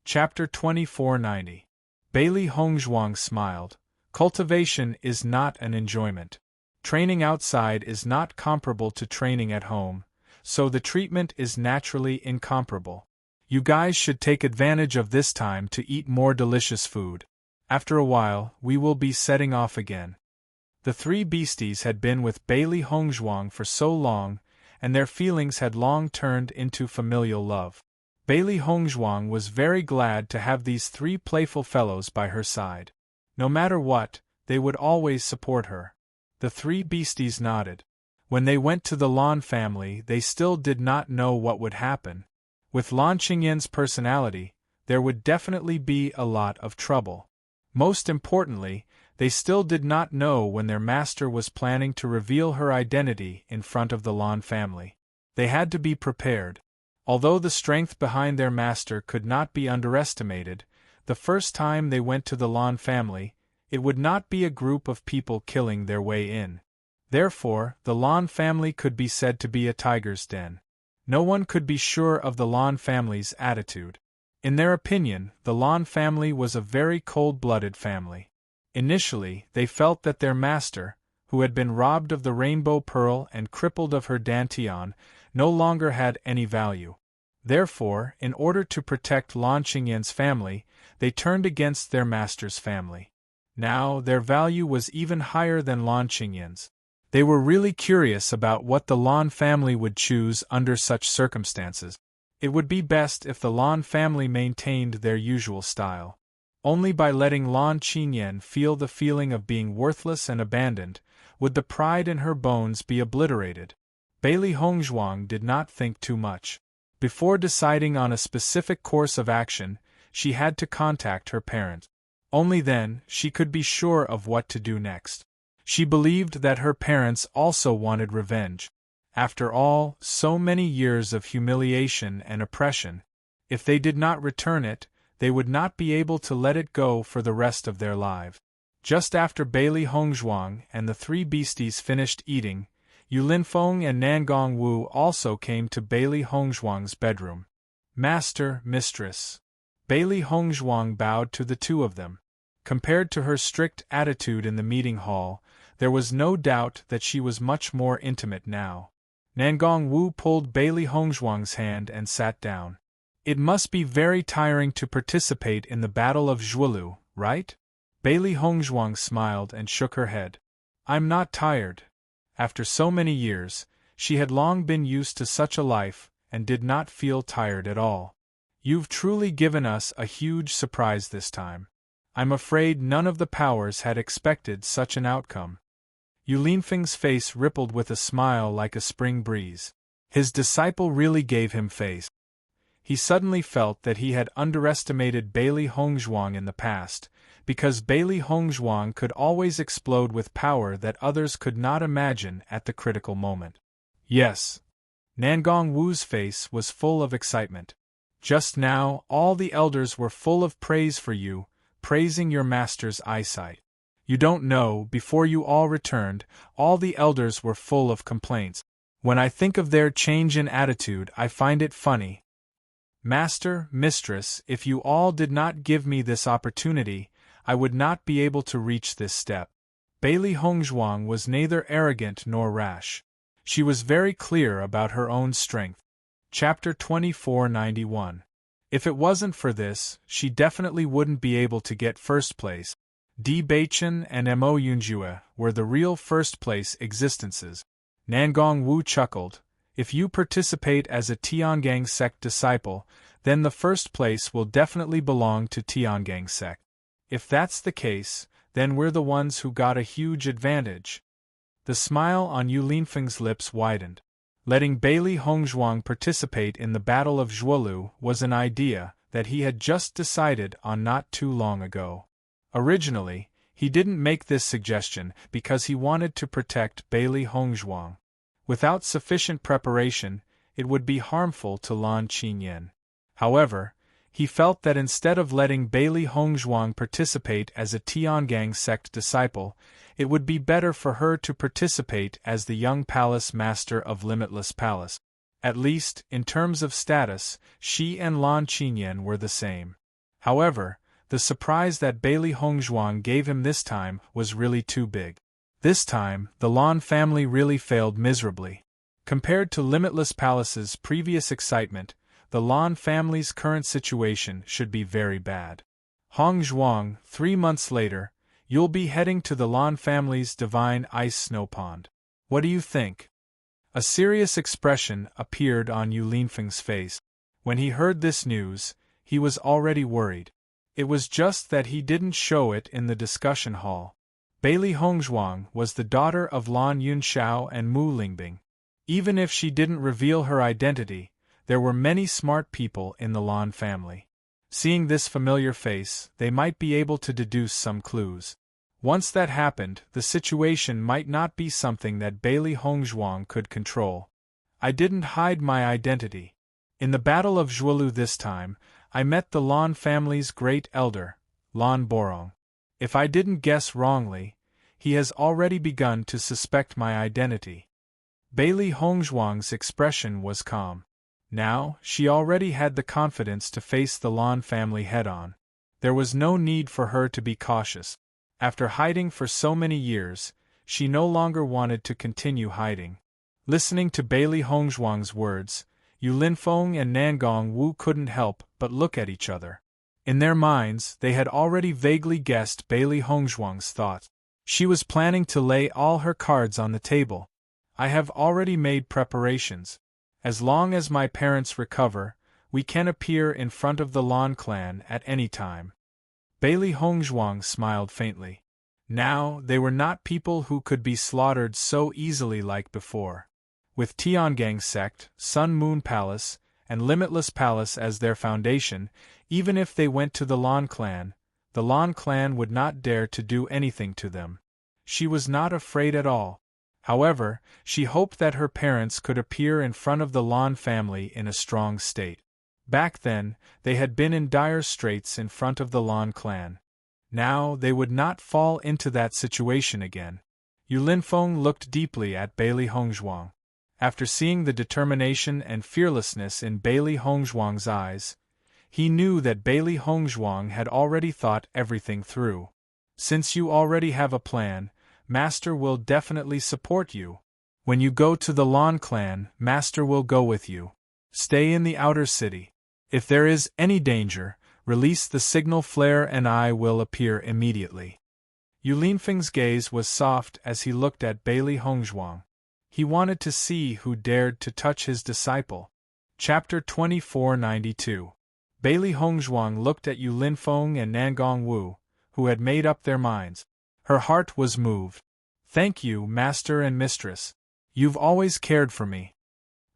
Chapter 2490. Bailey Hongzhuang smiled. Cultivation is not an enjoyment. Training outside is not comparable to training at home, so the treatment is naturally incomparable. You guys should take advantage of this time to eat more delicious food. After a while, we will be setting off again. The three beasties had been with Bailey Hongzhuang for so long, and their feelings had long turned into familial love. Bailey Hongzhuang was very glad to have these three playful fellows by her side. No matter what, they would always support her. The three beasties nodded. When they went to the Lan family, they still did not know what would happen. With Lan Qingyan's personality, there would definitely be a lot of trouble. Most importantly, they still did not know when their master was planning to reveal her identity in front of the Lan family. They had to be prepared. Although the strength behind their master could not be underestimated, the first time they went to the Lan family, it would not be a group of people killing their way in. Therefore, the Lan family could be said to be a tiger's den. No one could be sure of the Lan family's attitude. In their opinion, the Lan family was a very cold-blooded family. Initially, they felt that their master, who had been robbed of the rainbow pearl and crippled of her dantian, no longer had any value. Therefore, in order to protect Lan Qingyan's family, they turned against their master's family. Now, their value was even higher than Lan Qingyan's. They were really curious about what the Lan family would choose under such circumstances. It would be best if the Lan family maintained their usual style. Only by letting Lan Qingyan feel the feeling of being worthless and abandoned would the pride in her bones be obliterated. Bailey Hongzhuang did not think too much. Before deciding on a specific course of action, she had to contact her parents. Only then she could be sure of what to do next. She believed that her parents also wanted revenge. After all, so many years of humiliation and oppression. If they did not return it, they would not be able to let it go for the rest of their lives. Just after Bailey Hongzhuang and the three beasties finished eating, Yulinfeng and Nangong Wu also came to Bailey Hongzhuang's bedroom. "Master, mistress." Bailey Hongzhuang bowed to the two of them. Compared to her strict attitude in the meeting hall, there was no doubt that she was much more intimate now. Nangong Wu pulled Bailey Hongzhuang's hand and sat down. "It must be very tiring to participate in the Battle of Zhuelu, right?" Bailey Hongzhuang smiled and shook her head. "I'm not tired." After so many years, she had long been used to such a life and did not feel tired at all. "You've truly given us a huge surprise this time. I'm afraid none of the powers had expected such an outcome." Yulinfeng's face rippled with a smile like a spring breeze. His disciple really gave him face. He suddenly felt that he had underestimated Bailey Hongzhuang in the past, because Bailey Hongzhuang could always explode with power that others could not imagine at the critical moment. "Yes." Nangong Wu's face was full of excitement. "Just now, all the elders were full of praise for you, praising your master's eyesight. You don't know, before you all returned, all the elders were full of complaints. When I think of their change in attitude, I find it funny. Master, mistress, if you all did not give me this opportunity, I would not be able to reach this step." Bailey Hongzhuang was neither arrogant nor rash. She was very clear about her own strength. Chapter 2491. If it wasn't for this, she definitely wouldn't be able to get first place. Di Baichen and Mo Yunjue were the real first-place existences. Nangong Wu chuckled. If you participate as a Tiangang sect disciple, then the first place will definitely belong to Tiangang sect. If that's the case, then we're the ones who got a huge advantage. The smile on Yu Linfeng's lips widened. Letting Bailey Hongzhuang participate in the Battle of Zhuolu was an idea that he had just decided on not too long ago. Originally, he didn't make this suggestion because he wanted to protect Bailey Hongzhuang. Without sufficient preparation, it would be harmful to Lan Qinyan. However, he felt that instead of letting Bailey Hongzhuang participate as a Tiangang sect disciple, it would be better for her to participate as the young palace master of Limitless Palace. At least, in terms of status, she and Lan Qinyan were the same. However, the surprise that Bailey Hongzhuang gave him this time was really too big. This time, the Lan family really failed miserably. Compared to Limitless Palace's previous excitement, the Lan family's current situation should be very bad. Hongzhuang, 3 months later, you'll be heading to the Lan family's divine ice snow pond. What do you think? A serious expression appeared on Yu Linfeng's face. When he heard this news, he was already worried. It was just that he didn't show it in the discussion hall. Bailey Hongzhuang was the daughter of Lan Yunxiao and Mu Lingbing. Even if she didn't reveal her identity, there were many smart people in the Lan family. Seeing this familiar face, they might be able to deduce some clues. Once that happened, the situation might not be something that Bailey Hongzhuang could control. I didn't hide my identity. In the Battle of Zhuolu this time, I met the Lan family's great elder, Lan Borong. If I didn't guess wrongly, he has already begun to suspect my identity. Bailey Hongzhuang's expression was calm. Now, she already had the confidence to face the Lan family head-on. There was no need for her to be cautious. After hiding for so many years, she no longer wanted to continue hiding. Listening to Bailey Hongzhuang's words, Yu Linfeng and Nangong Wu couldn't help but look at each other. In their minds, they had already vaguely guessed Bailey Hongzhuang's thoughts. She was planning to lay all her cards on the table. I have already made preparations. As long as my parents recover, we can appear in front of the Lan clan at any time. Bailey Hongzhuang smiled faintly. Now, they were not people who could be slaughtered so easily like before. With Tiangang sect, Sun Moon Palace, and Limitless Palace as their foundation, even if they went to the Lan clan would not dare to do anything to them. She was not afraid at all. However, she hoped that her parents could appear in front of the Lan family in a strong state. Back then, they had been in dire straits in front of the Lan clan. Now, they would not fall into that situation again. Yu Linfeng looked deeply at Bailey Hongzhuang. After seeing the determination and fearlessness in Bailey Hongzhuang's eyes, he knew that Bailey Hongzhuang had already thought everything through. Since you already have a plan, Master will definitely support you. When you go to the Lan clan, Master will go with you. Stay in the outer city. If there is any danger, release the signal flare and I will appear immediately. Yu Linfeng's gaze was soft as he looked at Bailey Hongzhuang. He wanted to see who dared to touch his disciple. Chapter 2492. Bailey Hongzhuang looked at Yu Linfeng and Nangong Wu, who had made up their minds. Her heart was moved. Thank you, Master and Mistress. You've always cared for me.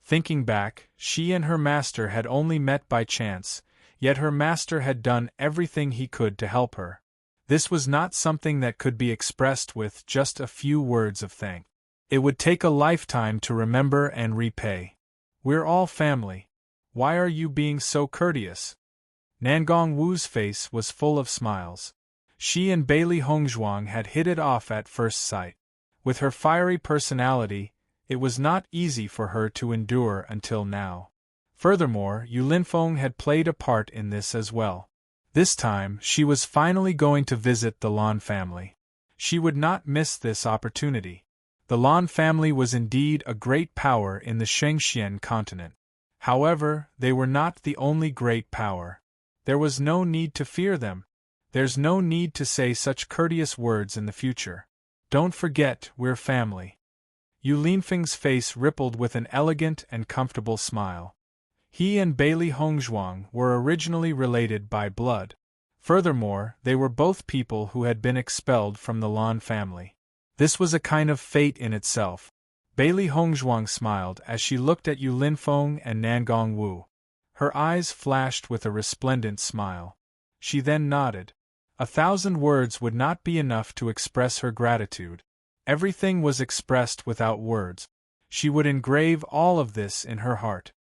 Thinking back, she and her master had only met by chance, yet her master had done everything he could to help her. This was not something that could be expressed with just a few words of thanks. It would take a lifetime to remember and repay. We're all family. Why are you being so courteous? Nangong Wu's face was full of smiles. She and Bailey Hongzhuang had hit it off at first sight. With her fiery personality, it was not easy for her to endure until now. Furthermore, Yu Linfeng had played a part in this as well. This time, she was finally going to visit the Lan family. She would not miss this opportunity. The Lan family was indeed a great power in the Shengxian continent. However, they were not the only great power. There was no need to fear them. There's no need to say such courteous words in the future. Don't forget, we're family. Yu Linfeng's face rippled with an elegant and comfortable smile. He and Bailey Hongzhuang were originally related by blood. Furthermore, they were both people who had been expelled from the Lan family. This was a kind of fate in itself. Bailey Hongzhuang smiled as she looked at Yu Linfeng and Nangong Wu. Her eyes flashed with a resplendent smile. She then nodded. 1,000 words would not be enough to express her gratitude. Everything was expressed without words. She would engrave all of this in her heart.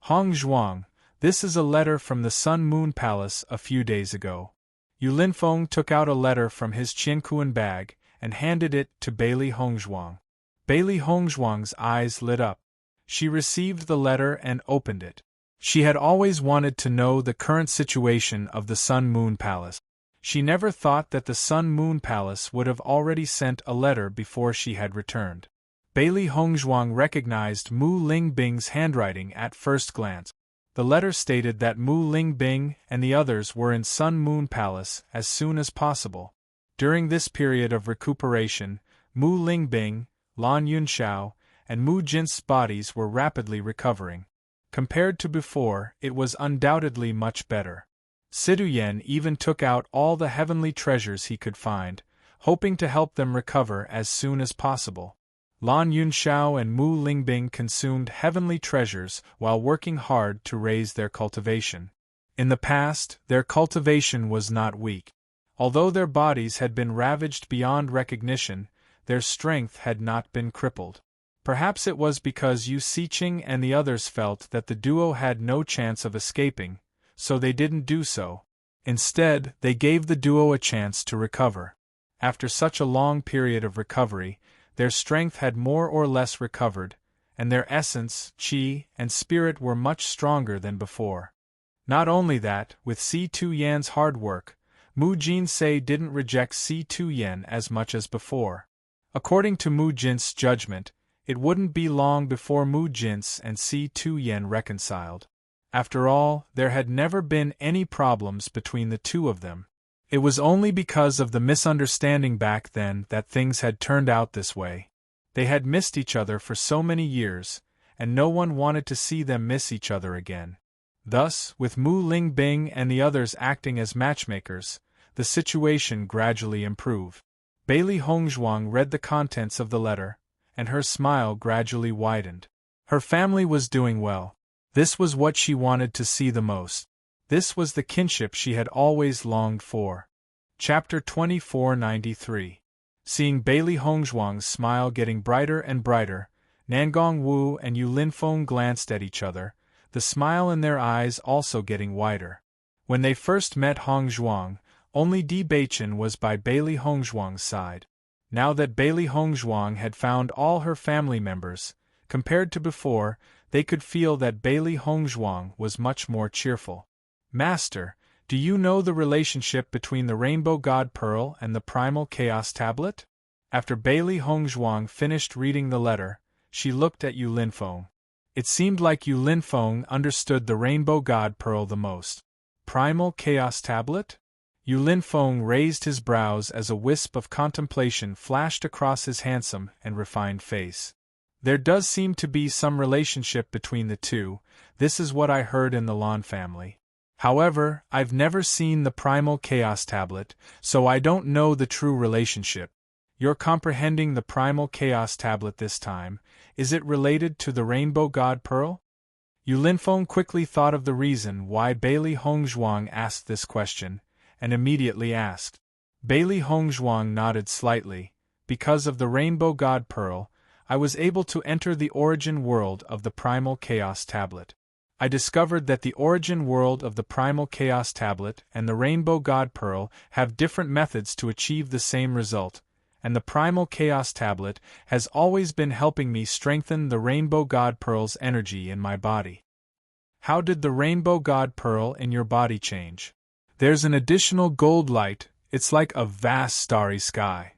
Hongzhuang, this is a letter from the Sun Moon Palace a few days ago. Yu Linfeng took out a letter from his Qiankuan bag and handed it to Bailey Hongzhuang. Bailey Hongzhuang's eyes lit up. She received the letter and opened it. She had always wanted to know the current situation of the Sun Moon Palace. She never thought that the Sun Moon Palace would have already sent a letter before she had returned. Bailey Hongzhuang recognized Mu Lingbing's handwriting at first glance. The letter stated that Mu Lingbing and the others were in Sun Moon Palace as soon as possible. During this period of recuperation, Mu Lingbing, Lan Yunxiao, and Mu Jin's bodies were rapidly recovering. Compared to before, it was undoubtedly much better. Siduyen even took out all the heavenly treasures he could find, hoping to help them recover as soon as possible. Lan Yunxiao and Mu Lingbing consumed heavenly treasures while working hard to raise their cultivation. In the past, their cultivation was not weak. Although their bodies had been ravaged beyond recognition, their strength had not been crippled. Perhaps it was because Yu Siqing and the others felt that the duo had no chance of escaping, so they didn't do so. Instead, they gave the duo a chance to recover. After such a long period of recovery, their strength had more or less recovered, and their essence, qi, and spirit were much stronger than before. Not only that, with Si Tu Yan's hard work, Mu Jinsei didn't reject Si Tu Yan as much as before. According to Mu Jin's judgment, it wouldn't be long before Mu Jin's and Si Tu Yan reconciled. After all, there had never been any problems between the two of them. It was only because of the misunderstanding back then that things had turned out this way. They had missed each other for so many years, and no one wanted to see them miss each other again. Thus, with Mu Lingbing and the others acting as matchmakers, the situation gradually improved. Bailey Hongzhuang read the contents of the letter, and her smile gradually widened. Her family was doing well. This was what she wanted to see the most. This was the kinship she had always longed for. Chapter 2493. Seeing Bailey Hongzhuang's smile getting brighter and brighter, Nangong Wu and Yu Linfeng glanced at each other, the smile in their eyes also getting wider. When they first met Hongzhuang, only Di Beichen was by Bailey Hongzhuang's side. Now that Bailey Hongzhuang had found all her family members, compared to before, they could feel that Bailey Hongzhuang was much more cheerful. Master, do you know the relationship between the Rainbow God Pearl and the Primal Chaos Tablet? After Bailey Hongzhuang finished reading the letter, she looked at Yu Linfeng. It seemed like Yu Linfeng understood the Rainbow God Pearl the most. Primal Chaos Tablet? Yu Linfeng raised his brows as a wisp of contemplation flashed across his handsome and refined face. There does seem to be some relationship between the two, this is what I heard in the Lan family. However, I've never seen the Primal Chaos Tablet, so I don't know the true relationship. You're comprehending the Primal Chaos Tablet this time. Is it related to the Rainbow God Pearl? Yu Linfeng quickly thought of the reason why Bailey Hongzhuang asked this question, and immediately asked. Bailey Hongzhuang nodded slightly. Because of the Rainbow God Pearl, I was able to enter the origin world of the Primal Chaos Tablet. I discovered that the origin world of the Primal Chaos Tablet and the Rainbow God Pearl have different methods to achieve the same result, and the Primal Chaos Tablet has always been helping me strengthen the Rainbow God Pearl's energy in my body. How did the Rainbow God Pearl in your body change? There's an additional gold light, it's like a vast starry sky.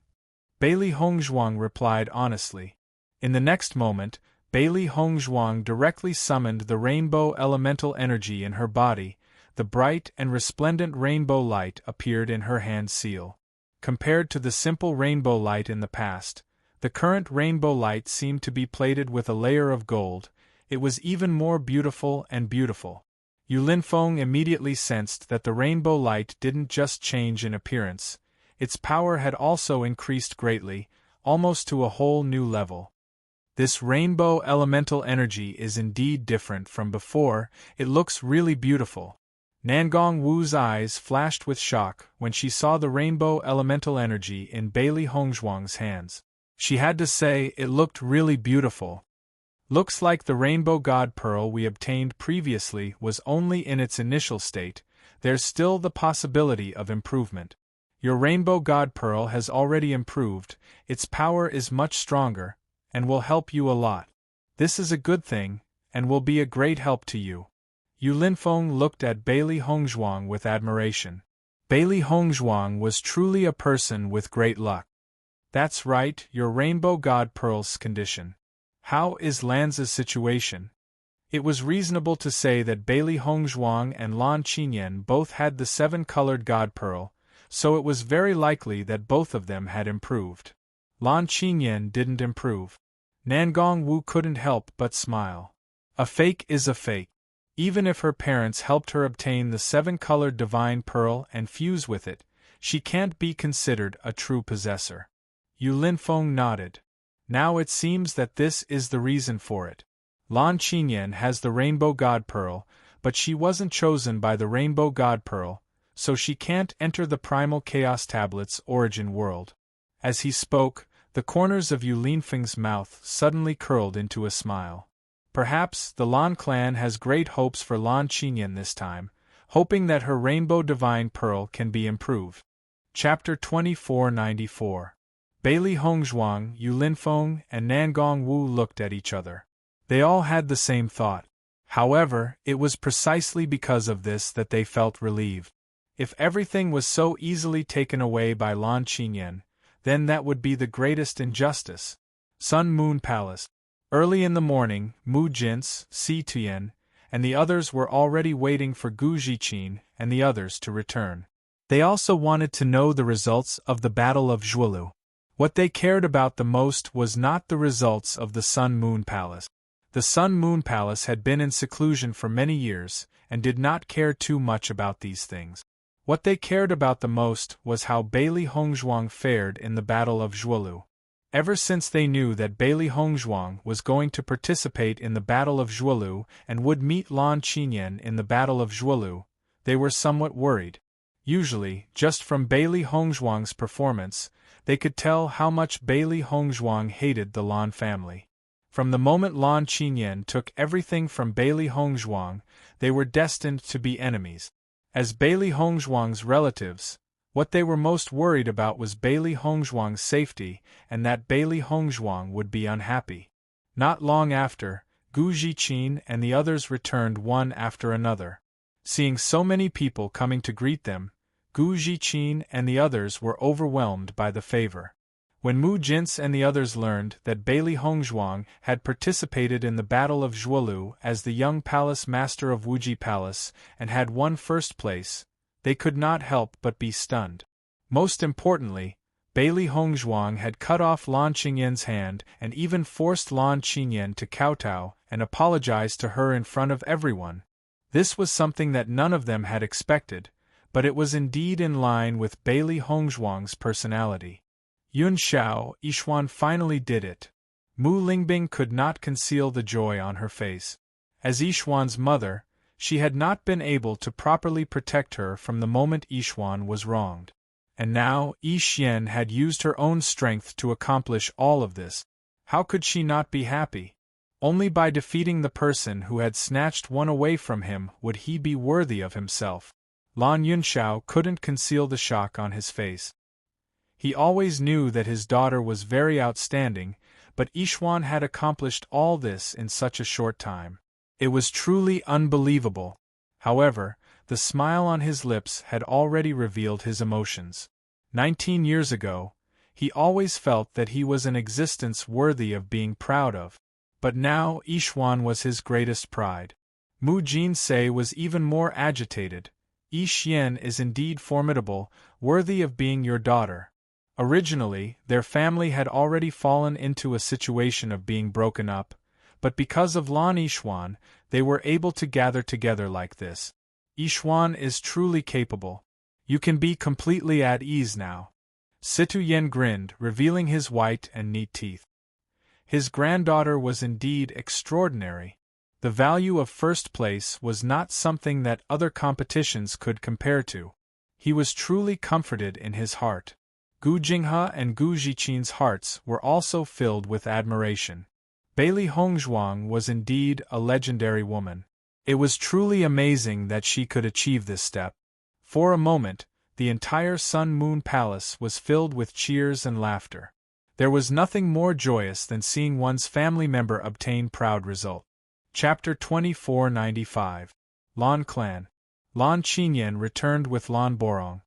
Bailey Hongzhuang replied honestly. In the next moment, Bailey Hongzhuang directly summoned the rainbow elemental energy in her body. The bright and resplendent rainbow light appeared in her hand seal. Compared to the simple rainbow light in the past, the current rainbow light seemed to be plated with a layer of gold. It was even more beautiful and beautiful. Yu Linfeng immediately sensed that the rainbow light didn't just change in appearance, its power had also increased greatly, almost to a whole new level. This rainbow elemental energy is indeed different from before, it looks really beautiful. Nangong Wu's eyes flashed with shock when she saw the rainbow elemental energy in Bailey Hongzhuang's hands. She had to say it looked really beautiful. Looks like the rainbow god pearl we obtained previously was only in its initial state, there's still the possibility of improvement. Your rainbow god pearl has already improved, its power is much stronger, and will help you a lot. This is a good thing, and will be a great help to you. Yu Linfeng looked at Bailey Hongzhuang with admiration. Bailey Hongzhuang was truly a person with great luck. That's right, your rainbow god pearl's condition. How is Lanza's situation? It was reasonable to say that Bailey Hongzhuang and Lan Qinyan both had the 7-colored god pearl, so it was very likely that both of them had improved. Lan Qinyan didn't improve. Nangong Wu couldn't help but smile. A fake is a fake. Even if her parents helped her obtain the 7-colored divine pearl and fuse with it, she can't be considered a true possessor. Yu Linfeng nodded. Now it seems that this is the reason for it. Lan Qinyan has the rainbow god pearl, but she wasn't chosen by the rainbow god pearl, so she can't enter the primal chaos tablet's origin world. As he spoke, the corners of Yu Linfeng's mouth suddenly curled into a smile. Perhaps the Lan clan has great hopes for Lan Qinyan this time, hoping that her rainbow divine pearl can be improved. Chapter 2494. Bailey Hongzhuang, Yu Linfeng, and Nangong Wu looked at each other. They all had the same thought. However, it was precisely because of this that they felt relieved. If everything was so easily taken away by Lan Qinyan, then that would be the greatest injustice. Sun Moon Palace. Early in the morning, Mu Jin's, Si Tuyen, and the others were already waiting for Gu Zhiqin and the others to return. They also wanted to know the results of the Battle of Zhuolu. What they cared about the most was not the results of the Sun Moon Palace. The Sun Moon Palace had been in seclusion for many years, and did not care too much about these things. What they cared about the most was how Bailey Hongzhuang fared in the Battle of Zhuolu. Ever since they knew that Bailey Hongzhuang was going to participate in the Battle of Zhuolu and would meet Lan Qinyan in the Battle of Zhuolu, they were somewhat worried. Usually, just from Bailey Hongzhuang's performance, they could tell how much Bailey Hongzhuang hated the Lan family. From the moment Lan Qinyan took everything from Bailey Hongzhuang, they were destined to be enemies. As Bailey Hongzhuang's relatives, what they were most worried about was Bailey Hongzhuang's safety, and that Bailey Hongzhuang would be unhappy. Not long after, Gu Zhiqin and the others returned one after another. Seeing so many people coming to greet them, Gu Zhiqin and the others were overwhelmed by the favor. When Mu Jin's and the others learned that Bailey Hongzhuang had participated in the Battle of Zhuolu as the young palace master of Wuji Palace and had won first place, they could not help but be stunned. Most importantly, Bailey Hongzhuang had cut off Lan Qinyan's hand and even forced Lan Qinyan to kowtow and apologize to her in front of everyone. This was something that none of them had expected, but it was indeed in line with Bailey Hongzhuang's personality. Yun Xiao, Yixuan finally did it. Mu Lingbing could not conceal the joy on her face. As Yixuan's mother, she had not been able to properly protect her from the moment Yixuan was wronged. And now, Yi Xian had used her own strength to accomplish all of this. How could she not be happy? Only by defeating the person who had snatched one away from him would he be worthy of himself. Lan Yunxiao couldn't conceal the shock on his face. He always knew that his daughter was very outstanding, but Yixuan had accomplished all this in such a short time. It was truly unbelievable. However, the smile on his lips had already revealed his emotions. 19 years ago, he always felt that he was an existence worthy of being proud of. But now Yixuan was his greatest pride. Mu Jinsei was even more agitated. Yi Xian is indeed formidable, worthy of being your daughter. Originally, their family had already fallen into a situation of being broken up, but because of Lan Yixuan, they were able to gather together like this. Yixuan is truly capable. You can be completely at ease now. Situ Yen grinned, revealing his white and neat teeth. His granddaughter was indeed extraordinary. The value of first place was not something that other competitions could compare to. He was truly comforted in his heart. Gu Jinghe and Gu Zhiqin's hearts were also filled with admiration. Bailey Hongzhuang was indeed a legendary woman. It was truly amazing that she could achieve this step. For a moment, the entire Sun-Moon Palace was filled with cheers and laughter. There was nothing more joyous than seeing one's family member obtain proud result. Chapter 2495. Lan Clan. Lan Qinyan returned with Lan Borong.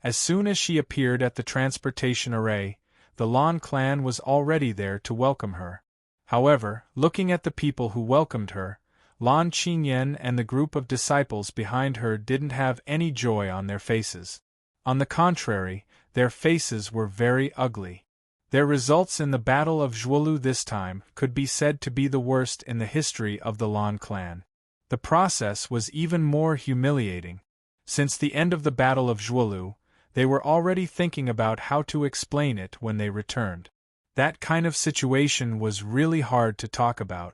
As soon as she appeared at the transportation array, the Lan clan was already there to welcome her. However, looking at the people who welcomed her, Lan Qinyan and the group of disciples behind her didn't have any joy on their faces. On the contrary, their faces were very ugly. Their results in the Battle of Zhuolu this time could be said to be the worst in the history of the Lan clan. The process was even more humiliating. Since the end of the Battle of Zhuolu, they were already thinking about how to explain it when they returned. That kind of situation was really hard to talk about.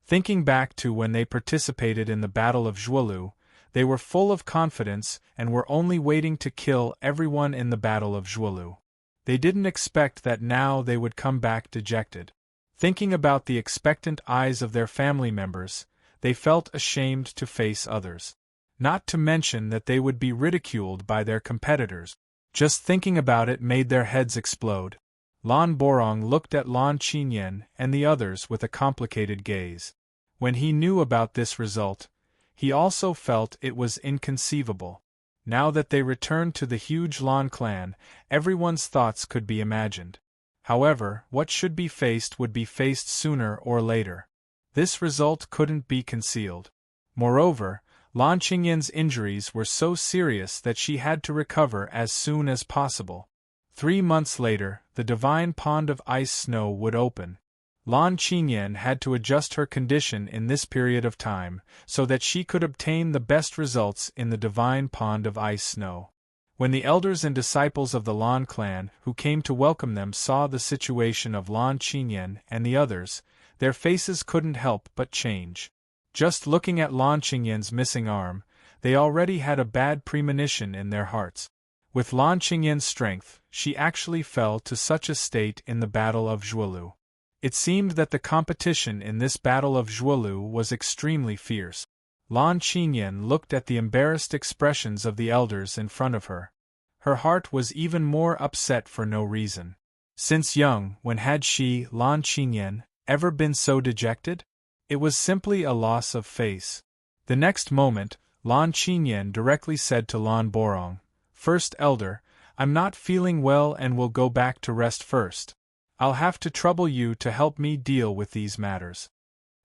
Thinking back to when they participated in the Battle of Zhuolu, they were full of confidence and were only waiting to kill everyone in the Battle of Zhuolu. They didn't expect that now they would come back dejected. Thinking about the expectant eyes of their family members, they felt ashamed to face others. Not to mention that they would be ridiculed by their competitors. Just thinking about it made their heads explode. Lan Borong looked at Lan Qinyan and the others with a complicated gaze. When he knew about this result, he also felt it was inconceivable. Now that they returned to the huge Lan clan, everyone's thoughts could be imagined. However, what should be faced would be faced sooner or later. This result couldn't be concealed. Moreover, Lan Qinyan's injuries were so serious that she had to recover as soon as possible. 3 months later, the divine pond of ice snow would open. Lan Qinyan had to adjust her condition in this period of time, so that she could obtain the best results in the divine pond of ice snow. When the elders and disciples of the Lan clan who came to welcome them saw the situation of Lan Qinyan and the others, their faces couldn't help but change. Just looking at Lan Qinyan's missing arm, they already had a bad premonition in their hearts. With Lan Qinyan's strength, she actually fell to such a state in the Battle of Zhuolu. It seemed that the competition in this Battle of Zhuolu was extremely fierce. Lan Qinyan looked at the embarrassed expressions of the elders in front of her. Her heart was even more upset for no reason. Since young, when had she, Lan Qinyan, ever been so dejected? It was simply a loss of face. The next moment, Lan Qinyan directly said to Lan Borong, "First Elder, I'm not feeling well and will go back to rest first. I'll have to trouble you to help me deal with these matters."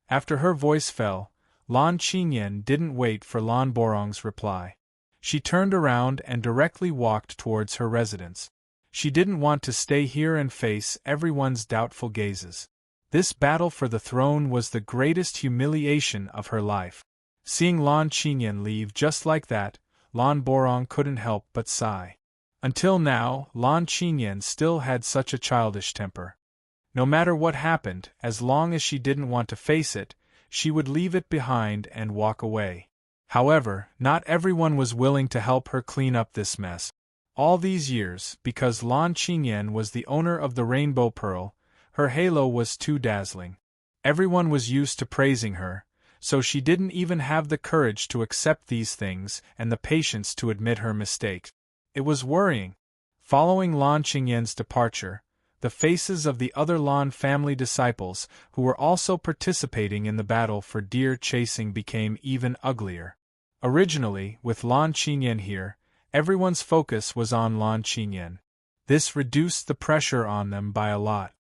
After her voice fell, Lan Qinyan didn't wait for Lan Borong's reply. She turned around and directly walked towards her residence. She didn't want to stay here and face everyone's doubtful gazes. This battle for the throne was the greatest humiliation of her life. Seeing Lan Qinyan leave just like that, Lan Borong couldn't help but sigh. Until now, Lan Qinyan still had such a childish temper. No matter what happened, as long as she didn't want to face it, she would leave it behind and walk away. However, not everyone was willing to help her clean up this mess. All these years, because Lan Qinyan was the owner of the Rainbow Pearl, her halo was too dazzling. Everyone was used to praising her, so she didn't even have the courage to accept these things and the patience to admit her mistake. It was worrying. Following Lan Qinyan's departure, the faces of the other Lan family disciples who were also participating in the battle for deer chasing became even uglier. Originally, with Lan Qinyan here, everyone's focus was on Lan Qinyan. This reduced the pressure on them by a lot.